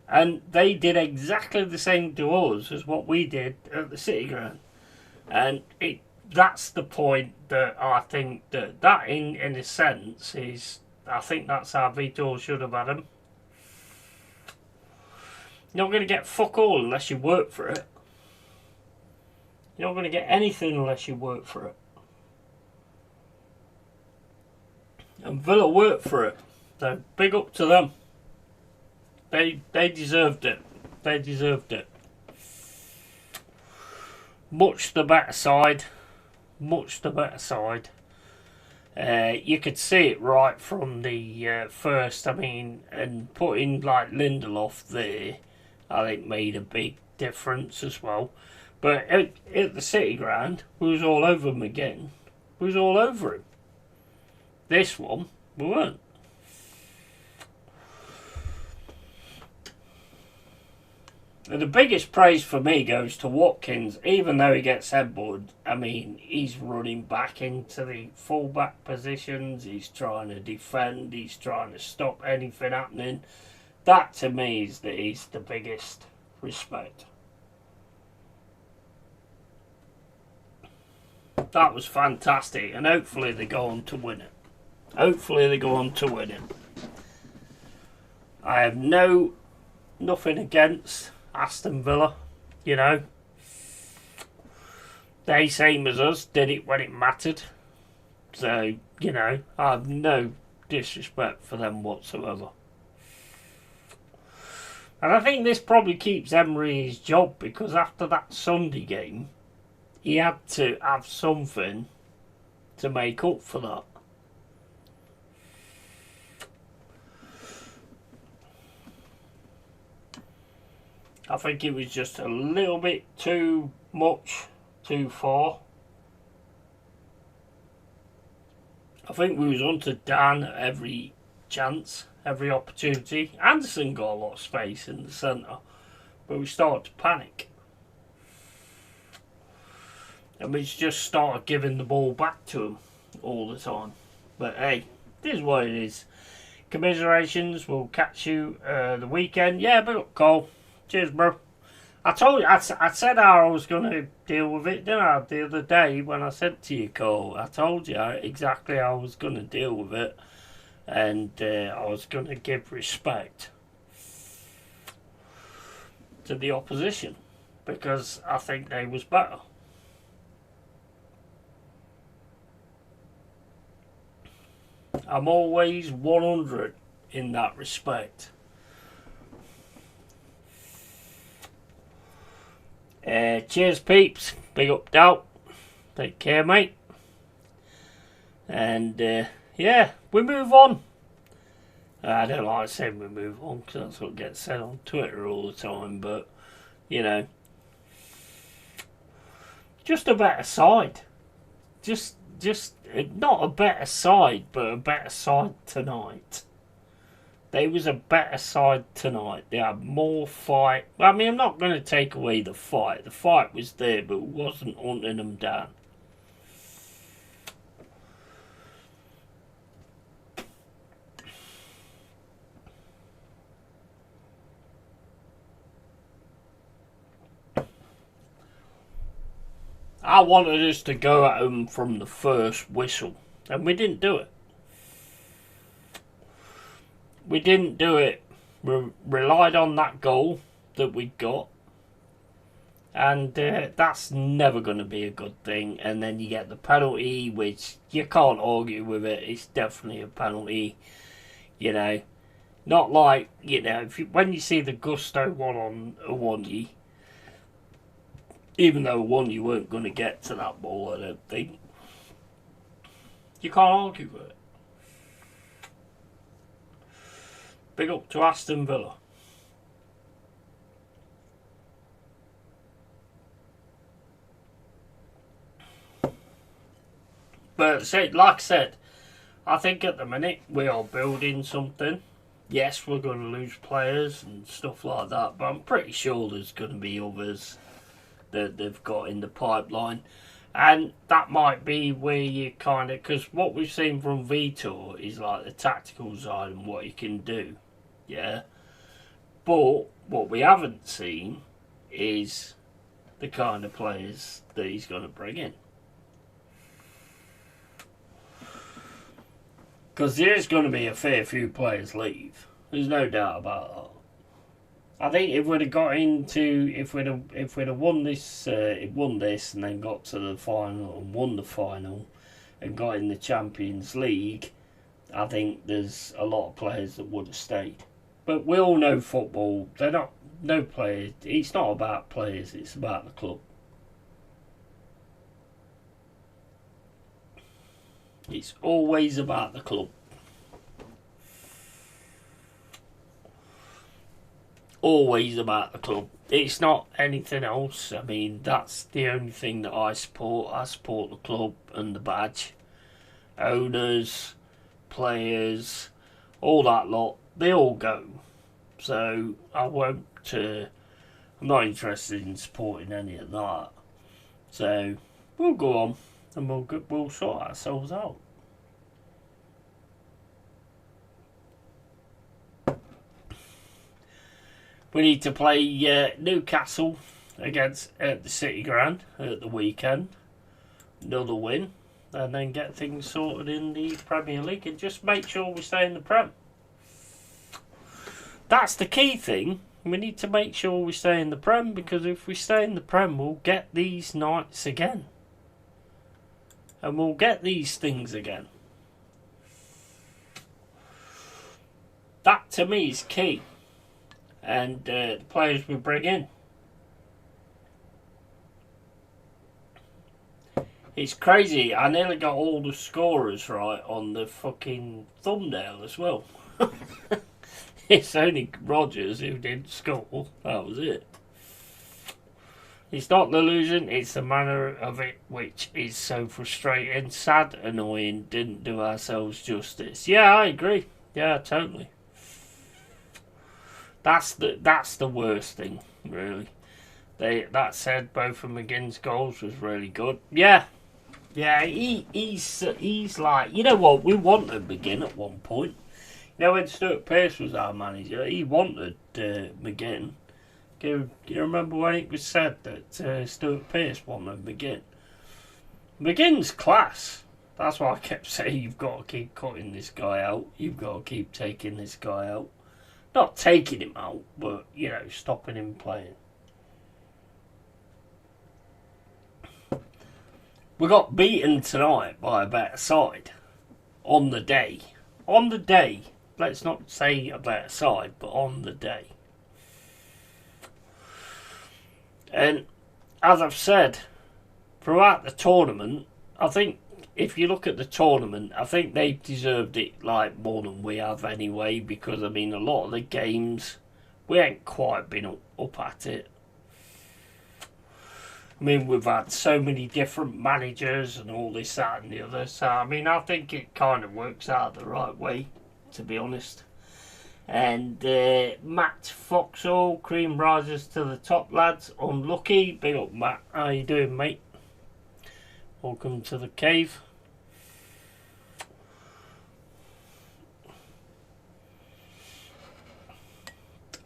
And they did exactly the same to us as what we did at the City Ground. And that's the point that I think that in a sense is, I think that's how Vitor should have had them. You're not going to get fuck all unless you work for it. You're not going to get anything unless you work for it. And Villa worked for it. So big up to them. They deserved it. They deserved it. Much the better side. Much the better side. You could see it right from the first. I mean, and putting like Lindelof there, I think made a big difference as well. But at the City Ground, we was all over him again. We was all over him. This one, we weren't. And the biggest praise for me goes to Watkins, even though he gets headbutted. I mean, he's running back into the full-back positions. He's trying to defend. He's trying to stop anything happening. That, to me, is the biggest respect. That was fantastic, and hopefully they go on to win it. Hopefully they go on to win it. I have nothing against Aston Villa, you know. They, same as us, did it when it mattered. So, you know, I have no disrespect for them whatsoever. And I think this probably keeps Emery his job, because after that Sunday game, he had to have something to make up for that. I think it was just a little bit too much, too far. I think we was hunted down at every chance, every opportunity. Anderson got a lot of space in the centre, but we started to panic. And we just started giving the ball back to him all the time. But hey, this is what it is. Commiserations, we'll catch you the weekend. Yeah, but look, Cole. Cheers, bro. I told you, I said how I was going to deal with it, didn't I, the other day when I said to you, Cole? I told you exactly how I was going to deal with it. And I was going to give respect to the opposition, because I think they was better. I'm always 100 in that respect. Cheers, peeps. Big up, Doubt. Take care, mate. And yeah, we move on. I don't like saying we move on because that's what gets said on Twitter all the time. But you know, just a better side. Just not a better side, but a better side tonight. They was a better side tonight. They had more fight. I mean, I'm not going to take away the fight. The fight was there, but it wasn't hunting them down. I wanted us to go at them from the first whistle, and we didn't do it. We didn't do it. We relied on that goal that we got, and that's never going to be a good thing. And then you get the penalty, which you can't argue with it. It's definitely a penalty, you know. Not like, you know, when you see the Gusto one on Awonyi, even though Awonyi weren't going to get to that ball, I don't think. You can't argue with it. Big up to Aston Villa. But like I said, I think at the minute we are building something. Yes, we're going to lose players and stuff like that, but I'm pretty sure there's going to be others that they've got in the pipeline. And that might be where you kind of... Because what we've seen from Vitor is like the tactical side and what he can do. Yeah. But what we haven't seen is the kind of players that he's going to bring in. Because there's going to be a fair few players leave. There's no doubt about that. I think if we'd have got into, if we'd have won this, won this, and then got to the final and won the final, and got in the Champions League, I think there's a lot of players that would have stayed. But we all know football. They're not no players. It's not about players. It's about the club. It's always about the club. Always about the club. It's not anything else. I mean, that's the only thing that I support. I support the club and the badge. Owners, players, all that lot, they all go. So I won't. I'm not interested in supporting any of that. So we'll go on and we'll sort ourselves out. We need to play Newcastle against the City Ground at the weekend. Another win. And then get things sorted in the Premier League and just make sure we stay in the Prem. That's the key thing. We need to make sure we stay in the Prem, because if we stay in the Prem, we'll get these nights again. And we'll get these things again. That to me is key. And the players we bring in. It's crazy. I nearly got all the scorers right on the fucking thumbnail as well. It's only Rodgers who didn't score. That was it. It's not the illusion, it's the manner of it which is so frustrating, sad, annoying, didn't do ourselves justice. Yeah, I agree. Yeah, totally. That's the worst thing, really. That said, both of McGinn's goals was really good. Yeah, he's like, you know what, we wanted McGinn at one point. You know, when Stuart Pearce was our manager, he wanted McGinn. Do you remember when it was said that Stuart Pearce wanted McGinn? McGinn's class. That's why I kept saying you've got to keep cutting this guy out. You've got to keep taking this guy out. Not taking him out, but, you know, stopping him playing. We got beaten tonight by a better side. On the day. on the day, let's not say a better side, but on the day. And as I've said, throughout the tournament, I think if you look at the tournament, I think they've deserved it like more than we have anyway, because I mean a lot of the games we ain't quite been up at it. I mean, we've had so many different managers and all this, that and the other, so I mean I think it kind of works out the right way, to be honest. And Matt Foxall, cream rises to the top, lads. Unlucky. Big up, Matt. How you doing, mate? Welcome to the cave.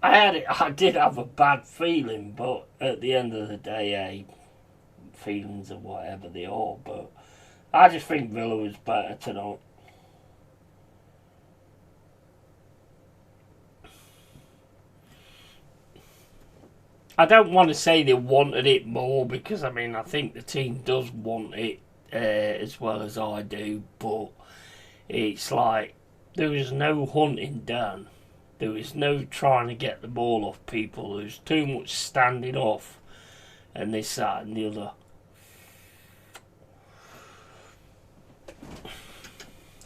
I did have a bad feeling, but at the end of the day, feelings are whatever they are. But I just think Villa was better tonight. I don't want to say they wanted it more, because I mean I think the team does want it as well as I do, but it's like there was no hunting down, there was no trying to get the ball off people, there was too much standing off and this, that and the other.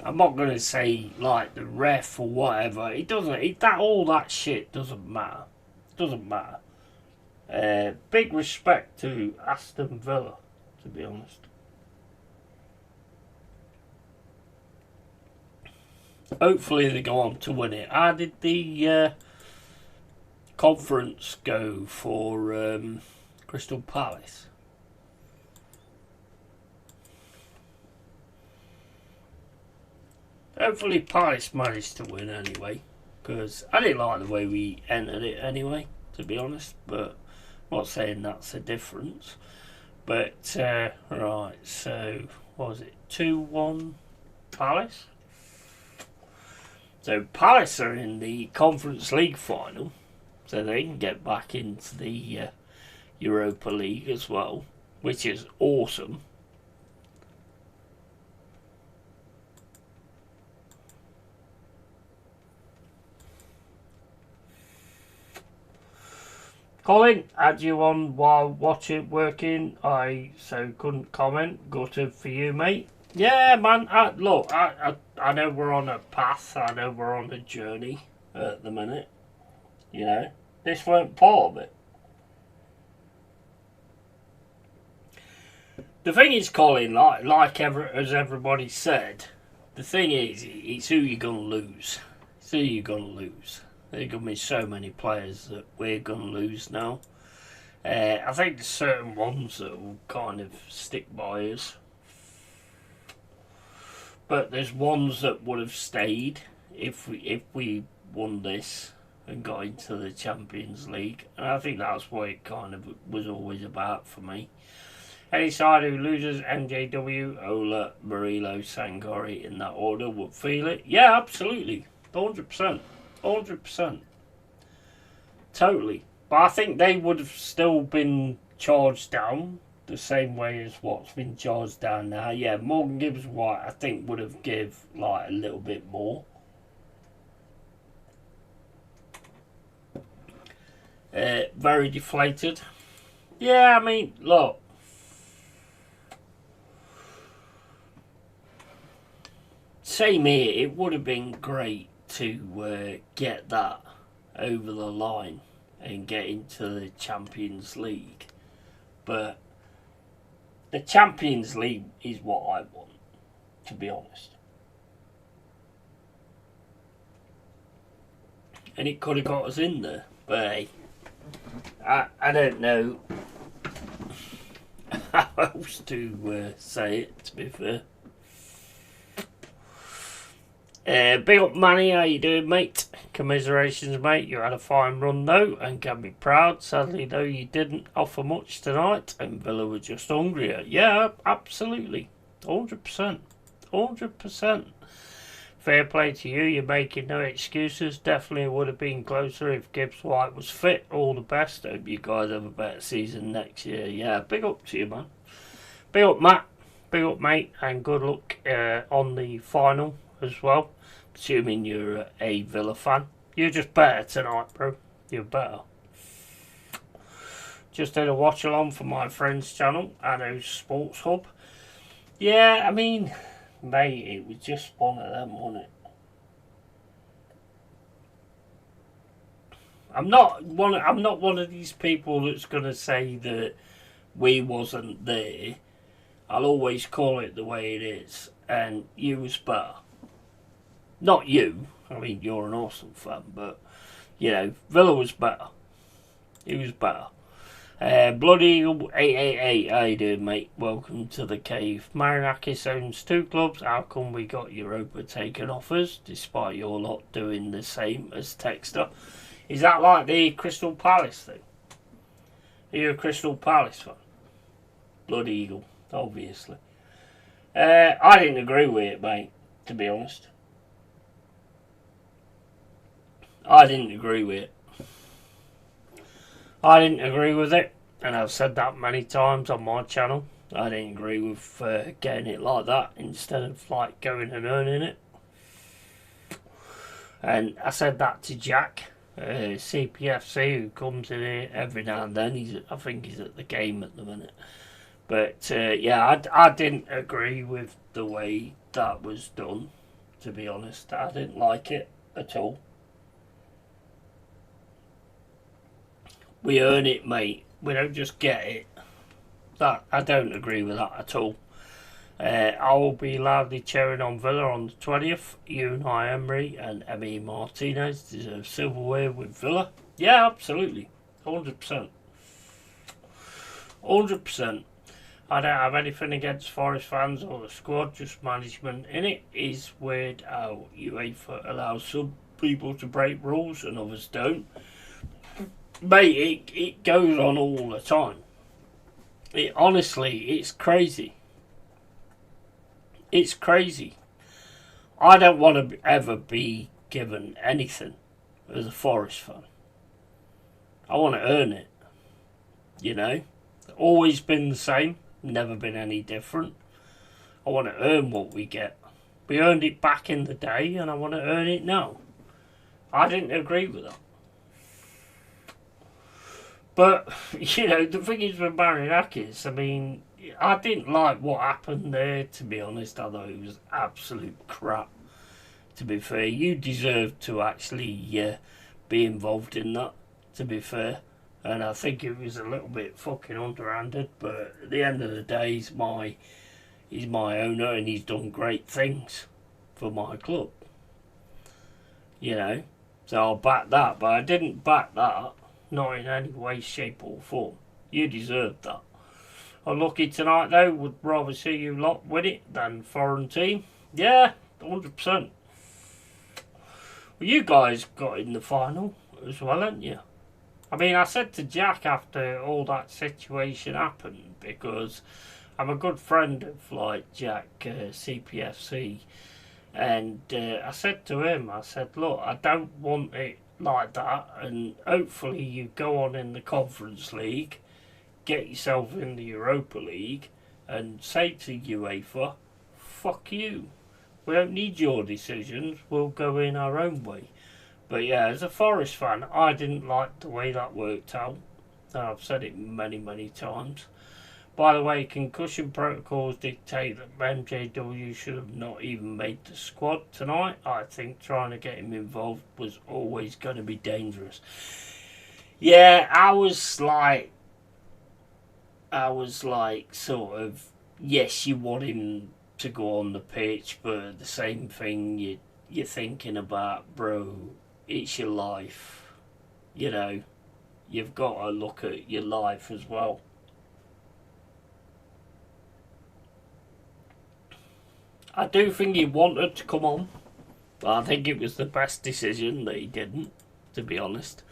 I'm not going to say like the ref or whatever, it doesn't, all that shit doesn't matter, big respect to Aston Villa, to be honest. Hopefully they go on to win it. How did the conference go for Crystal Palace? Hopefully Palace managed to win anyway, because I didn't like the way we entered it anyway, to be honest, but I'm not saying that's a difference. But right, so what was it, 2-1 Palace? So Palace are in the Conference League final, so they can get back into the Europa League as well, which is awesome. Colin, had you on while watching, working, so couldn't comment. Gutted for you, mate. Yeah, man, look, I know we're on a path, I know we're on a journey at the minute, you know, this weren't part of it. The thing is, Colin, as everybody said, the thing is, it's who you're going to lose. It's who you're going to lose. There are going to be so many players that we're going to lose now. I think there's certain ones that will kind of stick by us. But there's ones that would have stayed if we won this and got into the Champions League. And I think that's what it kind of was always about for me. Any side who loses, MJW, Ola, Murillo, Sangori, in that order, would feel it. Yeah, absolutely. 100%. 100%. Totally. But I think they would have still been charged down the same way as what's been charged down now. Yeah, Morgan Gibbs White, I think, would have give like a little bit more. Very deflated. Yeah, I mean, look. Same here, it would have been great to get that over the line and get into the Champions League. But the Champions League is what I want, to be honest. And it could have got us in there. But hey, I don't know how else to say it, to be fair. Big up Manny, how you doing, mate? Commiserations, mate. You had a fine run though and can be proud. Sadly though, you didn't offer much tonight and Villa were just hungrier. Yeah, absolutely. 100%. 100%. Fair play to you, you're making no excuses. Definitely would have been closer if Gibbs White was fit. All the best. Hope you guys have a better season next year. Yeah, big up to you, man. Big up, Matt. Big up, mate. And good luck on the final as well. assuming you're a Villa fan. You're just better tonight, bro. You're better. Just did a watch along for my friend's channel, Anno's Sports Hub. Yeah, I mean, mate, it was just one of them, wasn't it? I'm not one of these people that's gonna say that we wasn't there. I'll always call it the way it is, and you was better. Not you. I mean, you're an Arsenal fan, but you know, Villa was better. He was better. Blood Eagle 888, how you doing, mate? Welcome to the cave. Marinakis owns 2 clubs. How come we got Europa taking offers, despite your lot doing the same as Texter? Is that like the Crystal Palace thing? Are you a Crystal Palace fan? Blood Eagle, obviously. I didn't agree with it, mate, to be honest. I didn't agree with it. I didn't agree with it, and I've said that many times on my channel. I didn't agree with getting it like that instead of like going and earning it. And I said that to Jack, CPFC, who comes in here every now and then. I think he's at the game at the minute. But yeah, I didn't agree with the way that was done, to be honest. I didn't like it at all. We earn it, mate. We don't just get it. That I don't agree with that at all. I will be loudly cheering on Villa on the 20th. Unai Emery and Emi Martinez deserve silverware with Villa. Yeah, absolutely. 100%. 100%. I don't have anything against Forest fans or the squad, just management in it. Is weird how UEFA allows some people to break rules and others don't. Mate, it goes on all the time. Honestly, it's crazy. It's crazy. I don't want to ever be given anything as a Forest fan. I want to earn it. You know? Always been the same. Never been any different. I want to earn what we get. We earned it back in the day, and I want to earn it now. I didn't agree with that. But, you know, the thing is with Marinakis, I mean, I didn't like what happened there, to be honest. I thought it was absolute crap, to be fair. You deserve to actually be involved in that, to be fair. And I think it was a little bit fucking underhanded, but at the end of the day, he's my owner and he's done great things for my club. You know, so I'll back that, but I didn't back that. Not in any way, shape or form. You deserved that. Unlucky tonight though, would rather see you lot win it than foreign team. Yeah, 100%. Well, you guys got in the final as well, haven't you? I mean, I said to Jack after all that situation happened, because I'm a good friend of like Jack, CPFC, and I said to him, I said, look, I don't want it like that, and hopefully you go on in the Conference League, get yourself in the Europa League, and say to UEFA, fuck you, we don't need your decisions, we'll go in our own way. But yeah, as a Forest fan, I didn't like the way that worked out, and I've said it many times. By the way, concussion protocols dictate that MJW should have not even made the squad tonight. I think trying to get him involved was always going to be dangerous. Yeah, I was like, sort of, yes, you want him to go on the pitch, but the same thing you're thinking about, bro, it's your life. You know, you've got to look at your life as well. I do think he wanted to come on, but I think it was the best decision that he didn't, to be honest.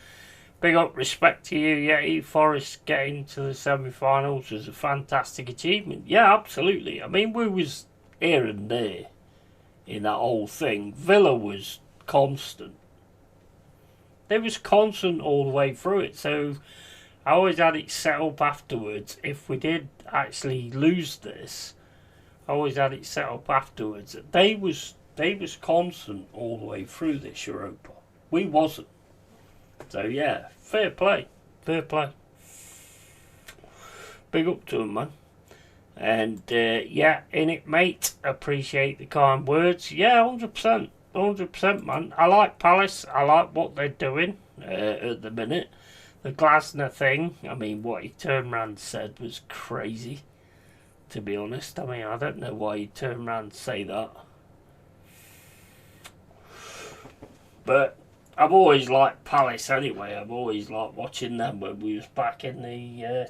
Big up respect to you, Yeti. Forest getting to the semi-finals was a fantastic achievement. Yeah, absolutely. I mean, we was here and there in that whole thing. Villa was constant. They was constant all the way through it, so I always had it set up afterwards. If we did actually lose this, I always had it set up afterwards. They was They was constant all the way through this Europa. We wasn't. So yeah, fair play. Fair play. Big up to them, man. And yeah, in it, mate. Appreciate the kind words. Yeah, 100%. 100%, man. I like Palace. I like what they're doing at the minute. The Glasner thing, I mean, what he turned around and said was crazy, to be honest. I mean, I don't know why he turned around and say that. But I've always liked Palace anyway. I've always liked watching them when we was back in the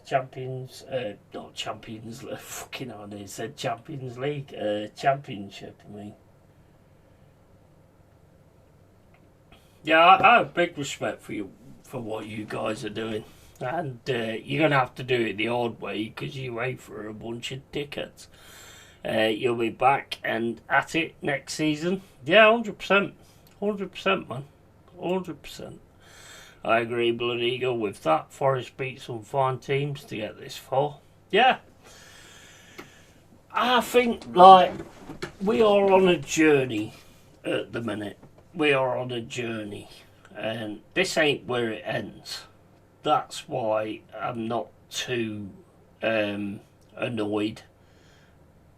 not Champions League, fucking hell, they said Champions League, Championship, I mean. Yeah, I have big respect for you, for what you guys are doing. And you're going to have to do it the hard way because you wait for a bunch of dickheads. You'll be back and at it next season. Yeah, 100%. 100%, man. 100%. I agree, Blood Eagle, with that. Forest beat some fine teams to get this far. Yeah. I think, like, we are on a journey at the minute. We are on a journey. And this ain't where it ends. That's why I'm not too annoyed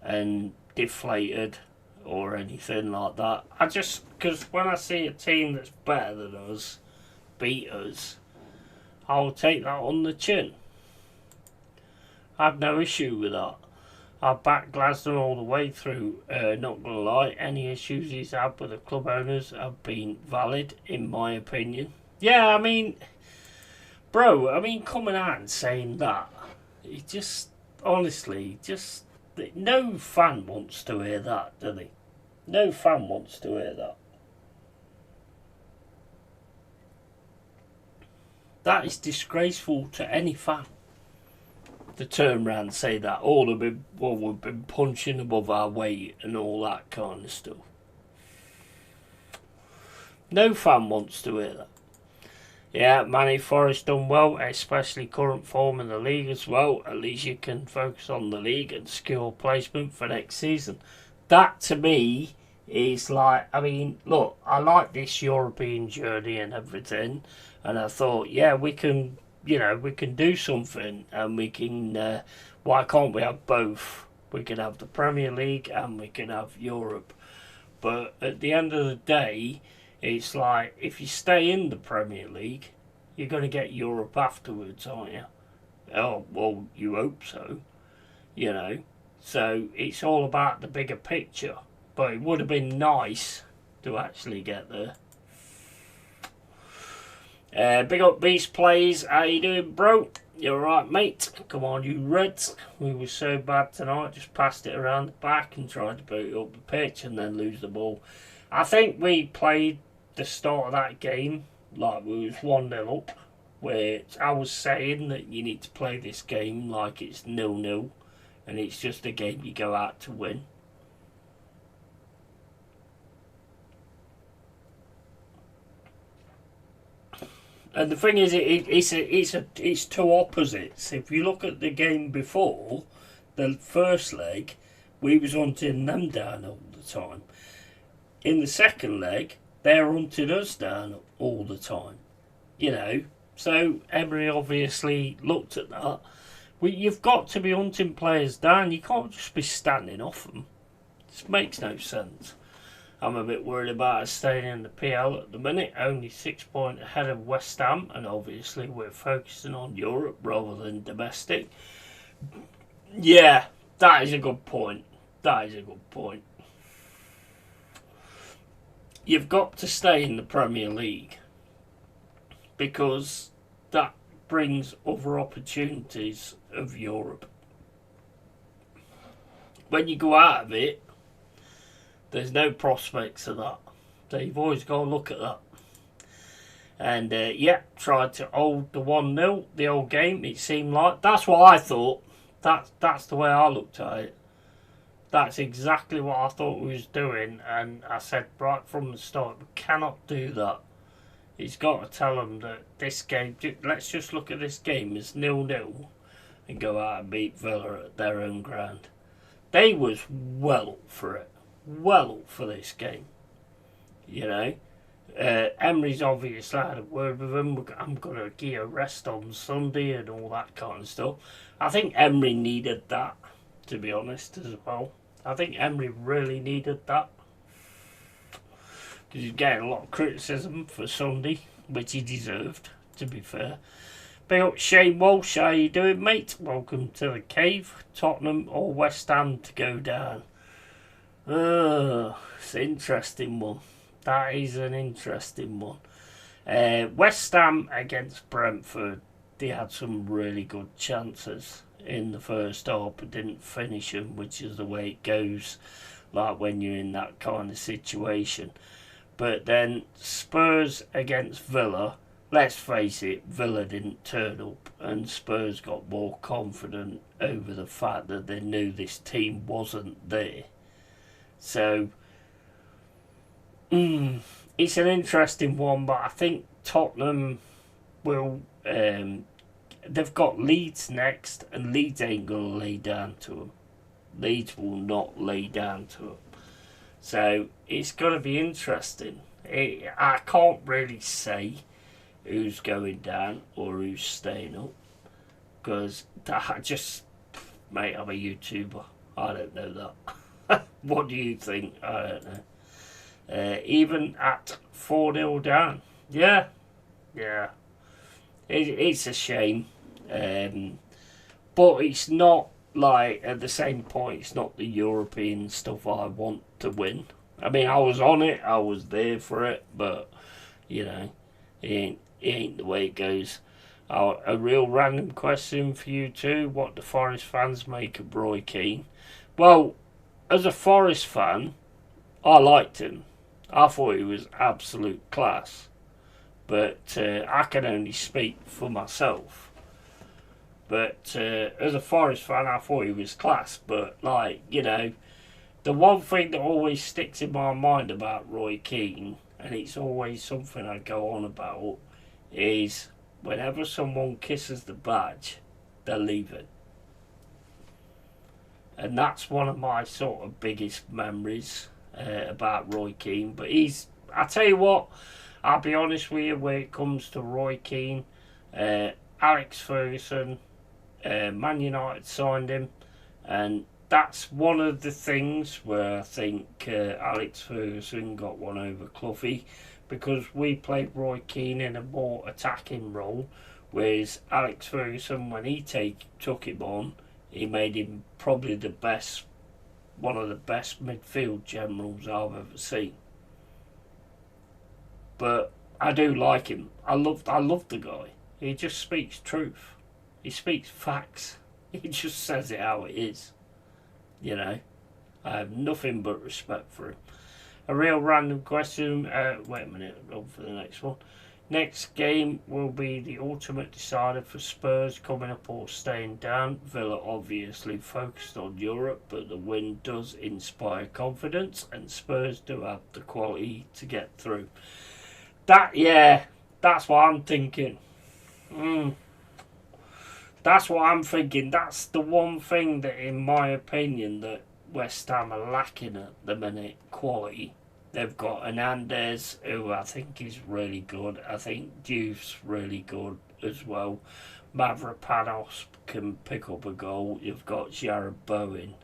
and deflated or anything like that. I just, because when I see a team that's better than us beat us, I'll take that on the chin. I have no issue with that. I back Glasner all the way through. Not gonna lie, any issues he's had with the club owners have been valid, in my opinion. Yeah, I mean, bro, I mean, coming out and saying that, it just, honestly, just, no fan wants to hear that, do they? No fan wants to hear that. That is disgraceful to any fan. To turn around and say that, we've been punching above our weight and all that kind of stuff. No fan wants to hear that. Yeah, Manny Forrest done well, especially current form in the league as well. At least you can focus on the league and secure placement for next season. That to me is like, I mean, look, I like this European journey and everything, and I thought, yeah, we can, you know, we can do something, and we can, why can't we have both? We can have the Premier League and we can have Europe. But at the end of the day, it's like, if you stay in the Premier League, you're going to get Europe afterwards, aren't you? Oh, well, you hope so, you know. So it's all about the bigger picture. But it would have been nice to actually get there. Big up Beast Plays. How you doing, bro? You alright, mate? Come on, you Reds. We were so bad tonight. Just passed it around the back and tried to boot up the pitch and then lose the ball. I think we played the start of that game like we was 1-0 up, where I was saying that you need to play this game like it's 0-0 and it's just a game you go out to win. And the thing is, it's two opposites. If you look at the game before, the first leg, we was hunting them down all the time. In the second leg, they're hunting us down all the time. You know, so Emery obviously looked at that. You've got to be hunting players down. You can't just be standing off them. This makes no sense. I'm a bit worried about us staying in the PL at the minute. Only 6 points ahead of West Ham. And obviously we're focusing on Europe rather than domestic. Yeah, that is a good point. That is a good point. You've got to stay in the Premier League. Because that brings other opportunities of Europe. When you go out of it, there's no prospects of that. So you've always got to look at that. And yeah, tried to hold the 1-0 the whole game, it seemed like. That's what I thought. That's the way I looked at it. That's exactly what I thought we was doing. And I said right from the start, we cannot do that. He's got to tell them that this game, let's just look at this game as 0-0 and go out and beat Villa at their own ground. They was well up for it. well for this game. You know, Emery's obviously had a word with him. I'm going to give a rest on Sunday and all that kind of stuff. I think Emery needed that, to be honest, as well. I think Emery really needed that. Because he's getting a lot of criticism for Sunday, which he deserved, to be fair. Big up Shane Walsh, how you doing, mate? Welcome to the cave. Tottenham or West Ham to go down? It's an interesting one. That is an interesting one. West Ham against Brentford. They had some really good chances in the first half but didn't finish them, which is the way it goes, like when you're in that kind of situation. But then Spurs against Villa, let's face it, Villa didn't turn up and Spurs got more confident over the fact that they knew this team wasn't there. So, it's an interesting one, but I think Tottenham will... they've got Leeds next, and Leeds ain't going to lay down to them. Leeds will not lay down to them. So, it's going to be interesting. I can't really say who's going down or who's staying up, because mate, I'm a YouTuber. I don't know that. What do you think? I don't know. Even at 4-0 down. Yeah. It's a shame. But it's not like, at the same point, it's not the European stuff I want to win. I mean, I was on it, I was there for it, but, you know, it ain't the way it goes. A real random question for you too. What do Forest fans make of Roy Keane? Well, as a Forest fan, I liked him. I thought he was absolute class. But I can only speak for myself. But as a Forest fan, I thought he was class. But, like, you know, the one thing that always sticks in my mind about Roy Keane, and it's always something I go on about, is whenever someone kisses the badge, they're leaving. And that's one of my sort of biggest memories about Roy Keane. But I tell you what, I'll be honest with you, when it comes to Roy Keane, Alex Ferguson, Man United signed him, and that's one of the things where I think Alex Ferguson got one over Cloughie, because we played Roy Keane in a more attacking role, whereas Alex Ferguson, when he took him on, he made him probably one of the best midfield generals I've ever seen. But I do like him. I love the guy. He just speaks truth. He speaks facts. He just says it how it is. You know, I have nothing but respect for him. A real random question. Wait a minute, I'll go for the next one. Next game will be the ultimate decider for Spurs coming up or staying down. Villa obviously focused on Europe, but the win does inspire confidence, and Spurs do have the quality to get through. That's what I'm thinking. That's what I'm thinking. That's the one thing that, in my opinion, that West Ham are lacking at the minute, quality. They've got Hernandez, who I think is really good. I think Diouf's really good as well. Mavropanos can pick up a goal. You've got Jared Bowen.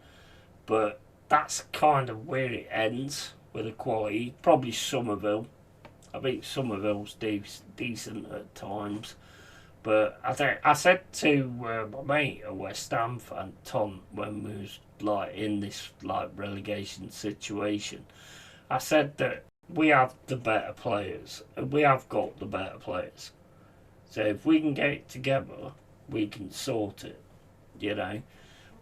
But that's kind of where it ends with the quality. Probably Somerville. I think Somerville's decent at times. But I said to my mate, a West Ham fan, Tom, when we was like in this like relegation situation, I said that we have the better players, and we have got the better players. So if we can get it together, we can sort it, you know.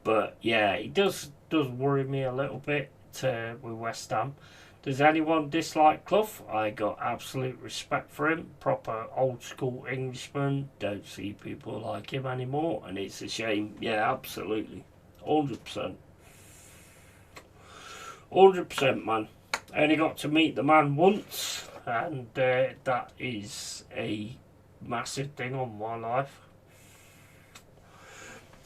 But yeah, it does worry me a little bit with West Ham. Does anyone dislike Clough? I got absolute respect for him. Proper old school Englishman. Don't see people like him anymore, and it's a shame. Yeah, absolutely. 100%. 100%, man. I only got to meet the man once, and that is a massive thing on my life.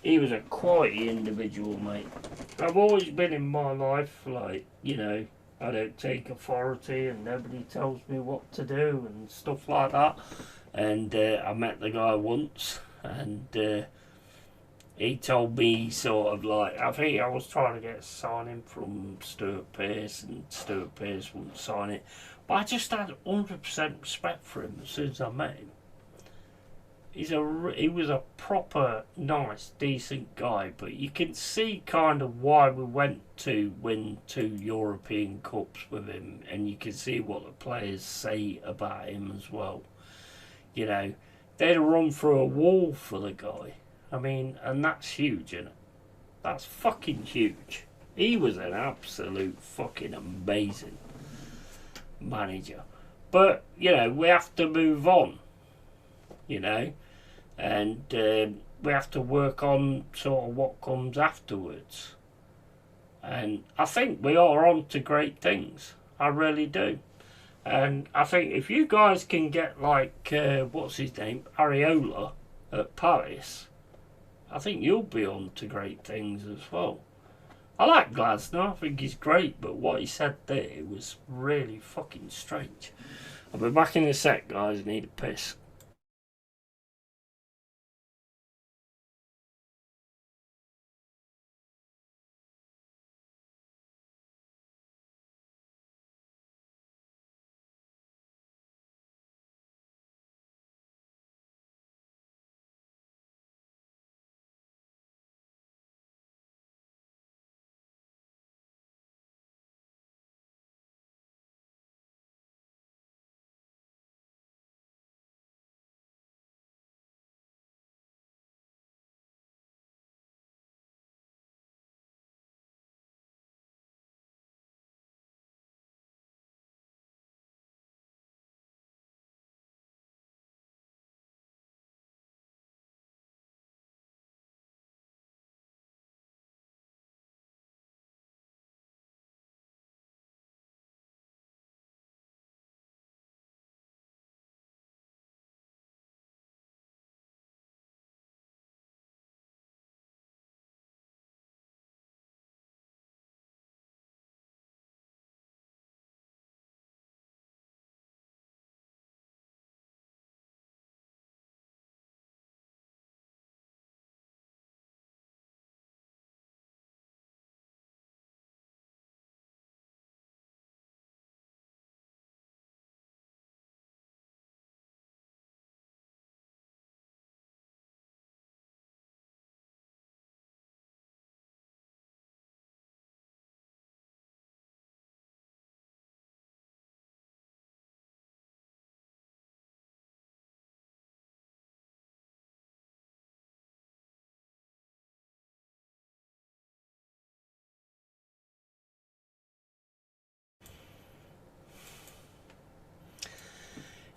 he was a quality individual, mate. I've always been in my life, like, you know, I don't take authority and nobody tells me what to do and stuff like that. And I met the guy once, and he told me sort of like, I think I was trying to get a signing from Stuart Pearce, and Stuart Pearce wouldn't sign it. But I just had 100% respect for him as soon as I met him. He was a proper nice, decent guy, but you can see kind of why we went to win 2 European Cups with him, and you can see what the players say about him as well. You know, they'd have run through a wall for the guy. I mean, and that's huge, isn't it? That's fucking huge. He was an absolute fucking amazing manager. But, you know, we have to move on, you know, and we have to work on sort of what comes afterwards. And I think we are on to great things. I really do. And I think if you guys can get like, what's his name, Areola at Palace, I think you'll be on to great things as well. I like Glasner, I think he's great, but what he said there was really fucking strange. I'll be back in a sec, guys, I need a piss.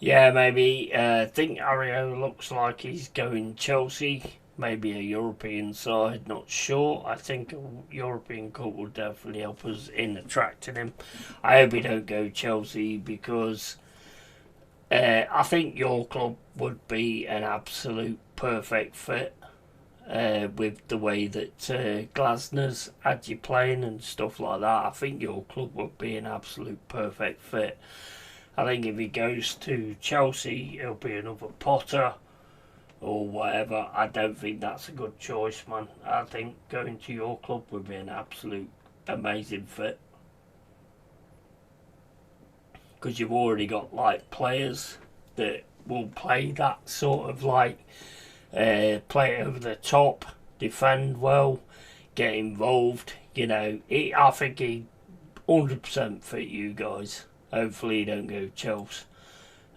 Yeah, maybe. I think Ario looks like he's going Chelsea. Maybe a European side, not sure. I think a European Cup will definitely help us in attracting him. I hope he don't go Chelsea because I think your club would be an absolute perfect fit with the way that Glasner's had you playing and stuff like that. I think your club would be an absolute perfect fit. I think if he goes to Chelsea, it'll be another Potter or whatever. I don't think that's a good choice, man. I think going to your club would be an absolute amazing fit. Because you've already got like players that will play that sort of like play over the top, defend well, get involved. You know, I think he 100% fit you guys. Hopefully you don't go Chelsea.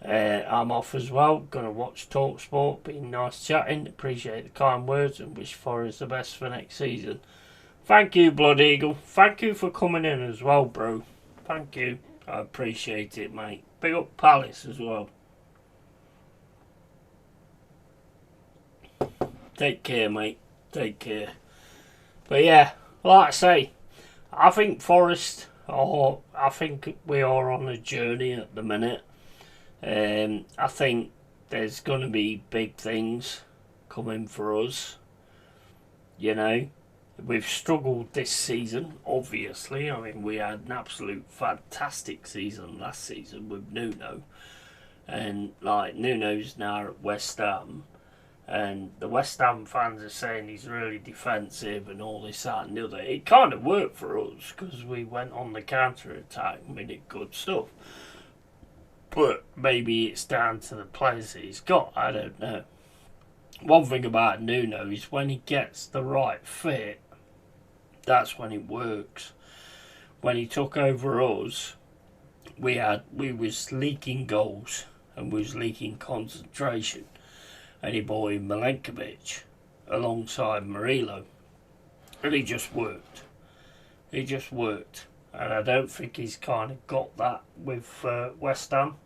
I'm off as well. Gonna watch TalkSport. Been nice chatting. Appreciate the kind words and wish Forrest the best for next season. Thank you, Blood Eagle. Thank you for coming in as well, bro. Thank you. I appreciate it, mate. Big up Palace as well. Take care, mate. Take care. But yeah, like I say, I think Forest, or I think we are on a journey at the minute. I think there's going to be big things coming for us. You know, we've struggled this season, obviously. I mean, we had an absolute fantastic season last season with Nuno. And, like, Nuno's now at West Ham. And the West Ham fans are saying he's really defensive and all this, that, and the other. It kind of worked for us because we went on the counter attack and we did good stuff. But maybe it's down to the players that he's got. I don't know. One thing about Nuno is when he gets the right fit, that's when it works. When he took over us, we was leaking goals and we was leaking concentration. And he brought in Milenkovic alongside Murillo. And he just worked. He just worked. And I don't think he's kind of got that with West Ham.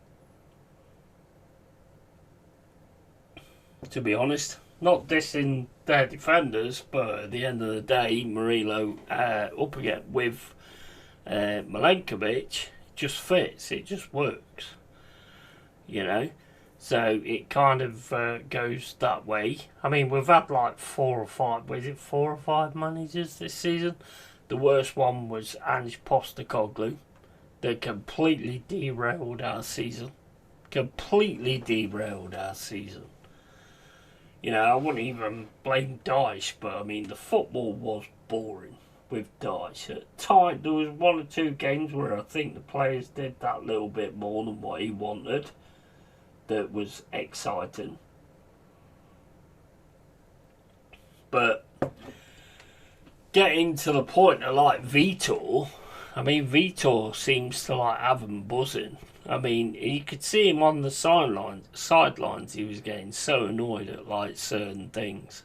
To be honest. Not dissing their defenders, but at the end of the day, Murillo up again with Milenkovic just fits. It just works. You know? So it kind of goes that way. I mean, we've had like 4 or 5 managers this season? The worst one was Ange Postecoglou. That completely derailed our season. Completely derailed our season. You know, I wouldn't even blame Dyche, but I mean, the football was boring with Dyche. At times, there was 1 or 2 games where I think the players did that little bit more than what he wanted. That was exciting. But getting to the point of like Vitor, I mean, Vitor seems to like have him buzzing. I mean, you could see him on the sidelines. He was getting so annoyed at like certain things.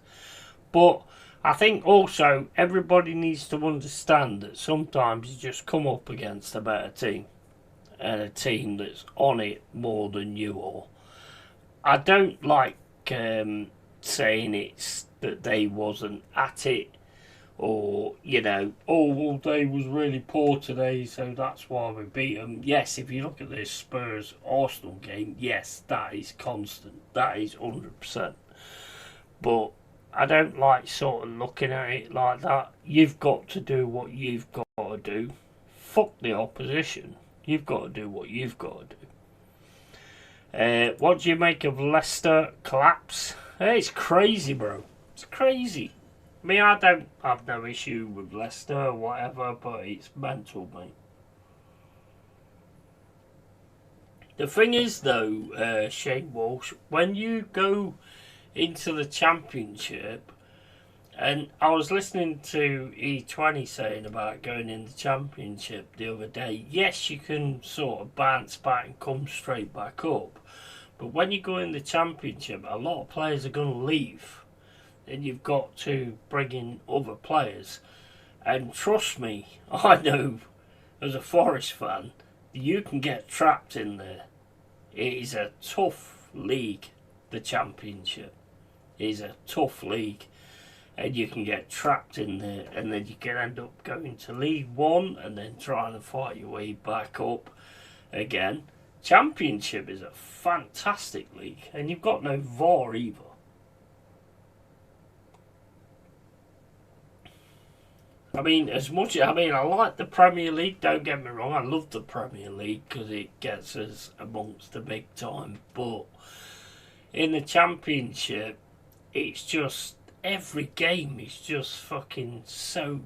But I think also everybody needs to understand that sometimes you just come up against a better team. And a team that's on it more than you are. I don't like saying it's that they wasn't at it, or, you know, oh, well, they was really poor today, so that's why we beat them. Yes, if you look at this Spurs-Arsenal game, yes, that is constant. That is 100%. But I don't like sort of looking at it like that. You've got to do what you've got to do. Fuck the opposition. You've got to do what you've got to do. What do you make of Leicester collapse? It's crazy, bro. It's crazy. I mean, I don't have no issue with Leicester or whatever, but it's mental, mate. The thing is, though, Shane Walsh, when you go into the Championship, and I was listening to E20 saying about going in the Championship the other day. Yes, you can sort of bounce back and come straight back up. But when you go in the Championship, a lot of players are going to leave. And you've got to bring in other players. And trust me, I know as a Forest fan, you can get trapped in there. It is a tough league, the Championship. It is a tough league. And you can get trapped in there, and then you can end up going to League One and then trying to fight your way back up again. Championship is a fantastic league, and you've got no VAR either. I mean, I like the Premier League, don't get me wrong, I love the Premier League because it gets us amongst the big time, but in the Championship, it's just, every game is just fucking so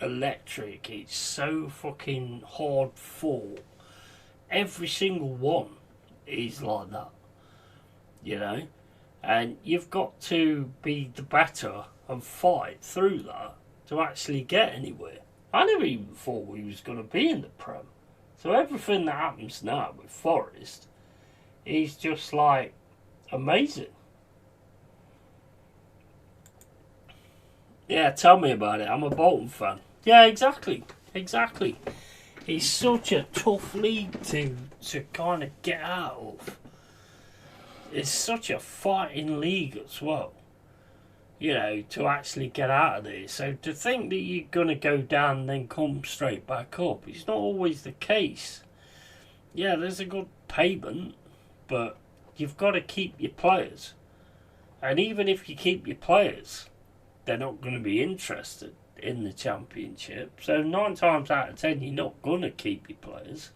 electric. It's so fucking hard fought. Every single one is like that. You know? And you've got to be the better and fight through that to actually get anywhere. I never even thought we was going to be in the Prem. So everything that happens now with Forest is just like amazing. Yeah, tell me about it. I'm a Bolton fan. Yeah, exactly. It's such a tough league to kind of get out of. It's such a fighting league as well. You know, to actually get out of there. So to think that you're going to go down and then come straight back up, it's not always the case. Yeah, there's a good payment, but you've got to keep your players. And even if you keep your players, they're not going to be interested in the Championship. So 9 times out of 10, you're not going to keep your players.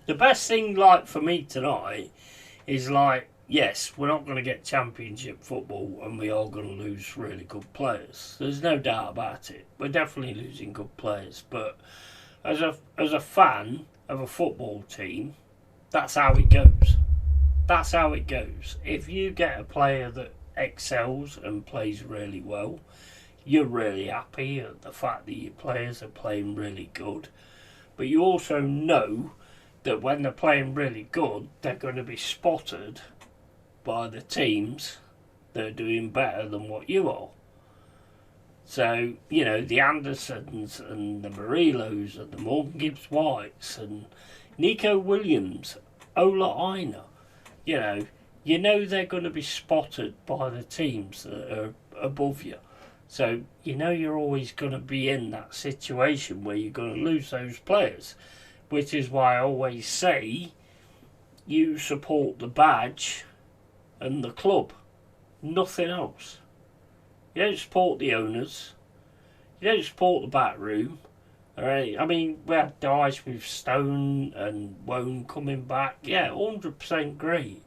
The best thing, like, for me tonight is, like, yes, we're not going to get Championship football and we are going to lose really good players. There's no doubt about it. We're definitely losing good players. But as a fan of a football team, that's how it goes. That's how it goes. If you get a player that excels and plays really well, you're really happy at the fact that your players are playing really good. But you also know that when they're playing really good, they're going to be spotted by the teams that are doing better than what you are. So, you know, the Andersons and the Murillos and the Morgan Gibbs-Whites and Nico Williams, Ola Aina, you know they're going to be spotted by the teams that are above you. So, you know you're always going to be in that situation where you're going to lose those players. Which is why I always say you support the badge and the club. Nothing else. You don't support the owners. You don't support the back room. Alright, I mean, we had dice with Stone and Wone coming back. Yeah, 100% great.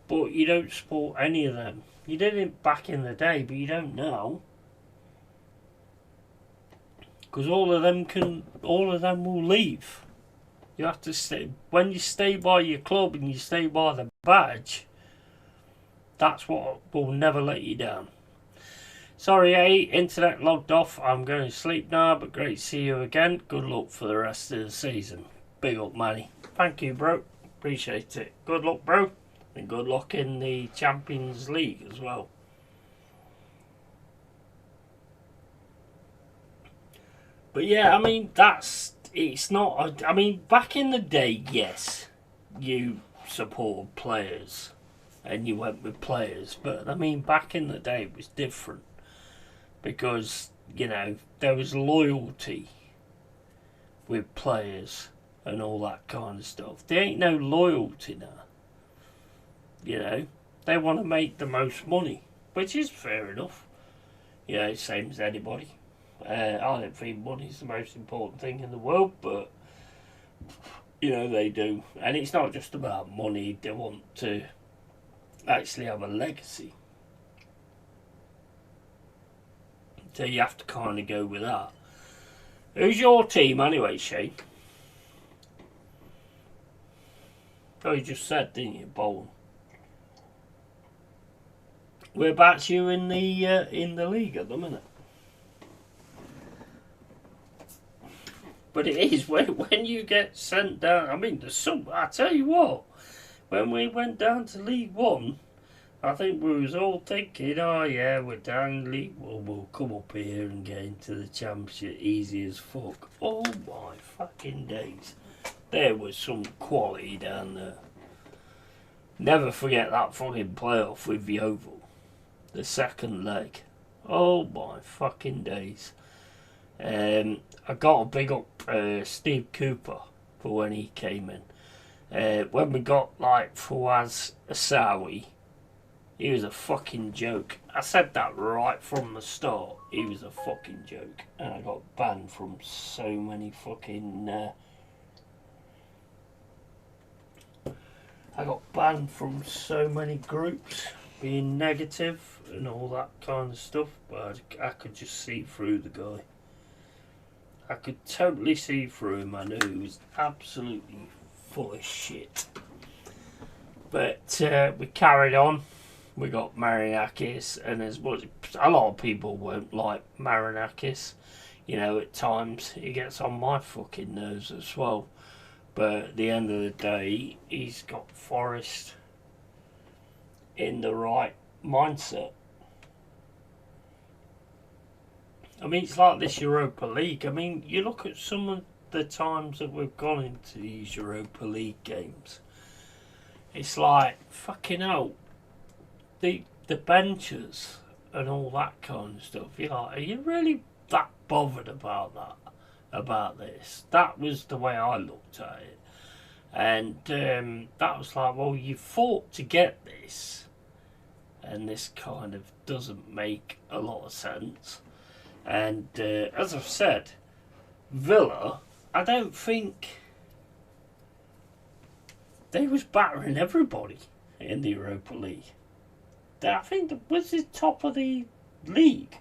But you don't support any of them. You did it back in the day, but you don't now. Because all of them will leave. You have to stay. When you stay by your club and you stay by the badge, that's what will never let you down. Sorry, internet logged off. I'm going to sleep now, but great to see you again. Good luck for the rest of the season. Big up, Manny. Thank you, bro. Appreciate it. Good luck, bro. And good luck in the Champions League as well. But yeah, I mean, it's not, I mean, back in the day, yes, you supported players and you went with players, but I mean, back in the day it was different because, you know, there was loyalty with players and all that kind of stuff. There ain't no loyalty now, you know, they want to make the most money, which is fair enough, you know, same as anybody. I don't think money's the most important thing in the world, but, you know, they do. And it's not just about money, they want to actually have a legacy. So you have to kind of go with that. Who's your team anyway, Shane? Oh, you just said, didn't you, Bolton? Whereabouts you in the league at the minute? But it is, when you get sent down, I mean, I tell you what, when we went down to League One, I think we was all thinking, oh yeah, we're down in League One, we'll come up here and get into the Championship easy as fuck. Oh my fucking days. There was some quality down there. Never forget that fucking playoff with the Oval. The second leg. Oh my fucking days. I got to big up Steve Cooper for when he came in. When we got like Fawaz Asawi, he was a fucking joke. I said that right from the start. He was a fucking joke, and I got banned from so many fucking. I got banned from so many groups being negative and all that kind of stuff, but I could just see through the guy. I could totally see through him. I knew he was absolutely full of shit. But we carried on. We got Marinakis, and as much, a lot of people won't like Marinakis. You know, at times he gets on my fucking nerves as well. But at the end of the day, he's got Forest in the right mindset. I mean, it's like this Europa League. I mean, you look at some of the times that we've gone into these Europa League games. It's like, fucking hell, the benches and all that kind of stuff. You're like, are you really that bothered about that? About this? That was the way I looked at it. And that was like, well, you fought to get this. and this kind of doesn't make a lot of sense. And as I've said, Villa, I don't think they was battering everybody in the Europa League. I think that was the top of the league.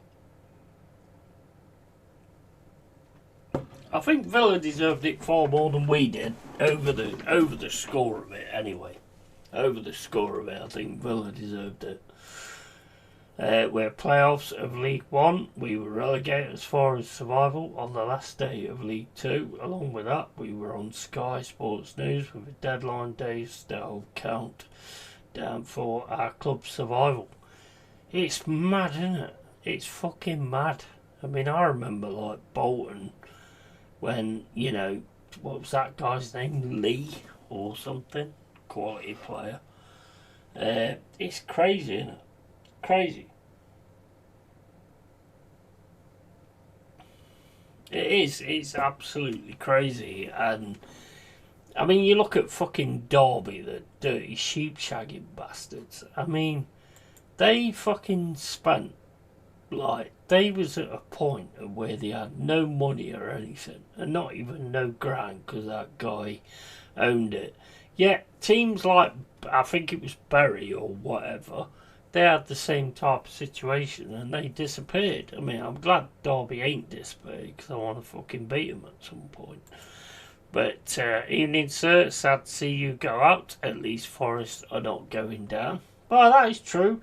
I think Villa deserved it far more than we did over the score of it. Anyway, over the score of it, I think Villa deserved it. We're playoffs of League One. We were relegated as far as survival on the last day of League Two. Along with that, we were on Sky Sports News with a deadline day style count down for our club's survival. It's mad, isn't it? It's fucking mad. I mean, I remember like Bolton when, you know, what was that guy's name? Lee or something? Quality player. It's crazy, isn't it? Crazy. It is. It's absolutely crazy. And I mean, you look at fucking Derby, the dirty sheep shagging bastards. I mean, they fucking spent, like, they was at a point of where they had no money or anything, and not even no grand because that guy owned it. Yet teams like, I think it was Bury or whatever, they had the same type of situation and they disappeared. I mean, I'm glad Derby ain't disappeared because I want to fucking beat them at some point. But evening, sir, sad to see you go out. At least Forest are not going down. Well, that is true.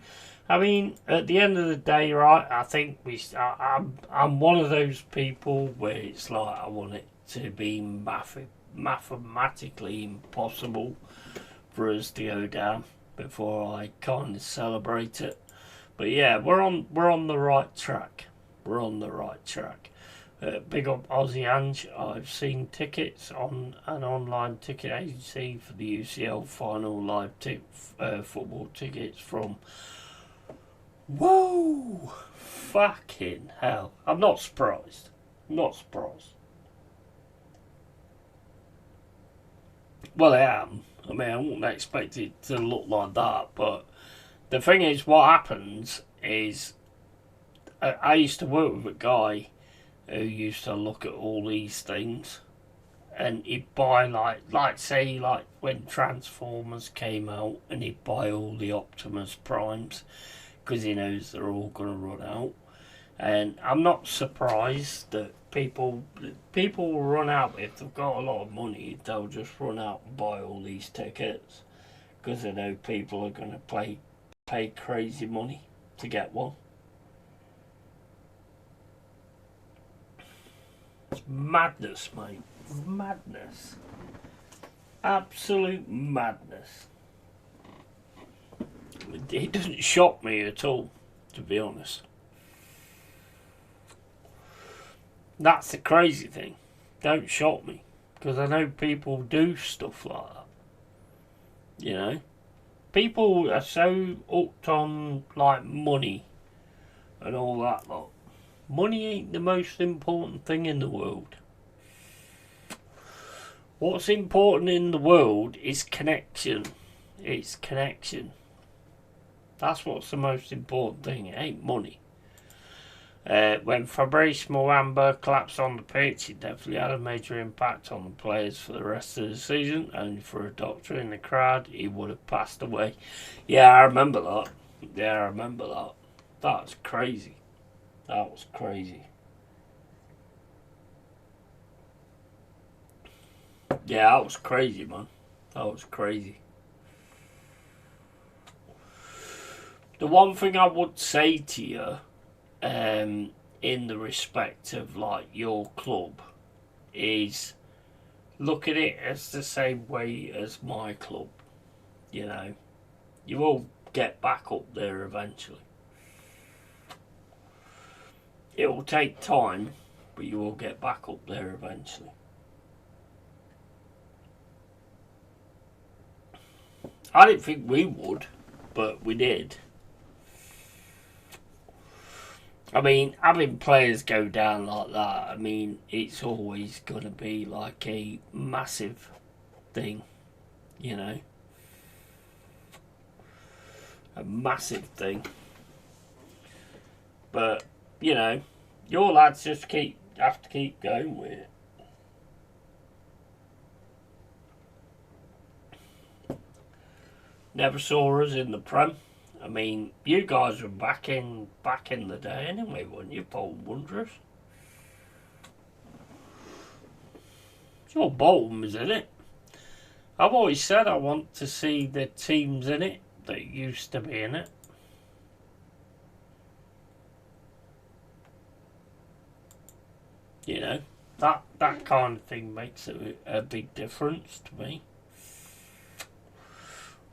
I mean, at the end of the day, right, I think I'm one of those people where it's like I want it to be mathematically impossible for us to go down before I kind of celebrate it. But yeah, we're on the right track. We're on the right track. Big up Aussie Ange. I've seen tickets on an online ticket agency for the UCL final live football tickets from. Whoa! Fucking hell! I'm not surprised. Not surprised. Well, I am. I mean, I wouldn't expect it to look like that, but the thing is, what happens is, I used to work with a guy who used to look at all these things, and he'd buy like say when Transformers came out, and he'd buy all the Optimus Primes because he knows they're all going to run out. And I'm not surprised that people will run out if they've got a lot of money. They'll just run out and buy all these tickets because they know people are going to pay crazy money to get one. It's madness, mate. Madness. Absolute madness. It doesn't shock me at all, to be honest. That's the crazy thing. Don't shock me. Because I know people do stuff like that. You know? People are so hooked on, like, money and all that lot. Money ain't the most important thing in the world. What's important in the world is connection. It's connection. That's what's the most important thing. It ain't money. When Fabrice Muamba collapsed on the pitch, it definitely had a major impact on the players for the rest of the season. Only for a doctor in the crowd, he would have passed away. Yeah, I remember that. Yeah, I remember that. That's crazy. That was crazy. Yeah, that was crazy, man. That was crazy. The one thing I would say to you, in the respect of like your club, is look at it as the same way as my club. You know, you will get back up there eventually. It will take time, but you will get back up there eventually. I didn't think we would, but we did. I mean, having players go down like that, I mean, it's always going to be like a massive thing, you know. a massive thing. But, you know, your lads just have to keep going with it. Never saw us in the Prem. I mean, you guys were back in the day anyway, weren't you, Bolton Wanderers? It's your Bolton, isn't it? I've always said I want to see the teams in it that used to be in it. You know, that kind of thing makes a big difference to me.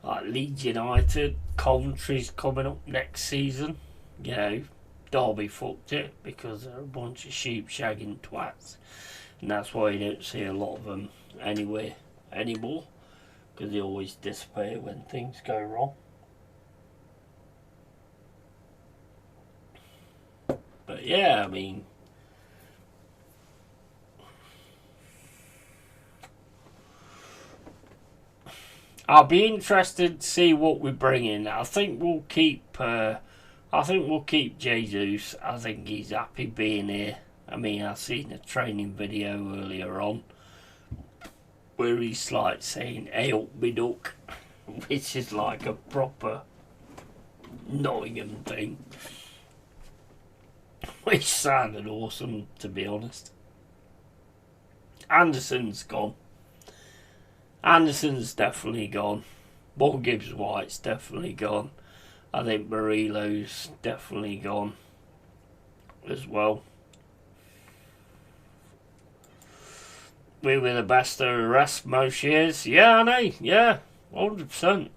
Like Leeds United, Coventry's coming up next season. You know, Derby fucked it because they're a bunch of sheep shagging twats. And that's why you don't see a lot of them anywhere anymore. Because they always disappear when things go wrong. But yeah, I mean, I'll be interested to see what we bring in. I think we'll keep Jesus. I think he's happy being here. I mean, I seen a training video earlier on where he's like saying, "Hey up me duck," which is like a proper Nottingham thing, which sounded awesome, to be honest. Anderson's gone. Anderson's definitely gone. Paul Gibbs-White's definitely gone. I think Murillo's definitely gone as well. We were the best of the rest most years. Yeah, I know. Yeah, 100%.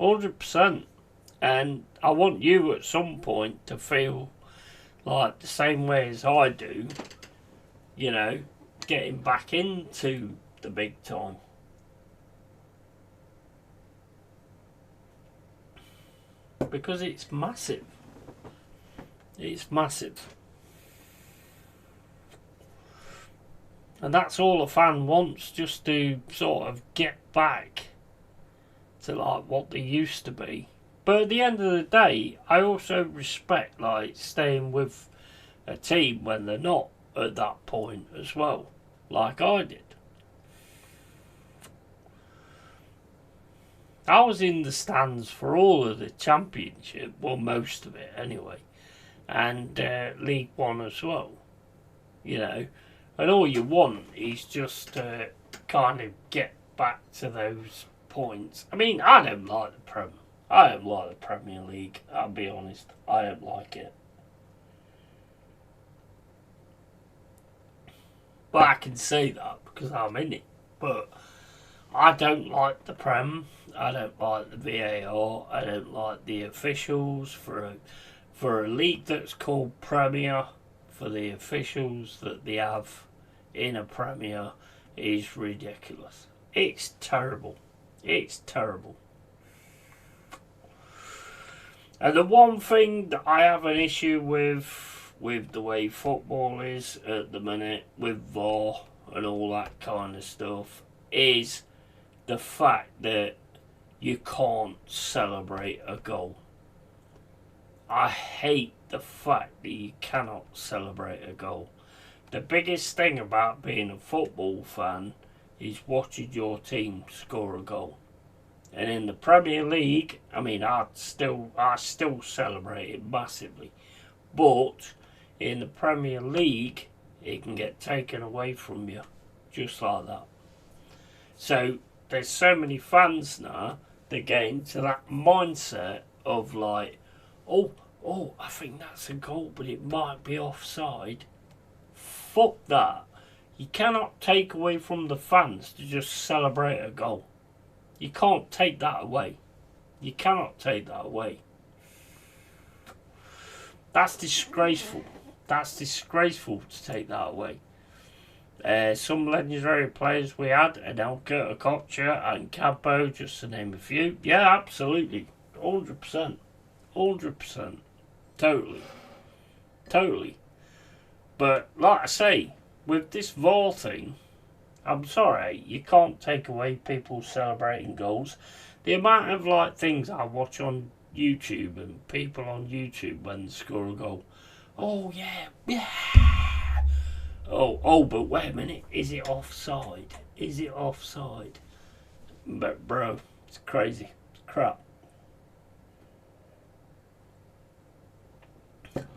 100%. And I want you at some point to feel like the same way as I do. You know, getting back into the big time. Because it's massive. It's massive. And that's all a fan wants, just to sort of get back to like what they used to be. But at the end of the day, I also respect like staying with a team when they're not at that point as well, like I did. I was in the stands for all of the championship, well, most of it anyway, and League One as well, you know. And all you want is just to kind of get back to those points. I mean, I don't like the Prem. I don't like the Premier League, I'll be honest. I don't like it. But I can say that because I'm in it. But I don't like the Prem. I don't like the VAR. I don't like the officials for a league that's called Premier. For the officials that they have in a Premier is ridiculous. It's terrible. It's terrible. And the one thing that I have an issue with the way football is at the minute, with VAR and all that kind of stuff, is the fact that you can't celebrate a goal. I hate the fact that you cannot celebrate a goal. The biggest thing about being a football fan is watching your team score a goal. And in the Premier League, I mean, I still celebrate it massively. But in the Premier League, it can get taken away from you, just like that. So there's so many fans now that get into that mindset of like, oh, I think that's a goal, but it might be offside. Fuck that. You cannot take away from the fans to just celebrate a goal. You can't take that away. You cannot take that away. That's disgraceful. That's disgraceful to take that away. Some legendary players we had, Anelka, Okocha and Cabbo, just to name a few. Yeah, absolutely. 100%. 100%. Totally. Totally. But, like I say, with this VAR thing, I'm sorry, you can't take away people celebrating goals. The amount of like things I watch on YouTube and people on YouTube when they score a goal. Oh yeah, yeah. Oh, but wait a minute. Is it offside? Is it offside? But bro, it's crazy. It's crap.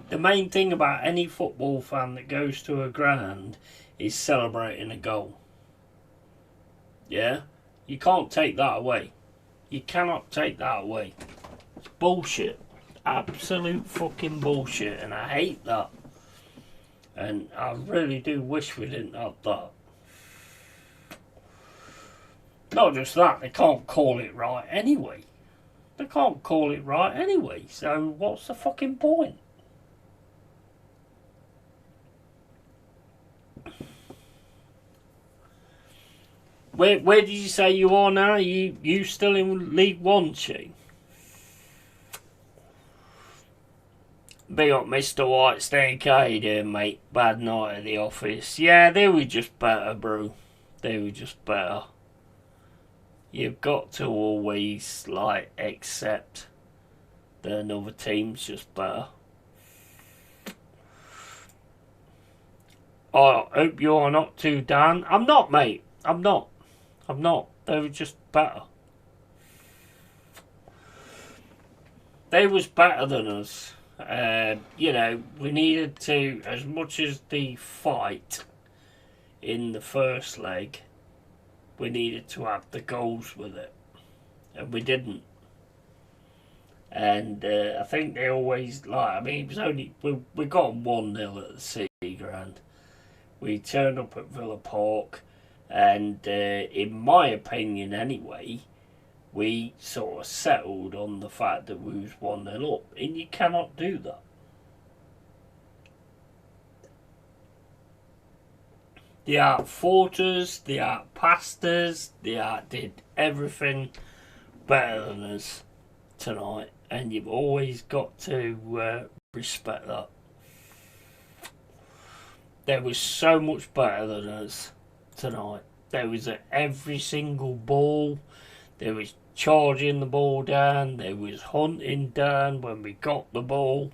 The main thing about any football fan that goes to a ground is celebrating a goal. Yeah? You can't take that away. You cannot take that away. It's bullshit. Absolute fucking bullshit. And I hate that. And I really do wish we didn't have that. Not just that, they can't call it right anyway. They can't call it right anyway. So what's the fucking point? Where did you say you are now? You still in League One, Shane? Big up Mr. White Snake, how you doing, mate? Bad night at the office. Yeah, they were just better, bro. They were just better. You've got to always, like, accept that another team's just better. I hope you are not too down. I'm not, mate. I'm not. They were just better. They was better than us. We needed to, as much as the fight in the first leg, we needed to have the goals with it. And we didn't. And I think they always, it was only, we got 1-0 at the City Ground. We turned up at Villa Park. And in my opinion anyway, we sort of settled on the fact that we was 1-0 up. And you cannot do that. They out-fought us, they out-passed us, they outdid everything better than us tonight. And you've always got to respect that. They were so much better than us tonight. There was at every single ball. There was charging the ball down. There was hunting down when we got the ball.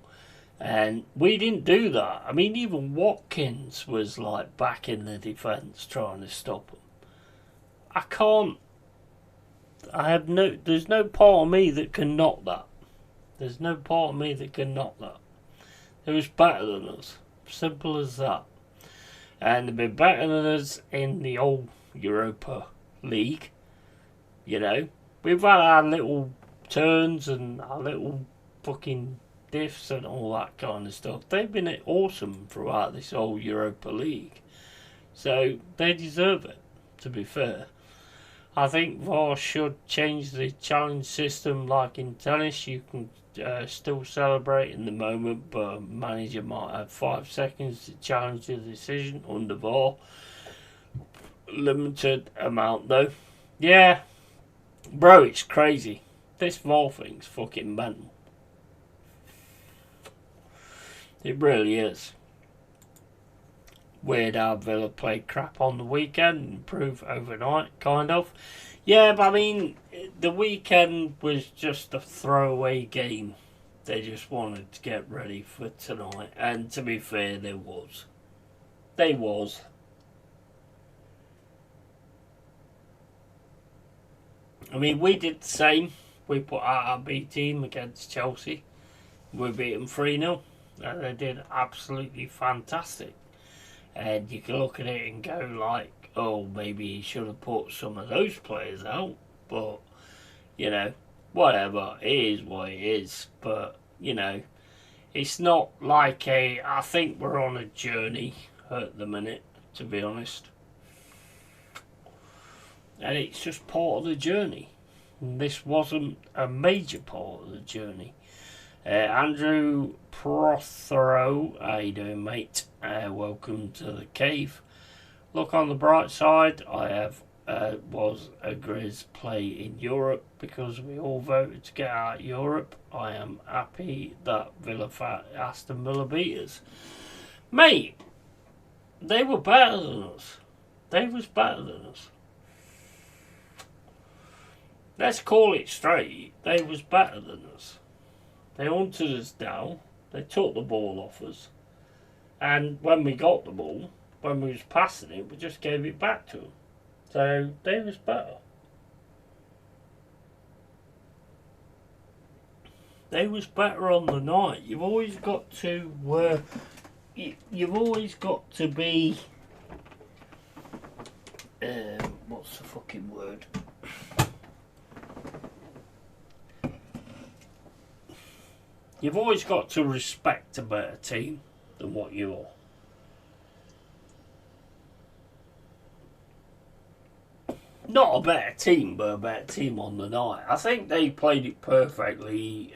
And we didn't do that. I mean, even Watkins was like back in the defence trying to stop them. I can't. There's no part of me that can knock that. There's no part of me that can knock that. It was better than us. Simple as that. And they've been better than us in the old Europa League. You know, we've had our little turns and our little fucking diffs and all that kind of stuff. They've been awesome throughout this whole Europa League. So they deserve it, to be fair. I think VAR should change the challenge system like in tennis. You can still celebrate in the moment, but a manager might have 5 seconds to challenge the decision under VAR. Limited amount though. Yeah, bro, it's crazy. This VAR thing's fucking mental. It really is. Weird how Villa played crap on the weekend and improved overnight, kind of. Yeah, but I mean, the weekend was just a throwaway game. They just wanted to get ready for tonight. And to be fair, there was. They was. I mean, we did the same. We put out our B team against Chelsea. We beat them 3-0. And they did absolutely fantastic. And you can look at it and go like, oh, maybe he should have put some of those players out. But, you know, whatever. It is what it is. But, you know, it's not like I think we're on a journey at the minute, to be honest. And it's just part of the journey. And this wasn't a major part of the journey. Andrew Prothero, how you doing, mate? Welcome to the cave. Look on the bright side, I was a Grizz play in Europe because we all voted to get out of Europe. I am happy that Aston Villa beat us. Mate, they were better than us. They was better than us. Let's call it straight. They was better than us. They hunted us down. They took the ball off us. And when we got the ball, when we was passing it, we just gave it back to them. So they was better. They was better on the night. You've always got to you've always got to be what's the fucking word? You've always got to respect a better team than what you are. Not a better team, but a better team on the night. I think they played it perfectly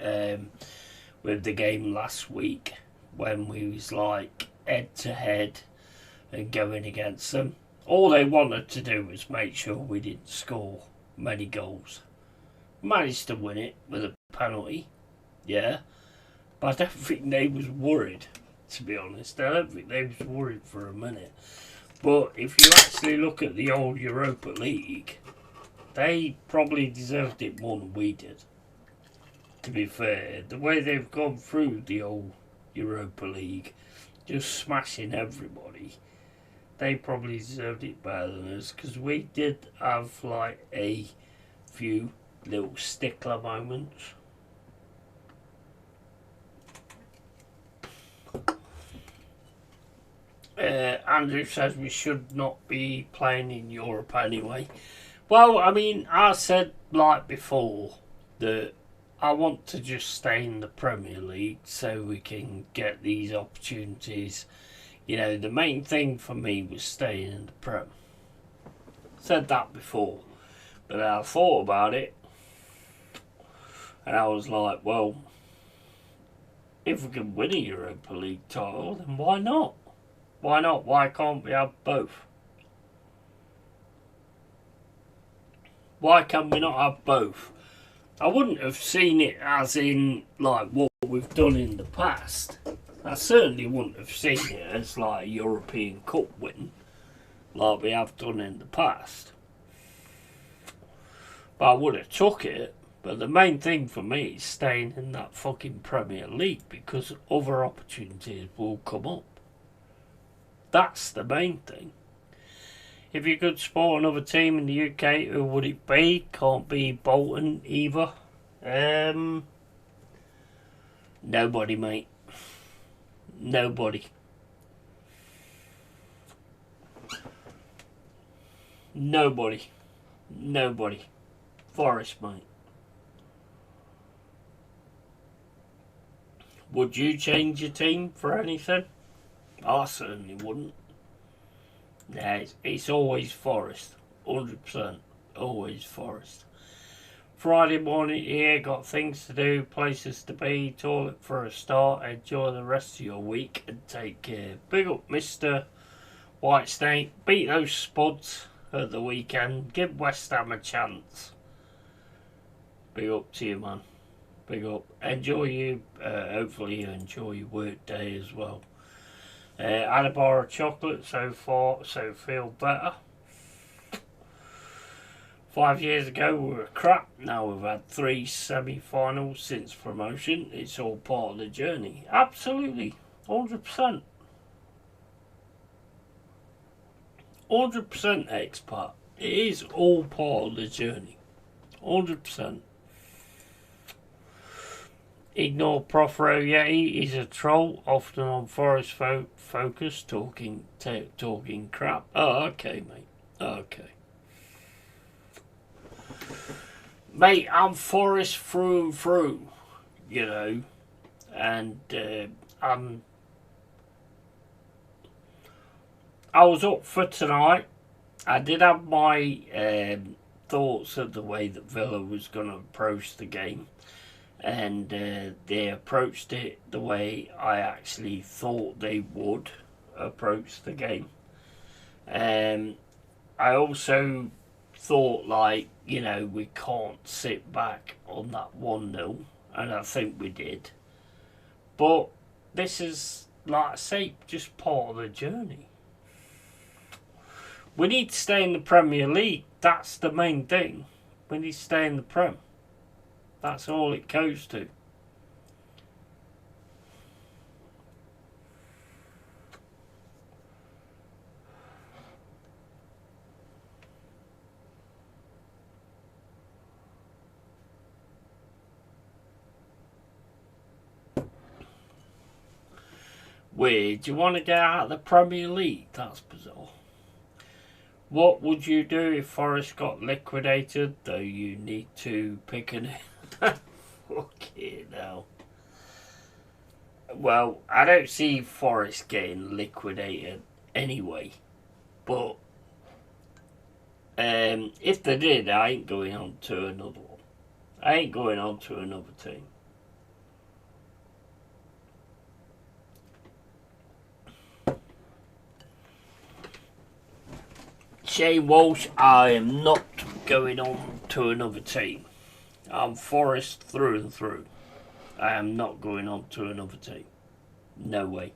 with the game last week when we was like head to head and going against them. All they wanted to do was make sure we didn't score many goals. Managed to win it with a penalty, yeah. But I don't think they was worried, to be honest. I don't think they was worried for a minute. But if you actually look at the old Europa League, they probably deserved it more than we did. To be fair, the way they've gone through the old Europa League, just smashing everybody, they probably deserved it better than us. Because we did have like a few little stickler moments. Andrew says we should not be playing in Europe anyway. Well, I mean, I said like before that I want to just stay in the Premier League so we can get these opportunities. You know, the main thing for me was staying in the Prem. Said that before, but I thought about it and I was like, well, if we can win a Europa League title, then why not? Why not? Why can't we have both? Why can we not have both? I wouldn't have seen it as in like what we've done in the past. I certainly wouldn't have seen it as like a European Cup win like we have done in the past. But I would have took it. But the main thing for me is staying in that fucking Premier League because other opportunities will come up. That's the main thing. If you could support another team in the UK, who would it be? Can't be Bolton either. Nobody, mate. Nobody. Nobody. Nobody. Forest, mate. Would you change your team for anything? I certainly wouldn't. Nah, it's always Forest. 100%. Always Forest. Friday morning here, got things to do, places to be, toilet for a start. Enjoy the rest of your week and take care. Big up Mr. Whitesnake. Beat those Spuds at the weekend. Give West Ham a chance. Big up to you, man. Big up. Enjoy you. Hopefully you enjoy your work day as well. Had a bar of chocolate so far, so feel better. 5 years ago we were crap. Now we've had 3 semi-finals since promotion. It's all part of the journey. Absolutely. 100%. 100% expat. It is all part of the journey. 100%. Ignore Profro Yeti, he's a troll, often on Forest Focus, talking crap. Oh, okay, mate. Okay. Mate, I'm Forest through and through, you know, and I was up for tonight. I did have my thoughts of the way that Villa was going to approach the game. And they approached it the way I actually thought they would approach the game. I also thought, like, you know, we can't sit back on that 1-0, and I think we did. But this is, like I say, just part of the journey. We need to stay in the Premier League. That's the main thing. We need to stay in the Prem. That's all it goes to. Weird. Do you want to get out of the Premier League? That's bizarre. What would you do if Forest got liquidated? Though you need to pick an... Fucking hell. Well, I don't see Forest getting liquidated anyway. But if they did, I ain't going on to another one. I ain't going on to another team. Shane Walsh, I am not going on to another team. I'm Forest through and through. I am not going on to another team. No way.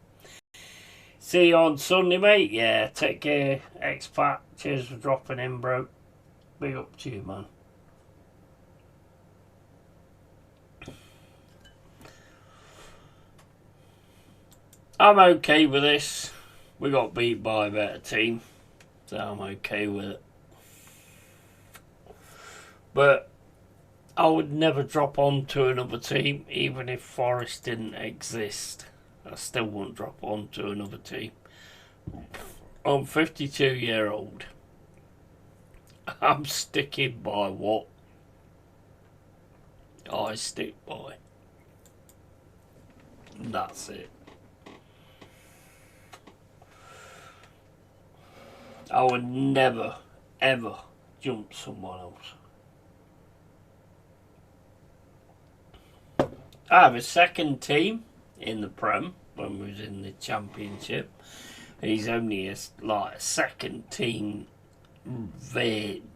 See you on Sunday, mate. Yeah, take care, expat. Cheers for dropping in, bro. Big up to you, man. I'm okay with this. We got beat by a better team, so I'm okay with it. But I would never drop on to another team, even if Forest didn't exist. I still wouldn't drop on to another team. I'm 52-year-old. I'm sticking by what I stick by. That's it. I would never, ever jump someone else. I have a second team in the Prem when we was in the Championship. He's only a second team,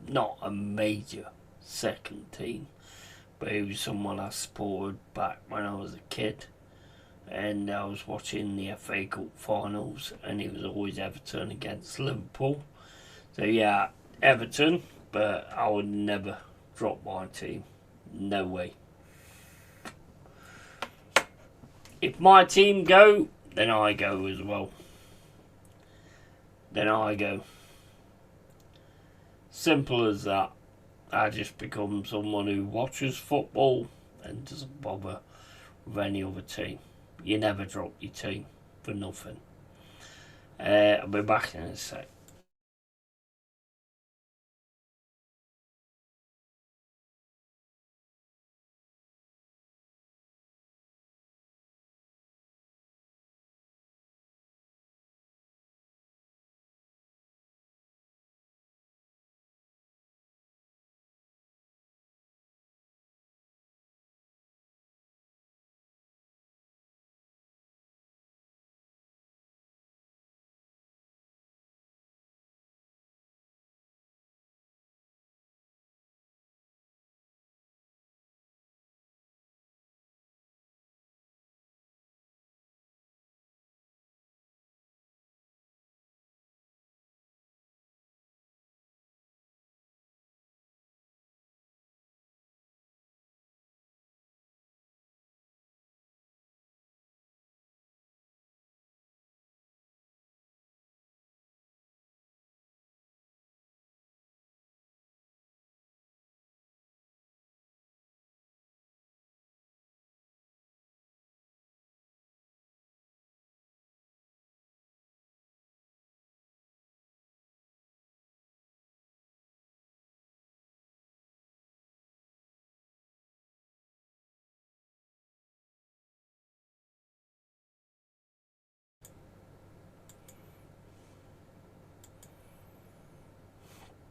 not a major second team, but he was someone I supported back when I was a kid. And I was watching the FA Cup finals, and it was always Everton against Liverpool. So yeah, Everton, but I would never drop my team. No way. If my team go, then I go as well. Then I go. Simple as that. I just become someone who watches football and doesn't bother with any other team. You never drop your team for nothing. I'll be back in a sec.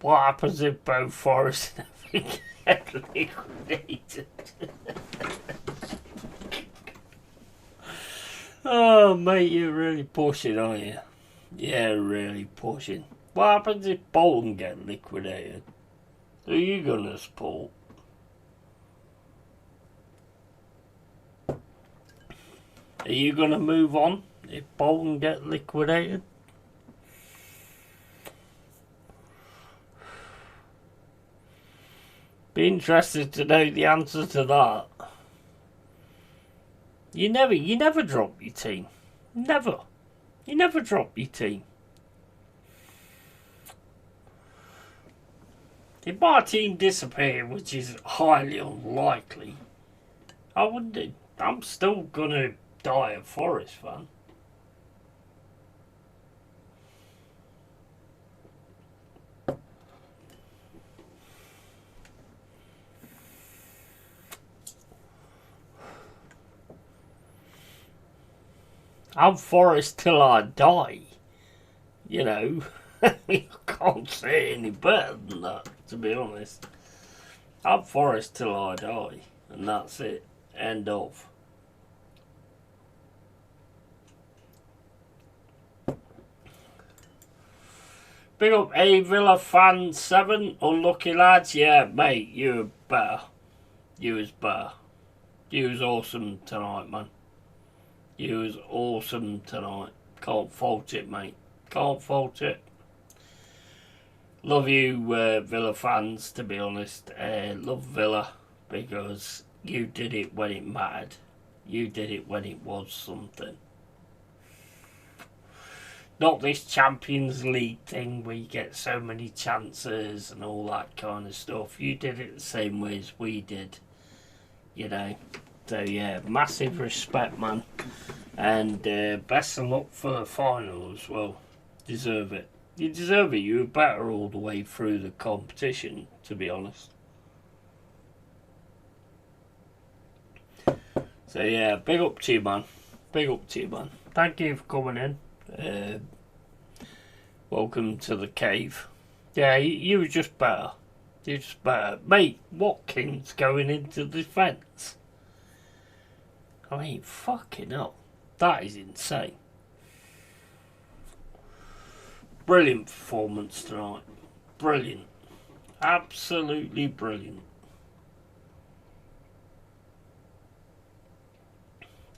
What happens if both Forest and everything get liquidated? Oh, mate, you're really pushing, aren't you? Yeah, really pushing. What happens if Bolton get liquidated? Who are you going to support? Are you going to move on if Bolton get liquidated? Be interested to know the answer to that. You never drop your team. Never. You never drop your team. If my team disappeared, which is highly unlikely, I wouldn't. I'm still gonna die a Forest fan. I'm Forest till I die. You know, I can't say any better than that, to be honest. I'm Forest till I die, and that's it. End of. Big up A Villa fan 7, unlucky lads. Yeah, mate, you were better. You was better. You was awesome tonight, man. You was awesome tonight. Can't fault it, mate. Can't fault it. Love you, Villa fans, to be honest. Love Villa because you did it when it mattered. You did it when it was something. Not this Champions League thing where you get so many chances and all that kind of stuff. You did it the same way as we did. You know. So yeah, massive respect, man. And best of luck for the final as well. Deserve it. You deserve it. You were better all the way through the competition, to be honest. So yeah, big up to you, man. Big up to you, man. Thank you for coming in. Welcome to the cave. Yeah, you were just better. You're just better. Mate, Watkins going into defence. I mean, fucking hell. That is insane. Brilliant performance tonight. Brilliant. Absolutely brilliant.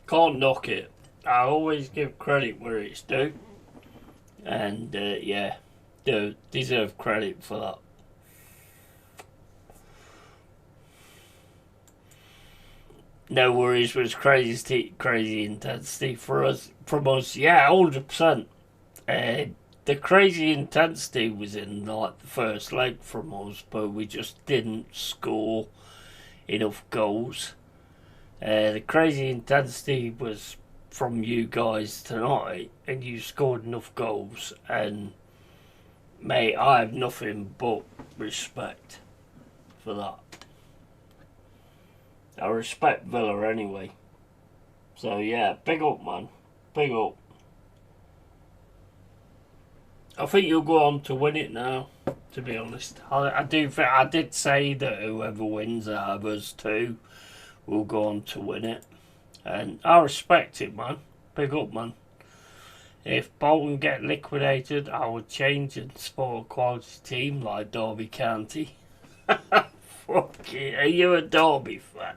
Can't knock it. I always give credit where it's due. And yeah, do deserve credit for that. No worries was crazy intensity for us from us. Yeah, 100%. The crazy intensity was in like the first leg from us, but we just didn't score enough goals. The crazy intensity was from you guys tonight, and you scored enough goals, and mate, I have nothing but respect for that. I respect Villa anyway. So yeah, big up, man. Big up. I think you'll go on to win it now, to be honest. I do think I did say that whoever wins out of us two will go on to win it. And I respect it, man. Big up, man. If Bolton get liquidated, I would change and support a quality team like Derby County. Fuck it. Are you a Derby fan?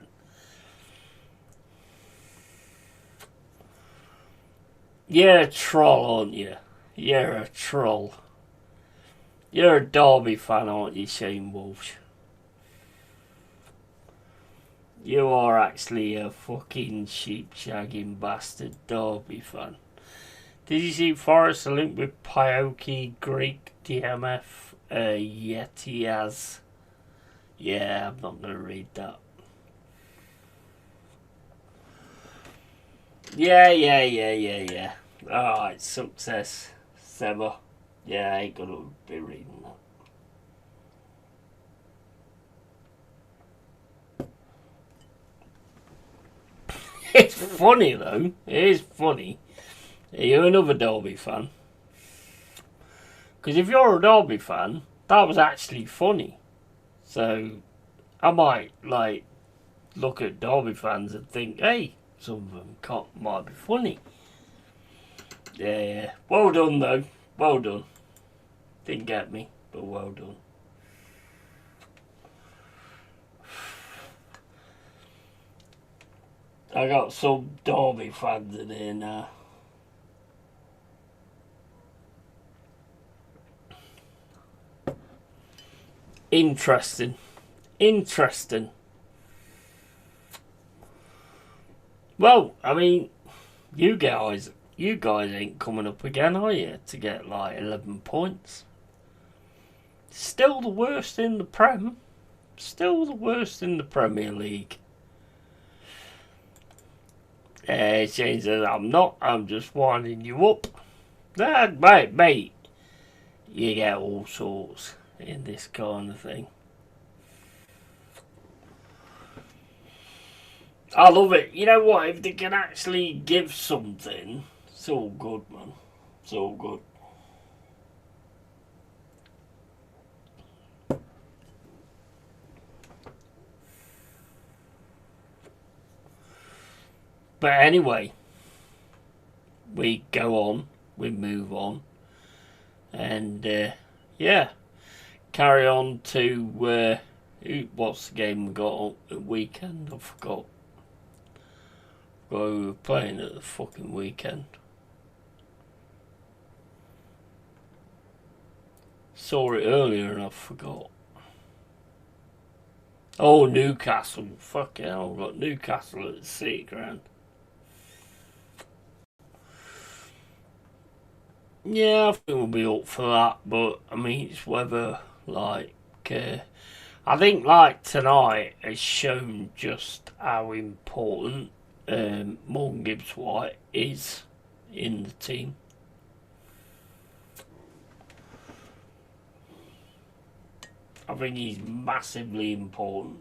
You're a troll, aren't you? You're a troll. You're a Derby fan, aren't you, Shane Walsh? You are actually a fucking sheep-shagging bastard Derby fan. Did you see Forrest linked with Pioki Greek DMF Yeti'as? Yeah, I'm not going to read that. Yeah. Alright, success. Sever. Yeah, I ain't going to be reading that. It's funny though. It is funny. Are you another Derby fan? Because if you're a Derby fan, that was actually funny. So I might like look at Derby fans and think, hey, some of them might be funny. Yeah. Well done though. Well done. Didn't get me, but well done. I got some Derby fans in here now. Interesting. Interesting. Well, I mean, you guys ain't coming up again, are you? To get like 11 points. Still the worst in the Prem. Still the worst in the Premier League. Shane says, I'm not, I'm just winding you up. Mate, you get all sorts in this kind of thing. I love it. You know what? If they can actually give something, it's all good, man. It's all good. But anyway, we go on, we move on, and yeah, carry on to what's the game we got on the weekend? I forgot. We were playing at the fucking weekend. Saw it earlier and I forgot. Oh, Newcastle. Fuck hell, I've got Newcastle at the City Ground. Yeah, I think we'll be up for that, but I mean, it's whether, like, I think, like, tonight has shown just how important Morgan Gibbs-White is in the team. I think he's massively important.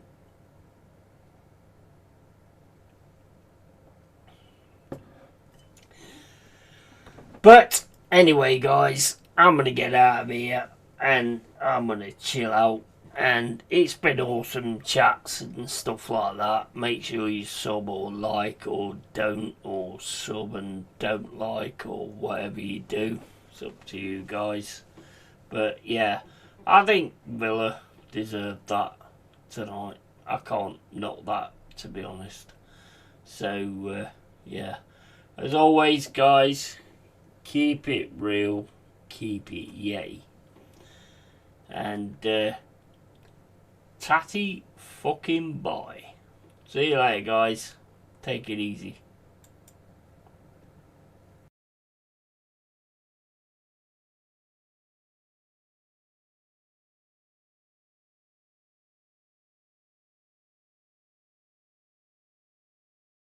But anyway, guys, I'm going to get out of here and I'm going to chill out. And it's been awesome chats and stuff like that. Make sure you sub or like or don't, or sub and don't like, or whatever you do. It's up to you guys. But yeah, I think Villa deserved that tonight. I can't knock that, to be honest. So yeah, as always, guys, keep it real, keep it yay. And tatty fucking bye. See you later, guys. Take it easy.